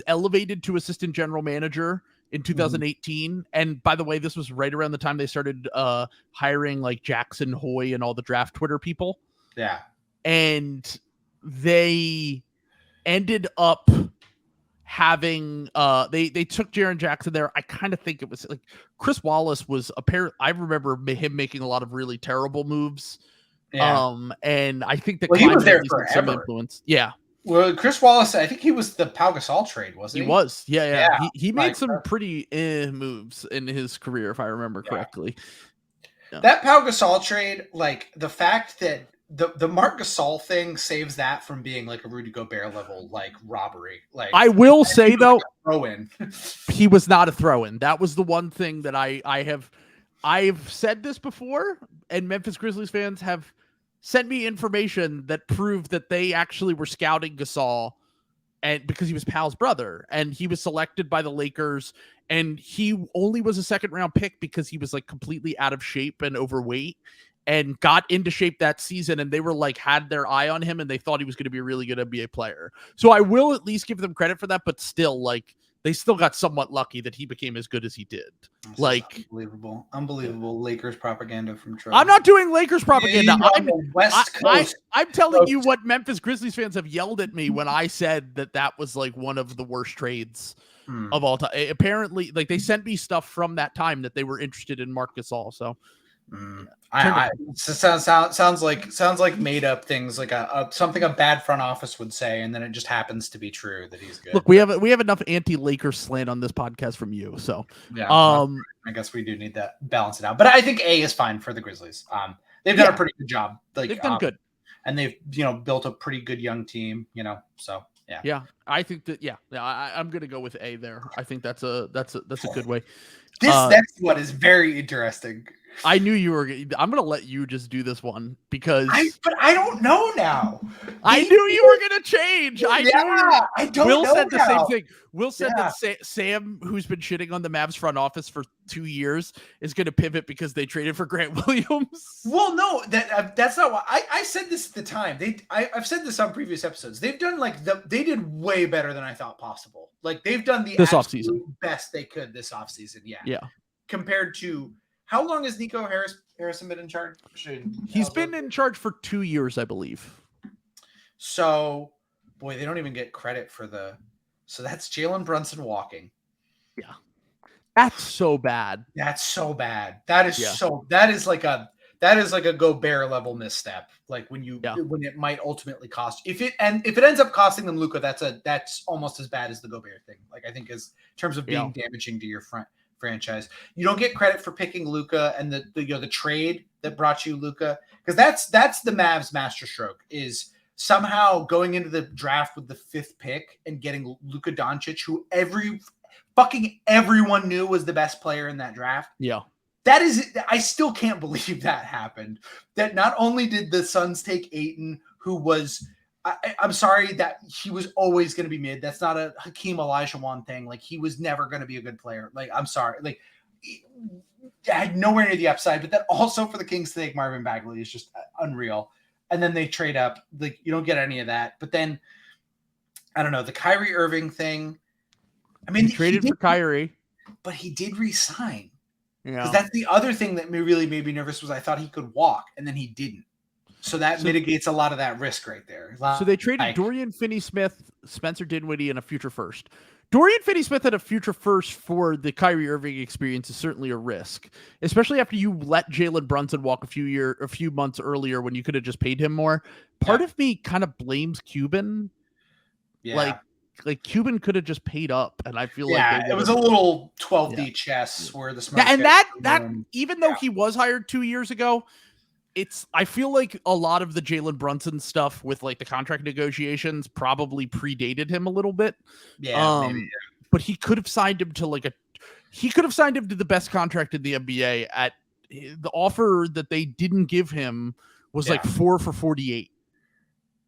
elevated to assistant general manager in 2018. And by the way, this was right around the time they started hiring Jackson Hoy and all the draft Twitter people. Yeah. And they ended up having they took Jaren Jackson there. I kind of think it was Chris Wallace was I remember him making a lot of really terrible moves. Yeah. And I think that he was there forever. Some influence. Yeah. Well, Chris Wallace, I think he was the Pau Gasol trade, wasn't he? He was. Yeah. He made some pretty moves in his career, if I remember correctly. Yeah. That Pau Gasol trade, the fact that the Marc Gasol thing saves that from being a Rudy Gobert level robbery. I will say though, throw-in. He was not a throw-in. That was the one thing that I've said this before, and Memphis Grizzlies fans have sent me information that proved that they actually were scouting Gasol, and because he was Pal's brother, and he was selected by the Lakers, and he only was a 2nd-round pick because he was completely out of shape and overweight, and got into shape that season, and they were had their eye on him, and they thought he was going to be a really good NBA player. So I will at least give them credit for that, but still, they still got somewhat lucky that he became as good as he did. Unbelievable Lakers propaganda from Trill. I'm not doing Lakers propaganda. West Coast. I'm telling you what Memphis Grizzlies fans have yelled at me when I said that was one of the worst trades of all time. Apparently, they sent me stuff from that time that they were interested in Marc Gasol. So. Sounds like made up things, something a bad front office would say, and then it just happens to be true that he's good. Look, we have enough anti-Lakers slant on this podcast from you, so yeah. I guess we do need to balance it out, but I think A is fine for the Grizzlies. They've done a pretty good job. They've done good, and they've built a pretty good young team. So yeah. Yeah, I think that. Yeah, I'm gonna go with A there. I think that's a good way. This next one is very interesting. I knew you were. I'm gonna let you just do this one because. But I don't know now. I knew you were gonna change. I don't know. Will said the same thing. Will said that Sam, who's been shitting on the Mavs front office for 2 years, is gonna pivot because they traded for Grant Williams. Well, no, that's not what I said this at the time. I've said this on previous episodes. They've done they did way better than I thought possible. They've done the this offseason best they could this offseason. Yeah. Compared to. How long has Nico Harrison been in charge? He's been in charge for 2 years, I believe. So, boy, they don't even get credit for So that's Jalen Brunson walking. Yeah, that's so bad. That's so bad. That is That that is like a Gobert level misstep. Like when it might ultimately cost, if it ends up costing them Luka, that's almost as bad as the Gobert thing. Like I think in terms of being damaging to your franchise, you don't get credit for picking Luka and the trade that brought you Luka, because that's the Mavs masterstroke, is somehow going into the draft with the 5th pick and getting Luka Doncic, who everyone knew was the best player in that draft. Yeah. That is, I still can't believe that happened. That not only did the Suns take Ayton, who was, I'm sorry, that he was always going to be mid. That's not a Hakeem Olajuwon thing. Like, he was never going to be a good player. Like, I'm sorry. Like, I had nowhere near the upside. But that also for the Kings to take Marvin Bagley is just unreal. And then they trade up. Like, you don't get any of that. But then, I don't know, the Kyrie Irving thing. I mean, he traded for Kyrie. But he did resign. Yeah. Because that's the other thing that really made me nervous, was I thought he could walk, and then he didn't. So that mitigates a lot of that risk right there. So they traded Dorian Finney-Smith, Spencer Dinwiddie, and a future first. Dorian Finney-Smith and a future first for the Kyrie Irving experience is certainly a risk, especially after you let Jalen Brunson walk a few months earlier when you could have just paid him more. Part of me kind of blames Cuban. Yeah. Like Cuban could have just paid up, and I feel like it was a little 12D chess where the smoke. And that even though he was hired 2 years ago, I feel like a lot of the Jalen Brunson stuff with like the contract negotiations probably predated him a little bit. Maybe. But he could have signed him to the best contract in the NBA. At the offer that they didn't give him was like 4 for $48.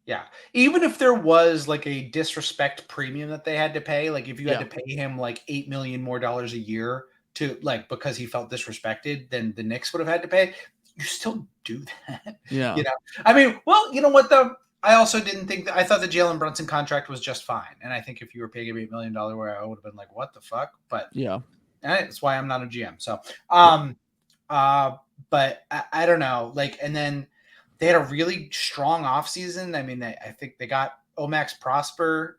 Yeah. Even if there was like a disrespect premium that they had to pay, like if you had to pay him like $8 million more a year to like, because he felt disrespected, then the Knicks would have had to pay. You still do that. Yeah. You know, I mean, well, you know what though? I also didn't think I thought the Jalen Brunson contract was just fine. And I think if you were paying him $8 million, where I would have been like, what the fuck? But that's why I'm not a GM. So, but I don't know. Like, and then they had a really strong offseason. I mean, I think they got Omax Prosper.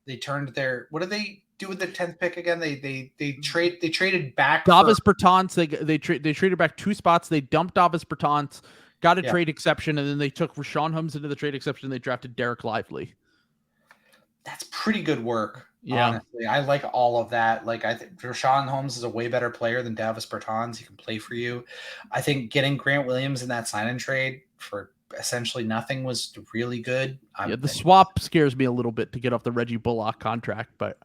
They turned what did they do with the 10th pick again? They traded back Davis Bertans. They traded back 2 spots. They dumped Davis Bertans, got a trade exception, and then they took Rashawn Holmes into the trade exception. And they drafted Derek Lively. That's pretty good work. Yeah. Honestly, I like all of that. Like, I think Rashawn Holmes is a way better player than Davis Bertans. He can play for you. I think getting Grant Williams in that sign and trade for essentially nothing was really good. The swap scares me a little bit to get off the Reggie Bullock contract, but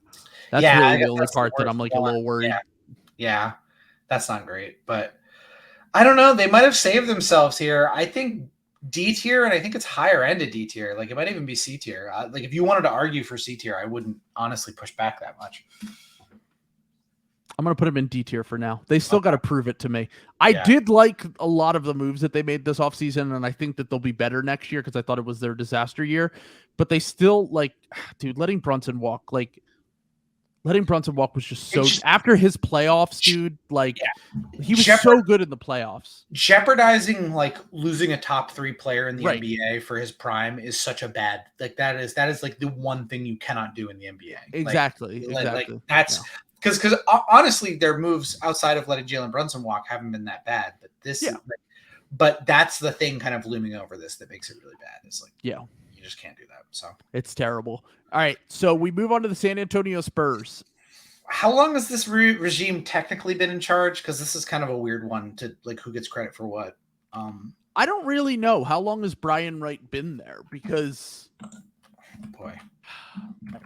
that's really the only part that I'm like a little worried. Yeah, that's not great, but I don't know. They might have saved themselves here. I think D tier, and I think it's higher end of D tier. Like, it might even be C tier. Like, if you wanted to argue for C tier, I wouldn't honestly push back that much. I'm going to put them in D tier for now. They still got to prove it to me. I did like a lot of the moves that they made this offseason, and I think that they'll be better next year because I thought it was their disaster year. But they still, like, dude, letting Brunson walk was just so... After his playoffs, dude, like, he was so good in the playoffs. Jeopardizing, like, losing a top 3 player in the NBA for his prime is such a bad... Like, that is like the one thing you cannot do in the NBA. Exactly. Like that's... Because honestly, their moves outside of letting Jalen Brunson walk haven't been that bad. But this is like, but that's the thing kind of looming over this that makes it really bad. It's like, you just can't do that. So it's terrible. All right. So we move on to the San Antonio Spurs. How long has this regime technically been in charge? Because this is kind of a weird one to like, who gets credit for what? I don't really know. How long has Brian Wright been there? Because boy,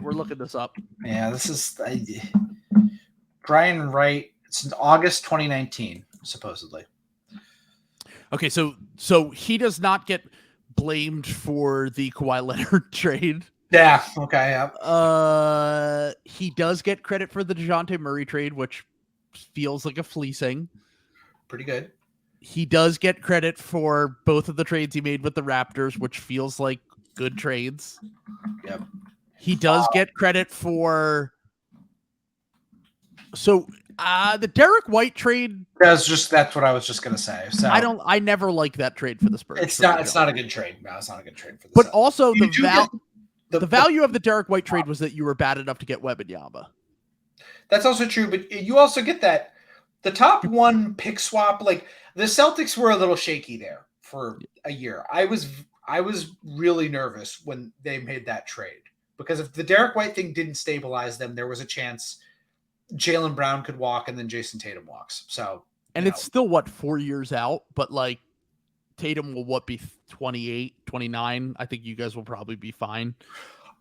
we're looking this up. Yeah, this is Brian Wright since August 2019, supposedly. Okay, so he does not get blamed for the Kawhi Leonard trade. Yeah. Okay. Yeah. He does get credit for the DeJounte Murray trade, which feels like a fleecing. Pretty good. He does get credit for both of the trades he made with the Raptors, which feels like good trades. Yep. He does get credit for. So the Derek White trade. That's what I was just gonna say. So I never like that trade for the Spurs. It's not a good trade. No, it's not a good trade for the But Spurs. also the value of the Derek White trade was that you were bad enough to get Wembanyama. That's also true, but you also get that the top 1 pick swap. Like The Celtics were a little shaky there for a year. I was really nervous when they made that trade because if the Derek White thing didn't stabilize them, there was a chance Jaylen Brown could walk and then Jason Tatum walks. So, and it's still 4 years out, but like Tatum will be 28, 29. I think you guys will probably be fine.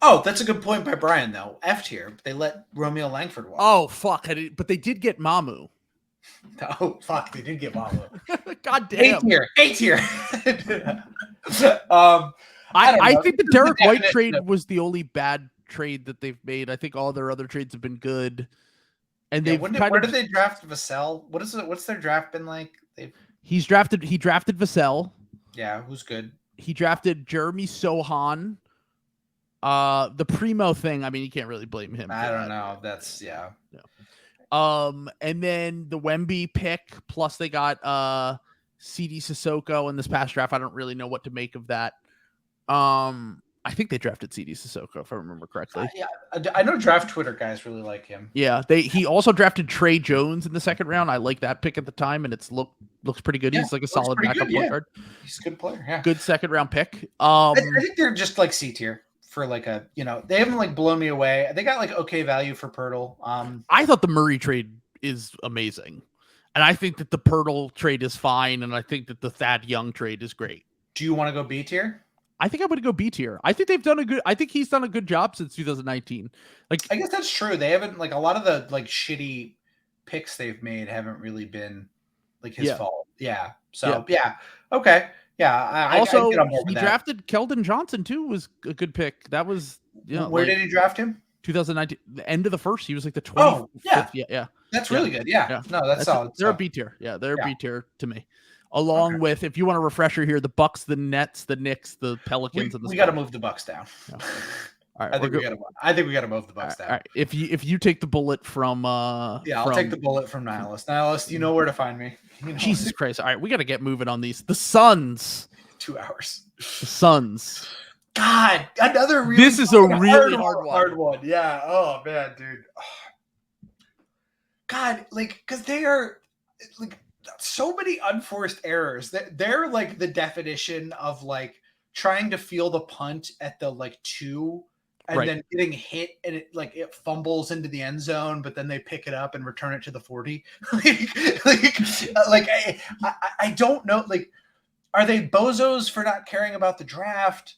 Oh, that's a good point by Brian though. F tier. They let Romeo Langford walk. Oh fuck! But they did get Mamu. Oh fuck! They did get Mamu. God damn. A tier. I think the Derek White trade was the only bad trade that they've made. I think all their other trades have been good. And where did they draft Vassell? What's their draft been like? He drafted Vassell. Yeah, who's good? He drafted Jeremy Sohan. The Primo thing, I mean, you can't really blame him. I don't know. That's yeah. And then the Wemby pick, plus they got CD Sissoko in this past draft. I don't really know what to make of that. I think they drafted CD Sissoko, if I remember correctly. Yeah, I know draft Twitter guys really like him. Yeah, he also drafted Trey Jones in the second round. I like that pick at the time, and looks pretty good. Yeah, he's like a solid backup point guard. He's a good player. Yeah, good second round pick. I think they're just like C tier for like a they haven't like blown me away. They got like okay value for Pirtle. I thought the Murray trade is amazing, and I think that the Pirtle trade is fine, and I think that the Thad Young trade is great. Do you want to go B tier? I think I'm going to go B tier. I think he's done a good job since 2019. Like, I guess that's true. They haven't like a lot of the like shitty picks they've made haven't really been like his fault. Yeah. So yeah. Okay. Yeah. Also, he drafted Keldon Johnson too. Was a good pick. That was where did he draft him? 2019, the end of the first. He was like the 20th. Oh yeah. That's really good. Yeah. No, that's solid. They're a B tier. Yeah, they're a B tier to me. Along with, if you want a refresher here, the Bucks, the Nets, the Knicks, the Pelicans, and the Spurs. We got to move the Bucks down. Yeah. All right, I think we got to move the Bucks down. All right. If you take the bullet from I'll take the bullet from Nihilist. Nihilist, you know where to find me. Jesus Christ! All right, we got to get moving on these. The Suns. 2 hours. The Suns. God, another really. This is a really hard one. Yeah. Oh man, dude. Oh. God, like, because they are like. So many unforced errors. They're like the definition of like trying to field a punt at the like 2 and then getting hit and it fumbles into the end zone, but then they pick it up and return it to the 40. I don't know. Like, are they bozos for not caring about the draft?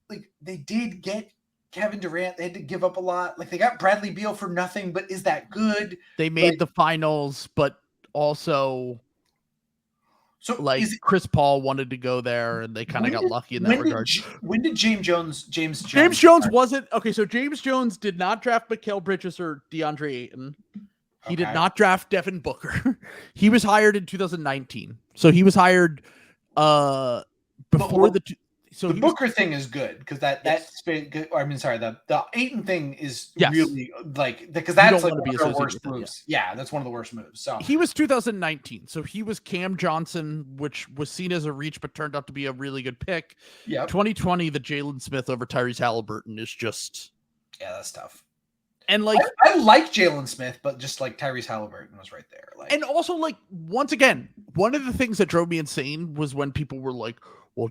Like, they did get Kevin Durant. They had to give up a lot. Like, they got Bradley Beal for nothing, but is that good? They made the finals, but also, Chris Paul wanted to go there, and they kind of got lucky in that regard. When did James Jones wasn't okay. So James Jones did not draft Mikal Bridges or DeAndre Ayton. He did not draft Devin Booker. He was hired in 2019. So he was hired before So the Booker thing is good because the Ayton thing is really like because that's like one of their worst moves. Yeah, that's one of the worst moves. So he was 2019. So he was Cam Johnson, which was seen as a reach, but turned out to be a really good pick. Yeah. 2020, the Jalen Smith over Tyrese Halliburton is just that's tough. And like I like Jalen Smith, but just like Tyrese Halliburton was right there. Like, and also like once again, one of the things that drove me insane was when people were like, well,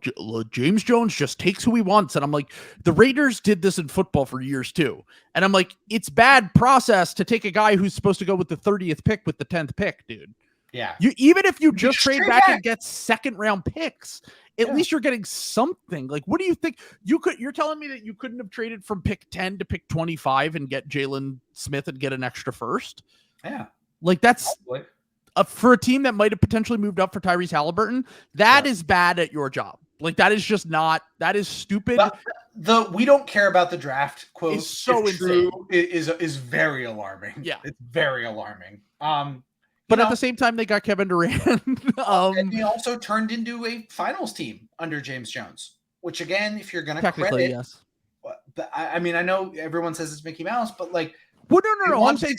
James Jones just takes who he wants. And I'm like, the Raiders did this in football for years too. And I'm like, it's bad process to take a guy who's supposed to go with the 30th pick with the 10th pick, dude. Yeah. Even if you just trade back and get second round picks, at least you're getting something. Like, what do you think? You're telling me that you couldn't have traded from pick 10 to pick 25 and get Jalen Smith and get an extra first? Yeah. Like, that's for a team that might have potentially moved up for Tyrese Halliburton. That is bad at your job. Like, that is just not, that is stupid. The we don't care about the draft quote is so insane. Is very alarming. Yeah. It's very alarming. But at the same time, they got Kevin Durant. And they also turned into a finals team under James Jones, which again, if you're going to credit, yes. I mean, I know everyone says it's Mickey Mouse, but like, well, no. I'm saying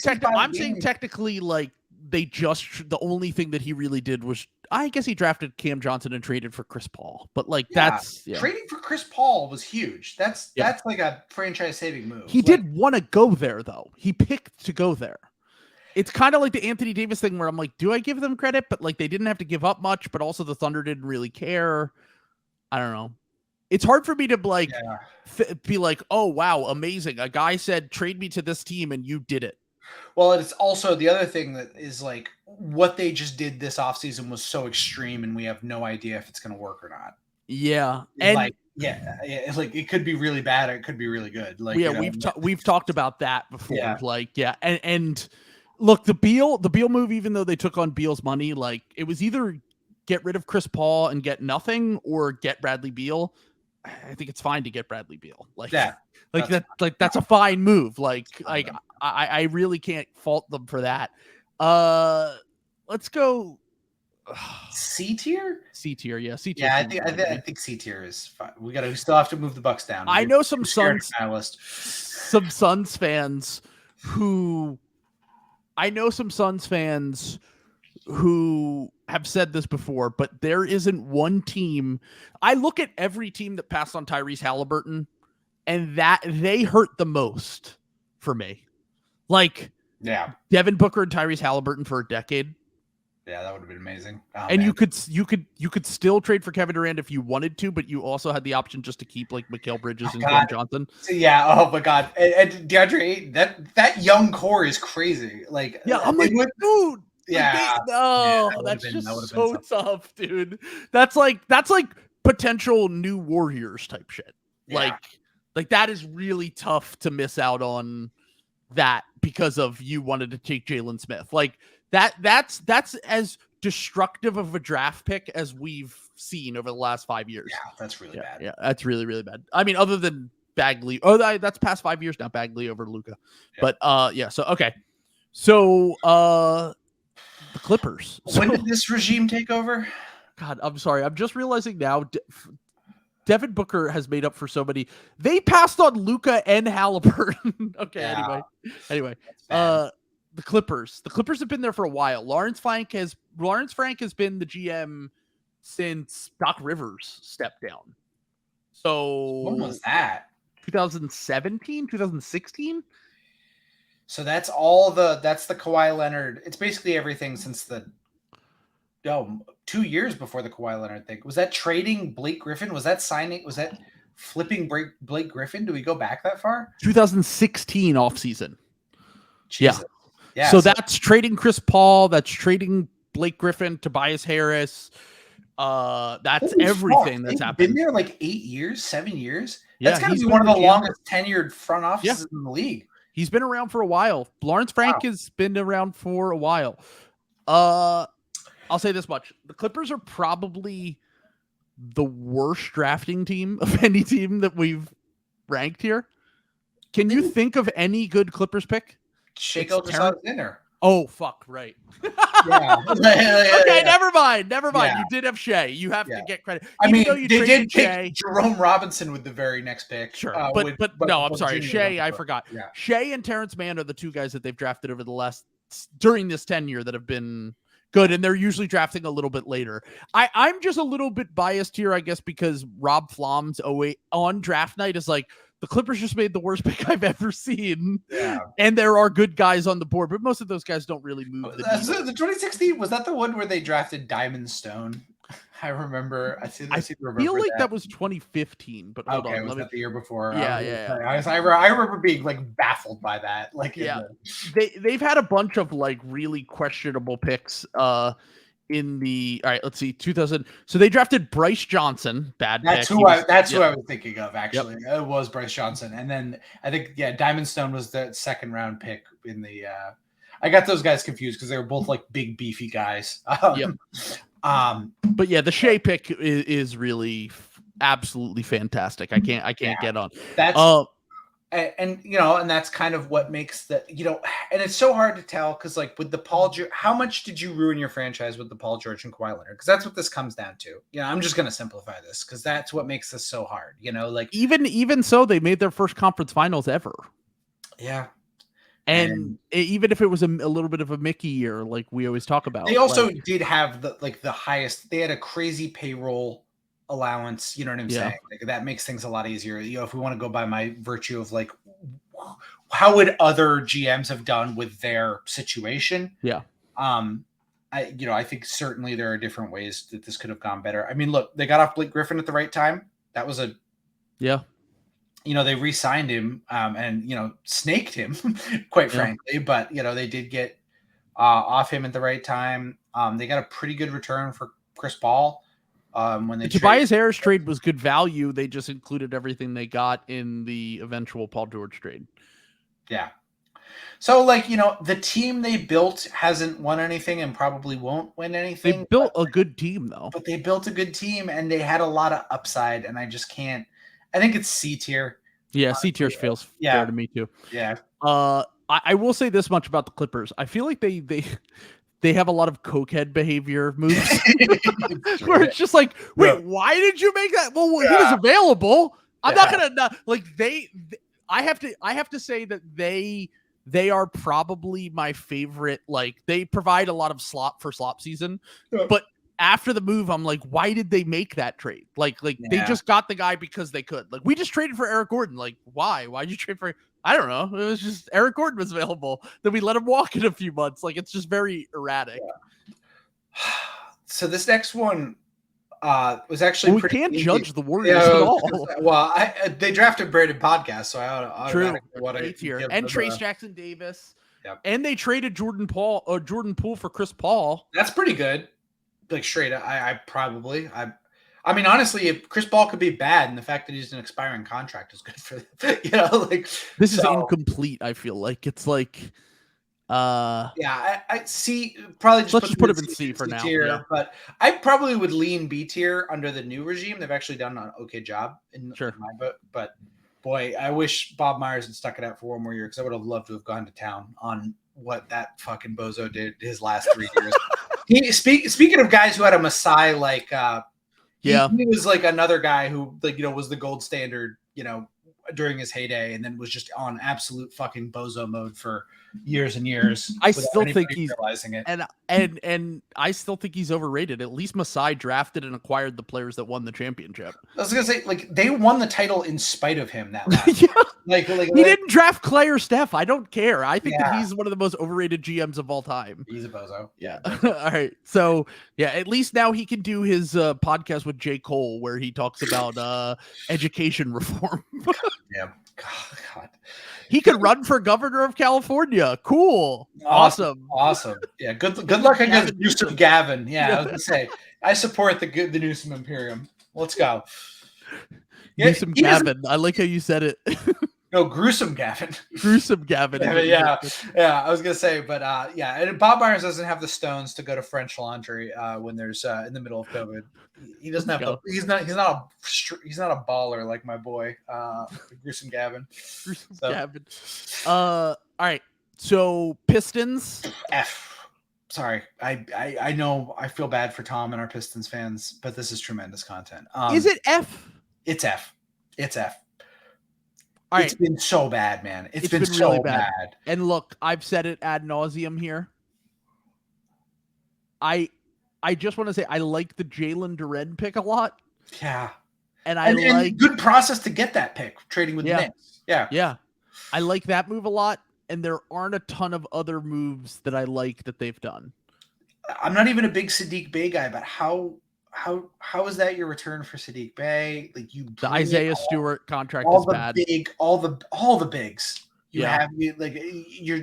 technically, like the only thing that he really did was, I guess he drafted Cam Johnson and traded for Chris Paul. But like trading for Chris Paul was huge. That's like a franchise saving move. He did want to go there though. He picked to go there. it's kind of like the Anthony Davis thing where I'm like, do I give them credit? But like they didn't have to give up much, but also the Thunder didn't really care. I don't know. It's hard for me to like be like, oh wow, amazing. A guy said trade me to this team and you did it. Well, it's also the other thing that is like what they just did this offseason was so extreme, and we have no idea if it's going to work or not. Yeah, and like like it could be really bad or it could be really good. Like we've talked about that before. Yeah. Like and look, the Beal move, even though they took on Beal's money, like it was either get rid of Chris Paul and get nothing or get Bradley Beal. I think it's fine to get Bradley Beal. That's a fine move. I really can't fault them for that. Let's go C tier. Yeah, C tier. Yeah, I think C tier is fine. We still have to move the Bucks down. I know some Suns fans who have said this before, but there isn't one team. I look at every team that passed on Tyrese Halliburton, and that they hurt the most for me. Like, Devin Booker and Tyrese Halliburton for a decade. Yeah, that would have been amazing. And man. you could still trade for Kevin Durant if you wanted to, but you also had the option just to keep like Mikal Bridges and Cam Johnson. Yeah. Oh my God. And DeAndre Ayton, that young core is crazy. Like, yeah, I'm like, dude. Yeah. That's just so tough, dude. That's like potential new Warriors type shit. Yeah. Like that is really tough to miss out on that because of you wanted to take Jalen Smith. Like that's as destructive of a draft pick as we've seen over the last 5 years. Yeah, that's really bad. Yeah, that's really, really bad. I mean, other than Bagley. Oh, that's past 5 years now, Bagley over Luka. Yeah. But so okay. So the Clippers. When did this regime take over? God, I'm sorry. I'm just realizing now Devin Booker has made up for so many. They passed on Luka and Halliburton. Okay, yeah. Anyway. The Clippers. The Clippers have been there for a while. Lawrence Frank has been the GM since Doc Rivers stepped down. So when was that? 2017, 2016? So that's the Kawhi Leonard. It's basically everything since 2 years before the Kawhi Leonard thing. Was that trading Blake Griffin? Was that signing? Was that flipping Blake Griffin? Do we go back that far? 2016 offseason. Jesus. Yeah. So that's trading Chris Paul. That's trading Blake Griffin, Tobias Harris. That's everything that's happened. Been there like 8 years, 7 years. That's got to be one of the longest tenured front offices in the league. He's been around for a while. Lawrence Frank has been around for a while. I'll say this much. The Clippers are probably the worst drafting team of any team that we've ranked here. Can you think of any good Clippers pick? Shake Alexander. Oh, fuck, right. Yeah. Okay, never mind. Yeah. You did have Shea. You have to get credit. I mean, they did pick Jerome Robinson with the very next pick. Sure, but no, I'm sorry. Shea, I forgot. Yeah. Shea and Terrence Mann are the two guys that they've drafted over during this tenure that have been good, and they're usually drafting a little bit later. I'm just a little bit biased here, I guess, because Rob Flom's on draft night is like, the Clippers just made the worst pick I've ever seen. Yeah. And there are good guys on the board, but most of those guys don't really move. The 2016, was that the one where they drafted Diamond Stone? I remember. I feel like that was 2015, but hold on. Was that the year before? Yeah. I remember being like baffled by that. Like, they've had a bunch of like really questionable picks. In the let's see, 2000. So they drafted Bryce Johnson. That's who I was thinking of, actually. Yep. It was Bryce Johnson, and then I think Diamond Stone was the second round pick in the. I got those guys confused because they were both like big beefy guys. But the Shea pick is really absolutely fantastic. I can't get on. That's and that's kind of what makes and it's so hard to tell because like with the Paul George, how much did you ruin your franchise with the Paul George and Kawhi Leonard? Because that's what this comes down to. I'm just gonna simplify this because that's what makes this so hard. Like even so, they made their first conference finals ever. Yeah. And even if it was a little bit of a Mickey year, like we always talk about, they also did have the highest. They had a crazy payroll allowance, you know what I'm saying? Like, that makes things a lot easier. If we want to go by my virtue of like how would other GMs have done with their situation? Yeah. I think certainly there are different ways that this could have gone better. I mean, look, they got off Blake Griffin at the right time. That was they re-signed him and snaked him, quite frankly. But they did get off him at the right time. They got a pretty good return for Chris Paul. When the Tobias Harris trade was good value. They just included everything they got in the eventual Paul George trade. Yeah. So, the team they built hasn't won anything and probably won't win anything. They built a good team, though. But they built a good team, and they had a lot of upside, and I just can't. I think it's C tier. Yeah, C tier feels fair to me, too. Yeah. I will say this much about the Clippers. I feel like they have a lot of cokehead behavior moves where it's just like, wait, why did you make that? Well, he was available. I'm not gonna I have to say that they are probably my favorite. Like, they provide a lot of slop season, but after the move, I'm like, why did they make that trade? They just got the guy because they could. Like, we just traded for Eric Gordon. Like, why? Why'd you trade for? I don't know. It was just Eric Gordon was available. Then we let him walk in a few months. Like, it's just very erratic. Yeah. So this next one was actually we can't judge the Warriors at all. Well, they drafted Brandon Podcast, so I automatically want to here. And Trace Jackson Davis. Yep. And they traded Jordan Poole for Chris Paul. That's pretty good. Like, straight up, I mean, honestly, if Chris Paul could be bad, and the fact that he's an expiring contract is good for them. This is incomplete. I feel like it's like, I see. Probably just put him in C for now. Tier, yeah. But I probably would lean B tier under the new regime. They've actually done an okay job in my book. But boy, I wish Bob Myers had stuck it out for one more year, because I would have loved to have gone to town on what that fucking bozo did his last 3 years. Speaking of guys who had a Masai he was like another guy who was the gold standard during his heyday, and then was just on absolute fucking bozo mode for years and years. I still think he's realizing it, and I still think he's overrated. At least Masai drafted and acquired the players that won the championship. I was gonna say, they won the title in spite of him. That last he didn't draft Clay or Steph. I don't care. I think that he's one of the most overrated GMs of all time. He's a bozo. Yeah. All right. So at least now he can do his podcast with J. Cole, where he talks about education reform. Yeah. God. He could run for governor of California. Cool. Awesome. Yeah. Good luck against Newsom Gavin. Yeah, I was gonna say, I support the Newsom Imperium. Let's go. Newsom Gavin. I like how you said it. No, Gruesome Gavin. Gruesome Gavin. Yeah. I was gonna say, but and Bob Myers doesn't have the stones to go to French Laundry when there's in the middle of COVID. He doesn't have he's not a baller like my boy Gruesome Gavin. Gavin. All right. So Pistons. F. Sorry, I know I feel bad for Tom and our Pistons fans, but this is tremendous content. Is it F? It's F. It's F. All right. It's been so bad, man. It's been so really bad. And look, I've said it ad nauseum here. I just want to say I like the Jalen Duren pick a lot. Yeah. And I like good process to get that pick, trading with the Knicks. Yeah. Yeah. I like that move a lot. And there aren't a ton of other moves that I like that they've done. I'm not even a big Sadiq Bey guy, but how is that your return for Sadiq Bey? Like, the Isaiah Stewart contract is bad. All the bigs. You're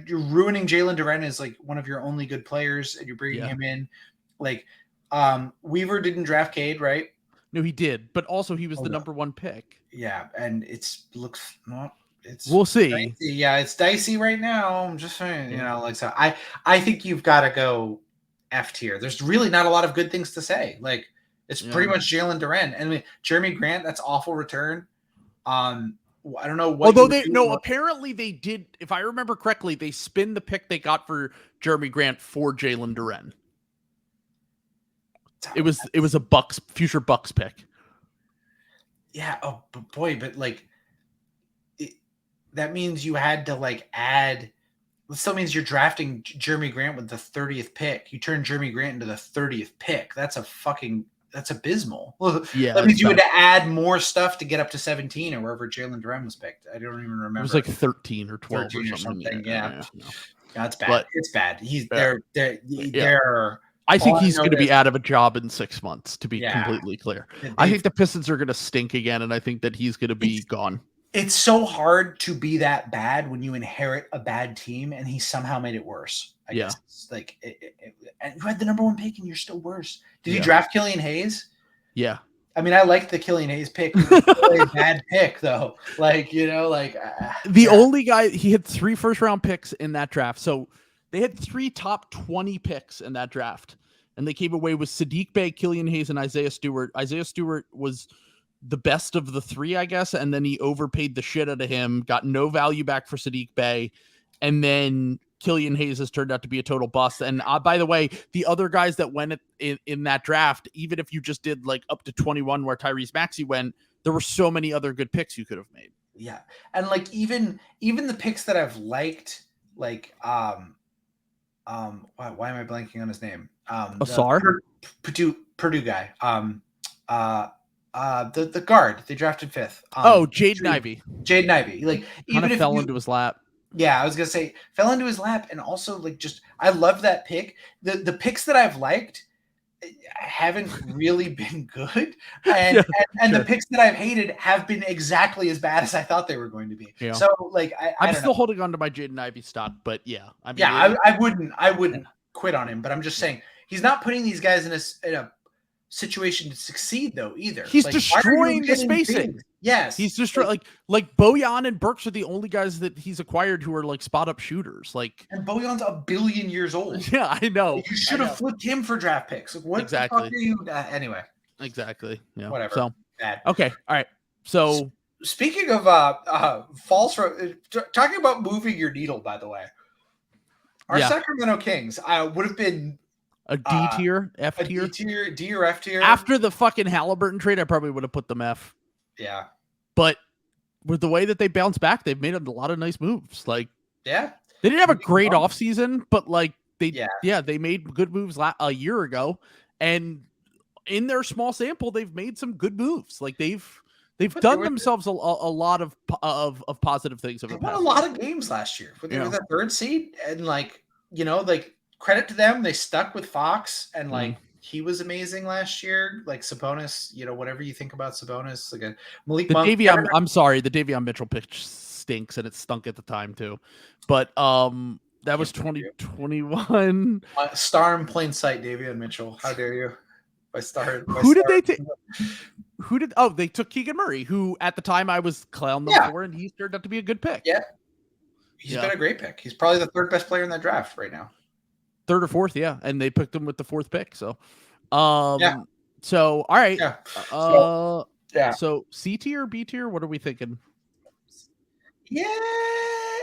ruining Jalen Duren as like one of your only good players, and you're bringing him in. Like, Weaver diced draft Cade, right? No, he did, but also he was the number 1 pick. Yeah, and we'll see. Dicey. Yeah, it's dicey right now. I'm just saying, so I think you've got to go F tier. There's really not a lot of good things to say. Like, it's pretty much Jalen Duren. And Jeremy Grant, that's awful return. I don't know what. Although apparently they did, if I remember correctly, they spin the pick they got for Jeremy Grant for Jalen Duren. It was a future Bucks pick. Yeah. Oh, but boy, but that means you had to add. It still means you're drafting Jeremy Grant with the 30th pick. You turn Jeremy Grant into the 30th pick. That's that's abysmal. Yeah, that means you had to add more stuff to get up to 17 or wherever Jalen Duren was picked. I don't even remember. It was like 13 or 12 13 or something. Yeah. No. That's bad. But, it's bad. I think he's going to be out of a job in 6 months, to be completely clear. I think the Pistons are going to stink again, and I think that he's going to be gone. It's so hard to be that bad when you inherit a bad team, and he somehow made it worse. I guess it's like, and you had the number 1 pick, and you're still worse. Did you draft Killian Hayes? Yeah. I mean, I liked the Killian Hayes pick. It was really a bad pick, though. The only guy, he had 3 first-round picks in that draft. So they had 3 top 20 picks in that draft, and they came away with Sadiq Bey, Killian Hayes, and Isaiah Stewart. Isaiah Stewart was the best of the 3, I guess, and then he overpaid the shit out of him, got no value back for Sadiq Bey, and then Killian Hayes has turned out to be a total bust. And by the way, the other guys that went in that draft, even if you just did like up to 21 where Tyrese Maxey went, there were so many other good picks you could have made. Yeah. And like even the picks that I've liked, like why am I blanking on his name? Asar? Purdue guy. The guard they drafted 5th. Jaden Ivey. Jaden Ivey. Like even if fell into his lap. Yeah, I was gonna say fell into his lap, and also like just I love that pick. The picks that I've liked haven't really been good, and the picks that I've hated have been exactly as bad as I thought they were going to be. Yeah. So like I'm still holding on to my Jaden Ivey stock, but yeah, I mean, I wouldn't quit on him, but I'm just saying he's not putting these guys in a situation to succeed though either. He's destroying the spacing. Yes, he's destroying like Bojan and Burks are the only guys that he's acquired who are like spot up shooters. Like, and Bojan's 1 billion years old. Yeah, I know. You should have flipped him for draft picks. Like, what exactly? The fuck are you? Anyway, exactly. Yeah, whatever. So bad. Okay, all right. So speaking of false, talking about moving your needle. By the way, our Sacramento Kings would have been. A D tier, F tier, D or F tier. After the fucking Halliburton trade, I probably would have put them F. Yeah, but with the way that they bounce back, they've made a lot of nice moves. Like, they didn't have a great offseason, but like they made good moves a year ago, and in their small sample, they've made some good moves. Like they've done themselves a lot of positive things. They won a lot of games last year. They were the 3rd seed, and like credit to them, they stuck with Fox, and like he was amazing last year. Like Sabonis, whatever you think about Sabonis, like a Malik Monk. I'm sorry, the Davion Mitchell pitch stinks, and it stunk at the time too. But that was 2021. Star in plain sight, Davion Mitchell. How dare you? Who did they take? They took Keegan Murray, who at the time I was clowning them for, and he turned out to be a good pick. Yeah. He's been a great pick. He's probably the 3rd best player in that draft right now. 3rd or 4th, yeah. And they picked him with the 4th pick. So, So, all right. Yeah. So, C tier, B tier, what are we thinking? Yeah,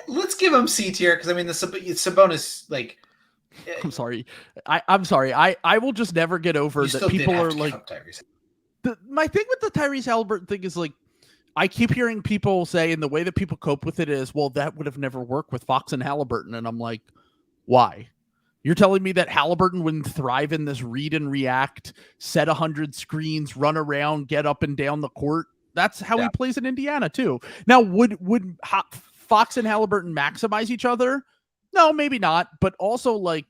let's give him C tier because I mean the Sabonis like. I'm sorry. I'm sorry. I will just never get over that people are like. My thing with the Tyrese Halliburton thing is like, I keep hearing people say, and the way that people cope with it is, well, that would have never worked with Fox and Halliburton. And I'm like, why? You're telling me that Halliburton wouldn't thrive in this read and react, set 100 screens, run around, get up and down the court? That's how he plays in Indiana too. Now, would Fox and Halliburton maximize each other? No, maybe not. But also, like,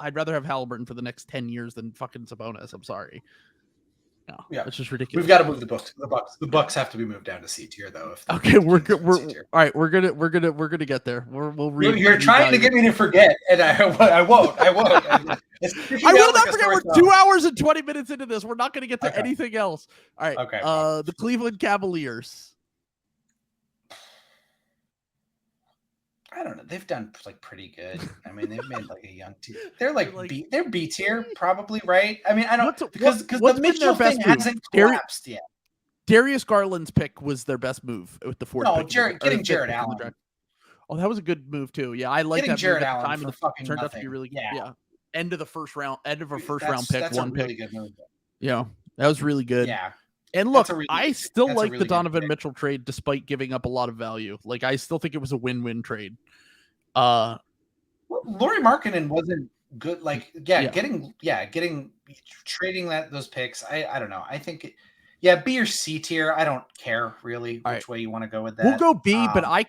I'd rather have Halliburton for the next 10 years than fucking Sabonis. I'm sorry. No, it's just ridiculous. We've got to move the Bucks. The Bucks have to be moved down to C tier, though. Okay, we're all right. We're gonna get there. We'll read. You're trying to get me to forget, and I won't. I will not forget. We're 2 hours and 20 minutes into this. We're not gonna get to anything else. All right. Okay. The Cleveland Cavaliers. I don't know. They've done like pretty good. I mean, they've made like a young team. They're like they're B tier, probably, right? I mean, I don't because the Mitchell thing hasn't collapsed yet. Darius Garland's pick was their best move with the 4th. No, getting Jared Allen. Oh, that was a good move too. Yeah, I like that Jared Allen time, and the fucking turned out to be really good. Yeah. End of a first round pick, that's one pick. Really good move. Yeah, that was really good. Yeah. And look, I still like the Donovan Mitchell trade despite giving up a lot of value. Like, I still think it was a win-win trade. Lauri Markkanen good. Like, getting trading those picks. I don't know. I think, B or C tier. I don't care really which way you want to go with that. We'll go B, but I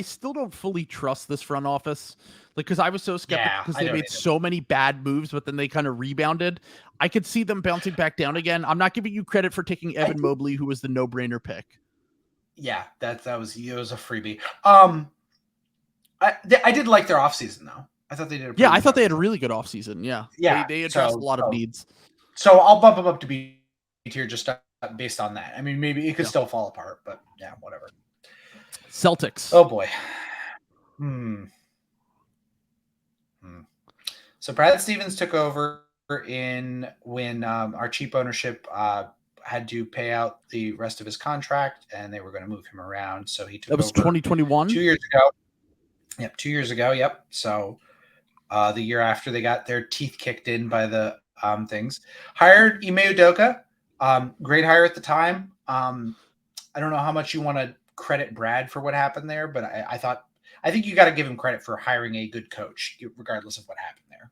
still don't fully trust this front office. Like, because I was so skeptical because they made so many bad moves, but then they kind of rebounded. I could see them bouncing back down again. I'm not giving you credit for taking Evan Mobley, who was the no-brainer pick. Yeah, it was a freebie. I did like their offseason though. I thought they did. I thought they had a really good offseason. Yeah. They addressed a lot of needs. So I'll bump them up to B tier just based on that. I mean, maybe it could still fall apart, but yeah, whatever. Celtics. Oh boy. So Brad Stevens took over when our cheap ownership had to pay out the rest of his contract, and they were going to move him around. So he took over. That was 2021? 2 years ago. Yep, 2 years ago. Yep. So the year after they got their teeth kicked in by the things. Hired Ime Udoka. Great hire at the time. I don't know how much you want to credit Brad for what happened there, but I think you got to give him credit for hiring a good coach, regardless of what happened there.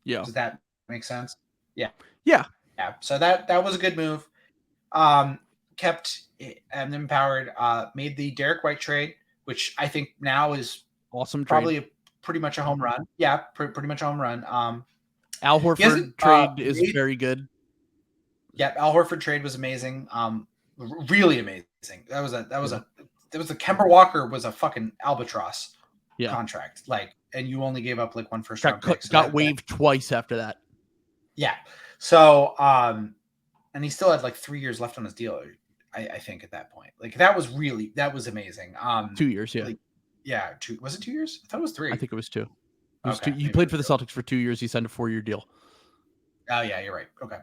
Yeah. Does that make sense? Yeah. Yeah. Yeah. So that was a good move. Kept and empowered, made the Derek White trade, which I think now is awesome. Probably pretty much a home run. Yeah. Pretty much a home run. Al Horford trade is very good. Yeah. Al Horford trade was amazing. Really amazing. That was the Kemba Walker was a fucking albatross contract. Like, and you only gave up like one first round pick. So got waived twice after that. Yeah. So, and he still had like 3 years left on his deal. I think at that point, like that was amazing. 2 years. Yeah. Was it 2 years? I thought it was 3. I think it was 2. Two. He played for the Celtics for 2 years. He signed a 4-year deal. Oh yeah, you're right. Okay.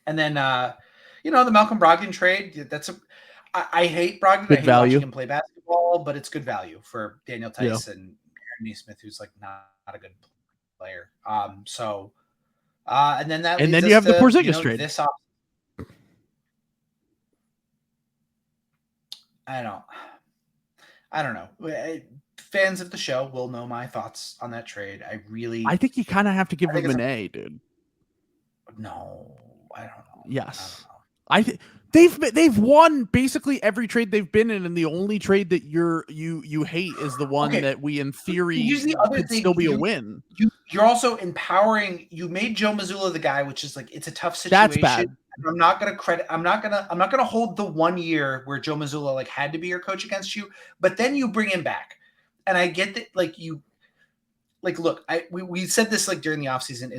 And then, the Malcolm Brogdon trade, I hate Brogdon. Good I hate value. watching him play basketball, but it's good value for Daniel Tice and Aaron Nesmith, who's like not a good player. And then that and then you have the Porzingis trade. I don't know. Fans of the show will know my thoughts on that trade. I think you kind of have to give him an A, dude. No, I don't know. Yes. I think they've won basically every trade they've been in, and the only trade that you hate is the one that we in theory could still be a win. You're also empowering. You made Joe Mazzulla the guy, which is like it's a tough situation. That's bad. I'm not gonna hold the 1 year where Joe Mazzulla like had to be your coach against you, but then you bring him back, and I get that look, we said this like during the offseason.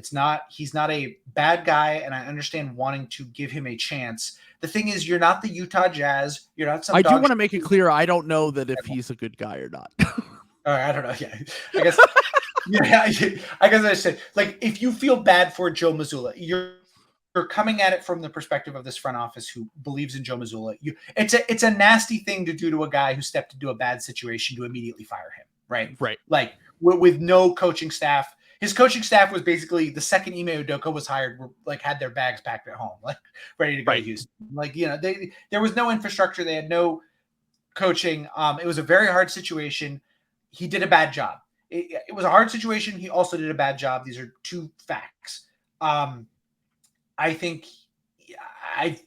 He's not a bad guy, and I understand wanting to give him a chance. The thing is, you're not the Utah Jazz. You're not some. I do want to make it clear. I don't know that if he's a good guy or not. I don't know. Yeah, I guess. I guess I said like if you feel bad for Joe Mazzulla, you're coming at it from the perspective of this front office who believes in Joe Mazzulla. It's a nasty thing to do to a guy who stepped into a bad situation to immediately fire him. Right. Like with no coaching staff. His coaching staff was basically the second Ime Udoka was hired, had their bags packed at home, like ready to go to Houston. Like, there was no infrastructure. They had no coaching. It was a very hard situation. He did a bad job. It was a hard situation. He also did a bad job. These are two facts. I think I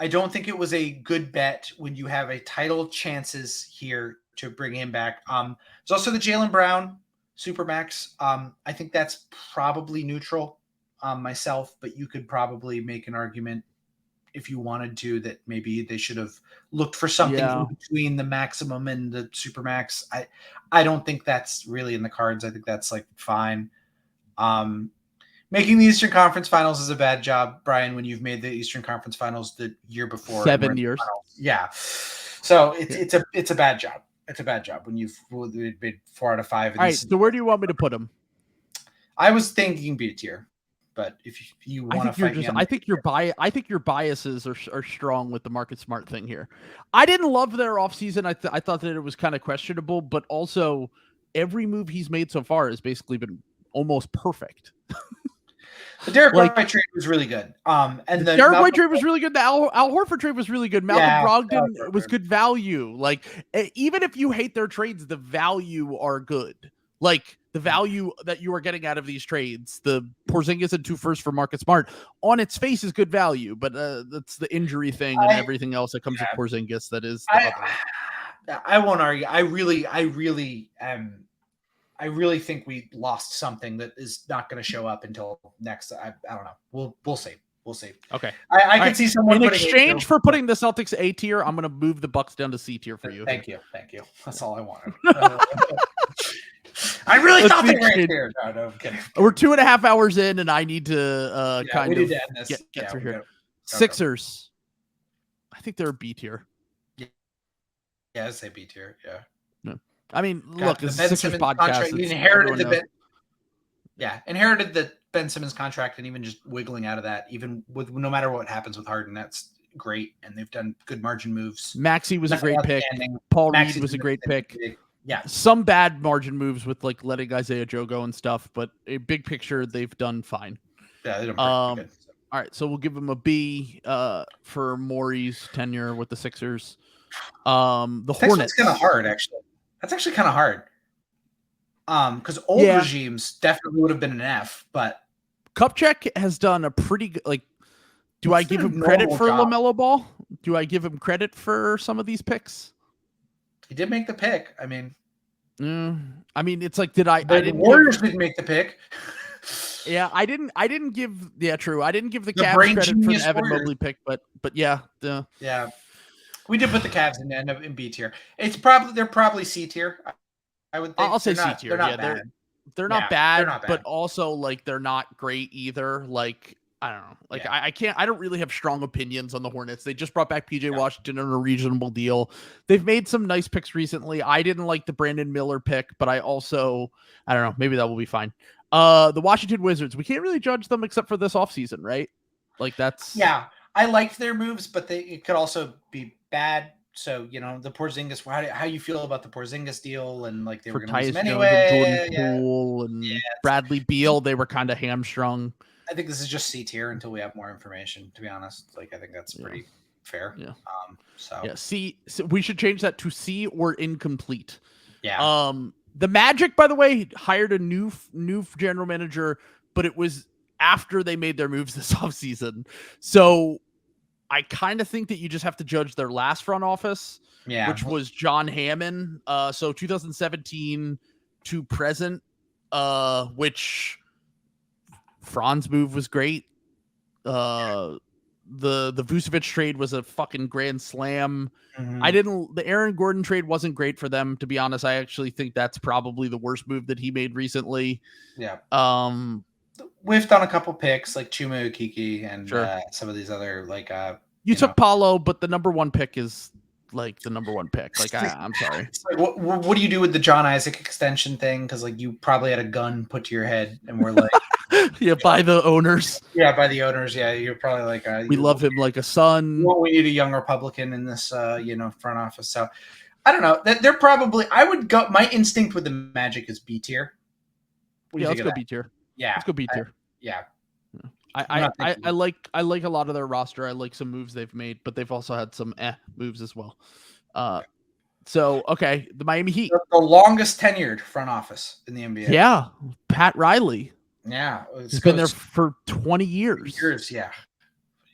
don't think it was a good bet when you have a title chances here to bring him back. There's also the Jaylen Brown Supermax. I think that's probably neutral myself, but you could probably make an argument if you wanted to that maybe they should have looked for something in between the maximum and the Supermax. I don't think that's really in the cards. I think that's like fine. Making the Eastern Conference Finals is a bad job, Brian, when you've made the Eastern Conference Finals the year before. 7 years. Yeah. So it's a bad job. It's a bad job when you've made 4 out of 5. All right. So where do you want me to put him? I was thinking B tier, but if you want to fight me on I think your biases are strong with the Marcus Smart thing here. I didn't love their offseason. I thought that it was kind of questionable, but also every move he's made so far has basically been almost perfect. The Derek White trade was really good. And the Derek White trade was really good. The Al Horford trade was really good. Malcolm Brogdon was good value. Like, even if you hate their trades, the value are good. Like the value that you are getting out of these trades, the Porzingis and 2 firsts for Marcus Smart on its face is good value, but that's the injury thing and everything else that comes with Porzingis that is the other. I won't argue. I really think we lost something that is not going to show up until next. I don't know. We'll see. We'll see. Okay. I can see someone in exchange for putting the Celtics A tier. I'm going to move the Bucks down to C tier for you. Thank you. That's all I wanted. I really thought they were here. No, I'm kidding. We're 2.5 hours in, and I need to kind of get through here. Sixers. I think they're a B tier. Yeah, I'd say B tier. Yeah. No. I mean, look, it's a Sixers podcast. Inherited the Ben Simmons contract, and even just wiggling out of that, even with no matter what happens with Harden, that's great. And they've done good margin moves. Maxey was a great pick. Paul Reed was a great pick. Yeah, some bad margin moves with like letting Isaiah Joe go and stuff, but a big picture, they've done fine. Yeah, they done pretty good. All right, so we'll give them a B for Morey's tenure with the Sixers. The Hornets. Kind of hard, actually. That's actually kind of hard. Because old regimes definitely would have been an F, but Kupchak has done a pretty good. Like, do I give him credit for LaMelo Ball? Do I give him credit for some of these picks? He did make the pick. I mean, it's like, the Warriors didn't make the pick. Yeah, I didn't give. Yeah, true. I didn't give the Cavs credit for the Evan Mobley pick, but yeah, yeah, we did put the Cavs in B tier. They're probably C tier. I would think. I'll say C tier. They're not bad, but also like they're not great either. Like, I don't know. Like, I don't really have strong opinions on the Hornets. They just brought back PJ Washington on a reasonable deal. They've made some nice picks recently. I didn't like the Brandon Miller pick, but I don't know. Maybe that will be fine. The Washington Wizards, we can't really judge them except for this offseason, right? Like that's. Yeah, I liked their moves, but it could also be bad. So, the Porzingis, how you feel about the Porzingis deal, and like they were going to use him anyway. Jordan Poole and Bradley Beal, they were kind of hamstrung. I think this is just C tier until we have more information, to be honest. Like, I think that's pretty fair. Yeah. C. So we should change that to C or incomplete. Yeah. The Magic, by the way, hired a new general manager, but it was after they made their moves this offseason. So I kind of think that you just have to judge their last front office, which was John Hammond. So 2017 to present, which Franz move was great. The Vucevic trade was a fucking grand slam. Mm-hmm. The Aaron Gordon trade wasn't great for them, to be honest. I actually think that's probably the worst move that he made recently. Yeah. We've done a couple picks like Chuma Okeke and some of these other you took Paulo, but the number one pick is like the number one pick. Like I'm sorry. Like, what do you do with the John Isaac extension thing? Because like you probably had a gun put to your head and we're like, by the owners. Yeah, by the owners. Yeah, you're probably like we love him like a son. We need a young Republican in this front office. So I don't know. They're probably. I would go. My instinct with the Magic is B tier. Let's go B tier. Yeah, let's go B tier. Yeah. I like a lot of their roster. I like some moves they've made, but they've also had some moves as well. So okay, the Miami Heat, the longest tenured front office in the NBA. Yeah, Pat Riley. Yeah, he's been there for 20 years. Yeah.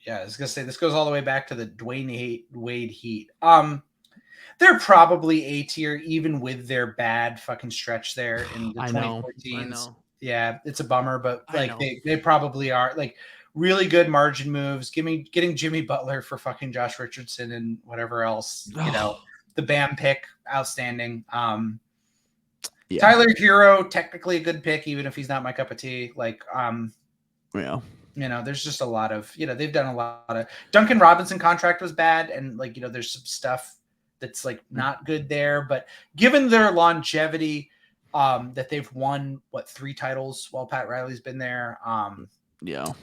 I was gonna say this goes all the way back to the Dwayne Wade Heat. They're probably A tier, even with their bad fucking stretch there in the 2014s. I know. Yeah, it's a bummer, but like they probably are like really good margin moves. Getting Jimmy Butler for fucking Josh Richardson and whatever else, the Bam pick, outstanding. Tyler Hero, technically a good pick, even if he's not my cup of tea. Like, there's just a lot of, they've done a lot of. Duncan Robinson contract was bad, and like, there's some stuff that's like not good there. But given their longevity, that they've won 3 titles while Pat Riley's been there.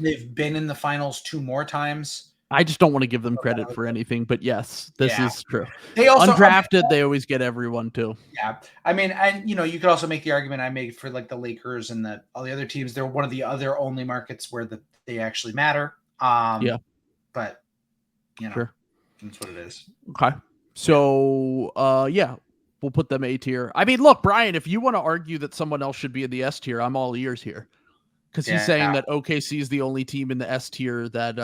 They've been in the finals 2 more times. I just don't want to give them credit for anything, but yes, this is true. They also undrafted. They always get everyone too. Yeah, I mean, and you could also make the argument I made for like the Lakers and all the other teams. They're one of the other only markets where they actually matter. But sure, that's what it is. Okay, so We'll put them A tier. I mean, look, Brian, if you want to argue that someone else should be in the S tier, I'm all ears here. Because he's saying that OKC is the only team in the S tier that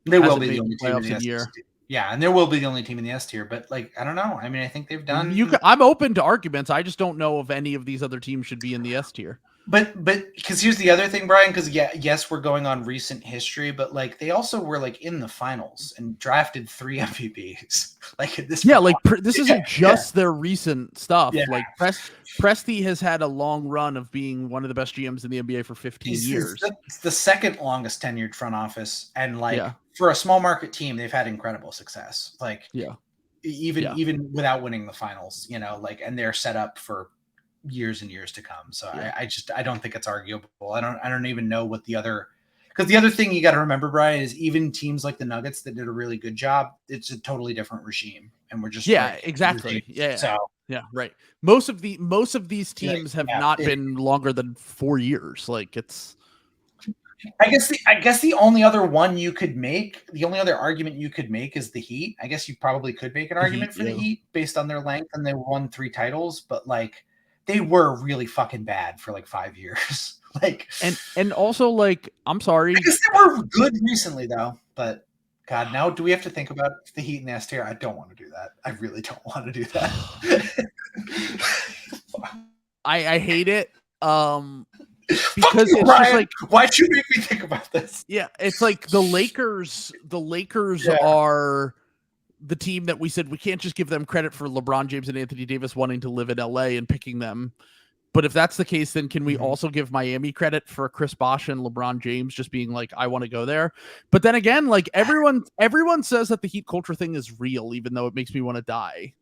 they will be the only team in the S tier. Yeah, and there will be the only team in the S tier. But like, I don't know. I mean, I think they've done. I'm open to arguments. I just don't know if any of these other teams should be in the S tier. But because here's the other thing, Brian. Because yes, we're going on recent history, but like they also were like in the finals and drafted 3 MVPs. Like this. Yeah, like this isn't just their recent stuff. Yeah. Like Presti has had a long run of being one of the best GMs in the NBA for 15 years. It's the second longest tenured front office, and like for a small market team, they've had incredible success. Like even without winning the finals, you know, like, and they're set up for years and years to come. So I don't think it's arguable. I don't even know what the other, because the other thing you got to remember, Brian, is even teams like the Nuggets that did a really good job, it's a totally different regime, and we're just exactly. Yeah. So right. Most of these teams have not been longer than 4 years. Like it's. I guess the only other one you could make, the only other argument you could make is the Heat. I guess you probably could make an argument for the Heat based on their length, and they won 3 titles, but like. They were really fucking bad for like 5 years. Like, and also like, I'm sorry. I guess they were good recently though, but God, now do we have to think about the Heat and the S tier? I don't want to do that. I really don't want to do that. I hate it. Because you, it's Ryan. Just like, why'd you make me think about this? Yeah, it's like the Lakers are the team that we said we can't just give them credit for LeBron James and Anthony Davis wanting to live in LA and picking them. But if that's the case, then can we also give Miami credit for Chris Bosh and LeBron James just being like, I want to go there? But then again, like everyone says that the Heat culture thing is real, even though it makes me want to die.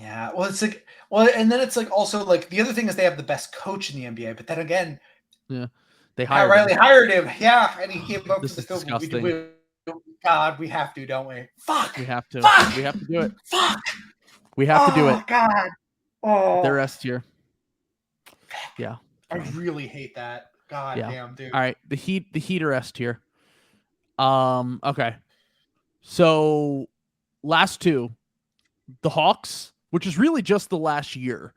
Yeah, well, it's like, and then it's like also like the other thing is they have the best coach in the NBA, but then again, they hired Riley hired him. Yeah, and he came up this to the is film. disgusting. God, we have to, don't we? Fuck. We have to. Fuck. We have to do it. Fuck. We have to do it. God. Oh. They're S tier. Yeah. I really hate that. God damn, dude. All right. The Heat are S tier. Okay. So last 2, the Hawks, which is really just the last year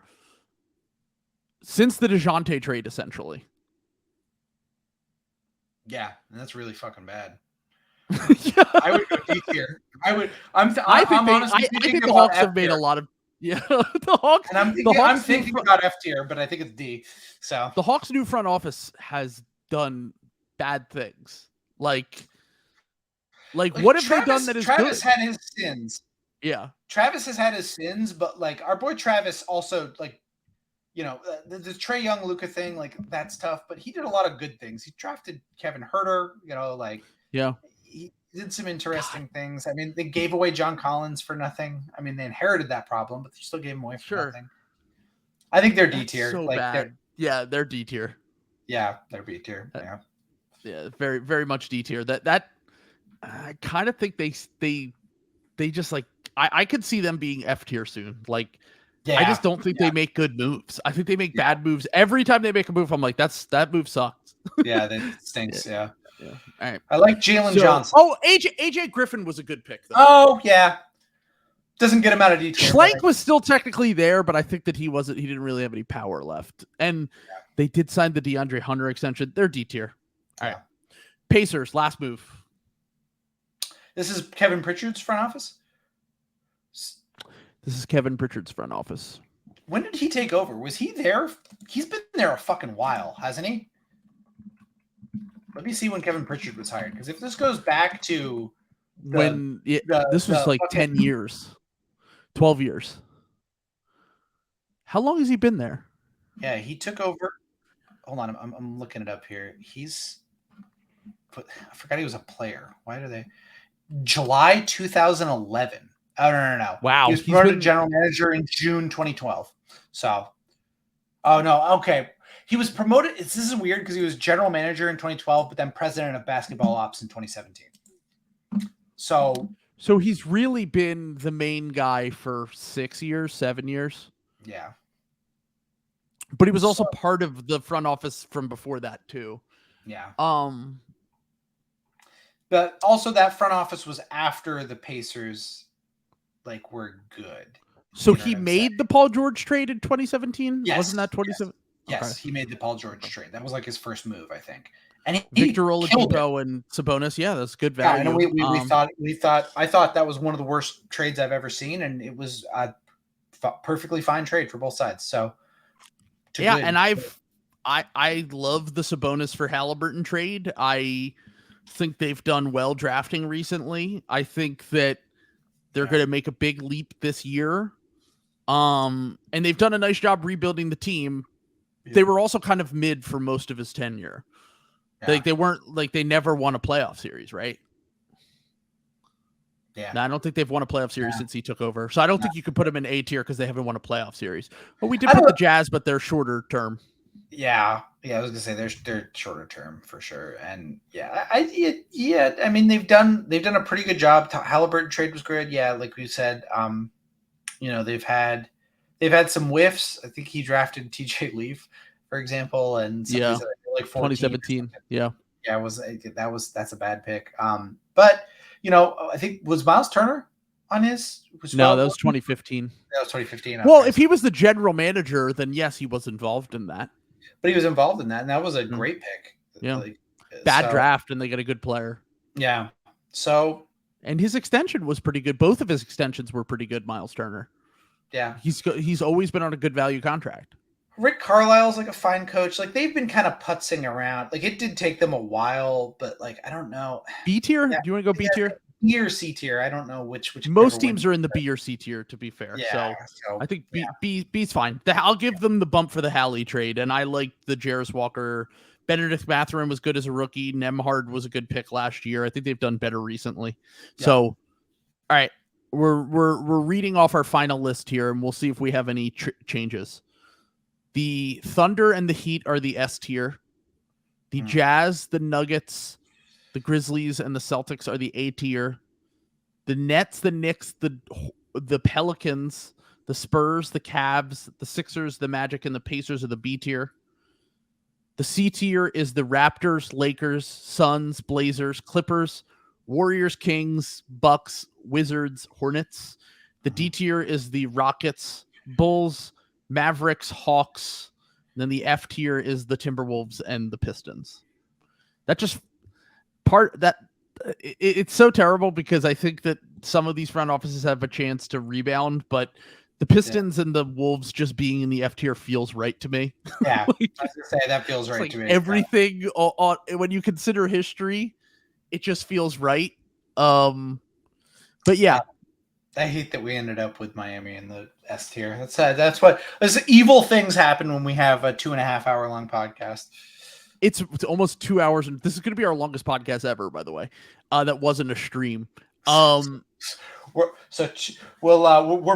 since the DeJounte trade, essentially. Yeah, that's really fucking bad. I would go D tier. I think the Hawks have made a lot of the Hawks. And I'm thinking about F tier, but I think it's D. So the Hawks' new front office has done bad things. Like what have they done that is Travis good? had his sins. Yeah, Travis has had his sins, but like our boy Travis also, like, you know, the Trae Young Luka thing, like that's tough, but he did a lot of good things. He drafted Kevin Huerter, you know, like he did some interesting things. I mean, they gave away John Collins for nothing. I mean, they inherited that problem, but they still gave him away for nothing. I think they're D tier. So like bad. They're D tier. Yeah, they're B tier. Yeah, very, very much D tier. That I kind of think they just like I could see them being F tier soon. Like I just don't think they make good moves. I think they make bad moves. Every time they make a move, I'm like, that move sucks. Yeah, that stinks. Yeah. All right. I like Jalen Johnson. Oh, AJ Griffin was a good pick, though. Oh, yeah. Doesn't get him out of detail. Schlenk was still technically there, but I think that he didn't really have any power left. And they did sign the DeAndre Hunter extension. They're D tier. All right. Pacers, last move. This is Kevin Pritchard's front office? This is Kevin Pritchard's front office. When did he take over? Was he there? He's been there a fucking while, hasn't he? Let me see when Kevin Pritchard was hired. Because if this goes back to this was like 10 years, 12 years. How long has he been there? Yeah, he took over. Hold on, I'm looking it up here. I forgot he was a player. Why do they? July 2011. Oh, no. Wow. He was promoted to general manager in June 2012. So, oh, no. Okay. He was promoted. This is weird because he was general manager in 2012, but then president of basketball ops in 2017. So he's really been the main guy for 6 years, 7 years. Yeah. But he was also part of the front office from before that too. Yeah. But also that front office was after the Pacers were good. So he made the Paul George trade in 2017? Yes. Wasn't that 27? Yes, he made the Paul George trade. That was like his first move, I think. And Victor Oladipo and Sabonis, yeah, that's good value. Yeah, and I thought that was one of the worst trades I've ever seen, and it was a perfectly fine trade for both sides. So, yeah, and I love the Sabonis for Halliburton trade. I think they've done well drafting recently. I think that they're going to make a big leap this year. And they've done a nice job rebuilding the team. Yeah. They were also kind of mid for most of his tenure. Yeah. They never won a playoff series, right? Yeah. No, I don't think they've won a playoff series since he took over. So I don't think you could put them in A tier because they haven't won a playoff series. But we did put the Jazz, but they're shorter term. Yeah. I was gonna say they're shorter term for sure. And I mean they've done a pretty good job. Halliburton trade was good. Yeah, like we said, they've had some whiffs. I think he drafted TJ Leaf, for example, and like 2017. Yeah, that's a bad pick. But I think was Miles Turner on his? No, that was 2015. That was 2015. Well, if he was the general manager, then yes, he was involved in that. But he was involved in that, and that was a great pick. Yeah, bad draft, and they got a good player. Yeah. So, and his extension was pretty good. Both of his extensions were pretty good. Miles Turner. Yeah, he's always been on a good value contract. Rick Carlisle's like a fine coach. Like they've been kind of putzing around. Like it did take them a while, but like I don't know. B tier? Yeah. Do you want to go B tier? B or C tier? I don't know which. Most teams are in the B or C tier, to be fair. Yeah, so I think B's fine. I'll give them the bump for the Hallie trade, and I like the Jarris Walker. Benedict Mathurin was good as a rookie. Nembhard was a good pick last year. I think they've done better recently. Yeah. So, all right, we're reading off our final list here, and we'll see if we have any changes. The Thunder and the Heat are the S tier. The Jazz, the Nuggets, the Grizzlies, and the Celtics are the A tier. The Nets, the Knicks, the Pelicans, the Spurs, the Cavs, the Sixers, the Magic, and the Pacers are the B tier. The C tier is the Raptors, Lakers, Suns, Blazers, Clippers, Warriors, Kings, Bucks, Wizards, Hornets. The D tier is the Rockets, Bulls, Mavericks, Hawks. And then the F tier is the Timberwolves and the Pistons. It's so terrible because I think that some of these front offices have a chance to rebound, but the Pistons and the Wolves just being in the F tier feels right to me. Yeah, I was gonna say that feels right to me. Everything when you consider history, it just feels right. But yeah. I hate that we ended up with Miami in the S tier. That's what evil things happen when we have a 2.5 hour long podcast. It's almost 2 hours, and this is going to be our longest podcast ever, by the way. That wasn't a stream. We're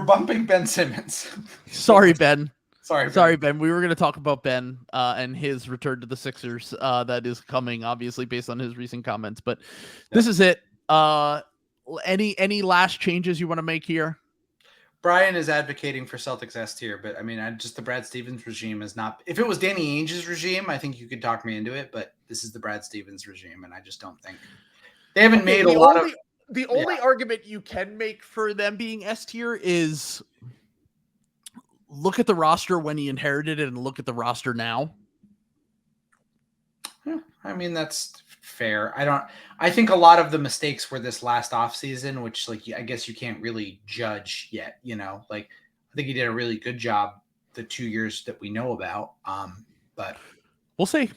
bumping Ben Simmons. Sorry, Ben. Sorry, Ben. We were going to talk about Ben and his return to the Sixers. That is coming, obviously, based on his recent comments. But this is it. Any last changes you want to make here? Brian is advocating for Celtics S tier, but I mean, the Brad Stevens regime is not. If it was Danny Ainge's regime, I think you could talk me into it. But this is the Brad Stevens regime, and I just don't think they haven't made a lot of. The only argument you can make for them being S tier is look at the roster when he inherited it and look at the roster now. Yeah, I mean, that's fair. I think a lot of the mistakes were this last offseason, which I guess you can't really judge yet, I think he did a really good job the 2 years that we know about. But we'll see.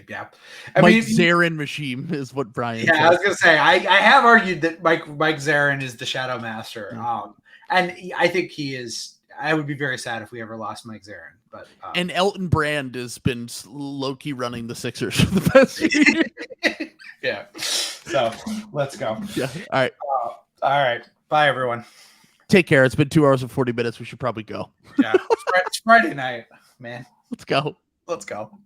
Yeah. Mike Zarin regime is what Brian says. I was going to say, I have argued that Mike Zarin is the shadow master. And I think he is. I would be very sad if we ever lost Mike Zarin. But and Elton Brand has been low-key running the Sixers for the past year. Yeah. So let's go. Yeah. All right. All right. Bye, everyone. Take care. It's been 2 hours and 40 minutes. We should probably go. Yeah. It's Friday night, man. Let's go. Let's go.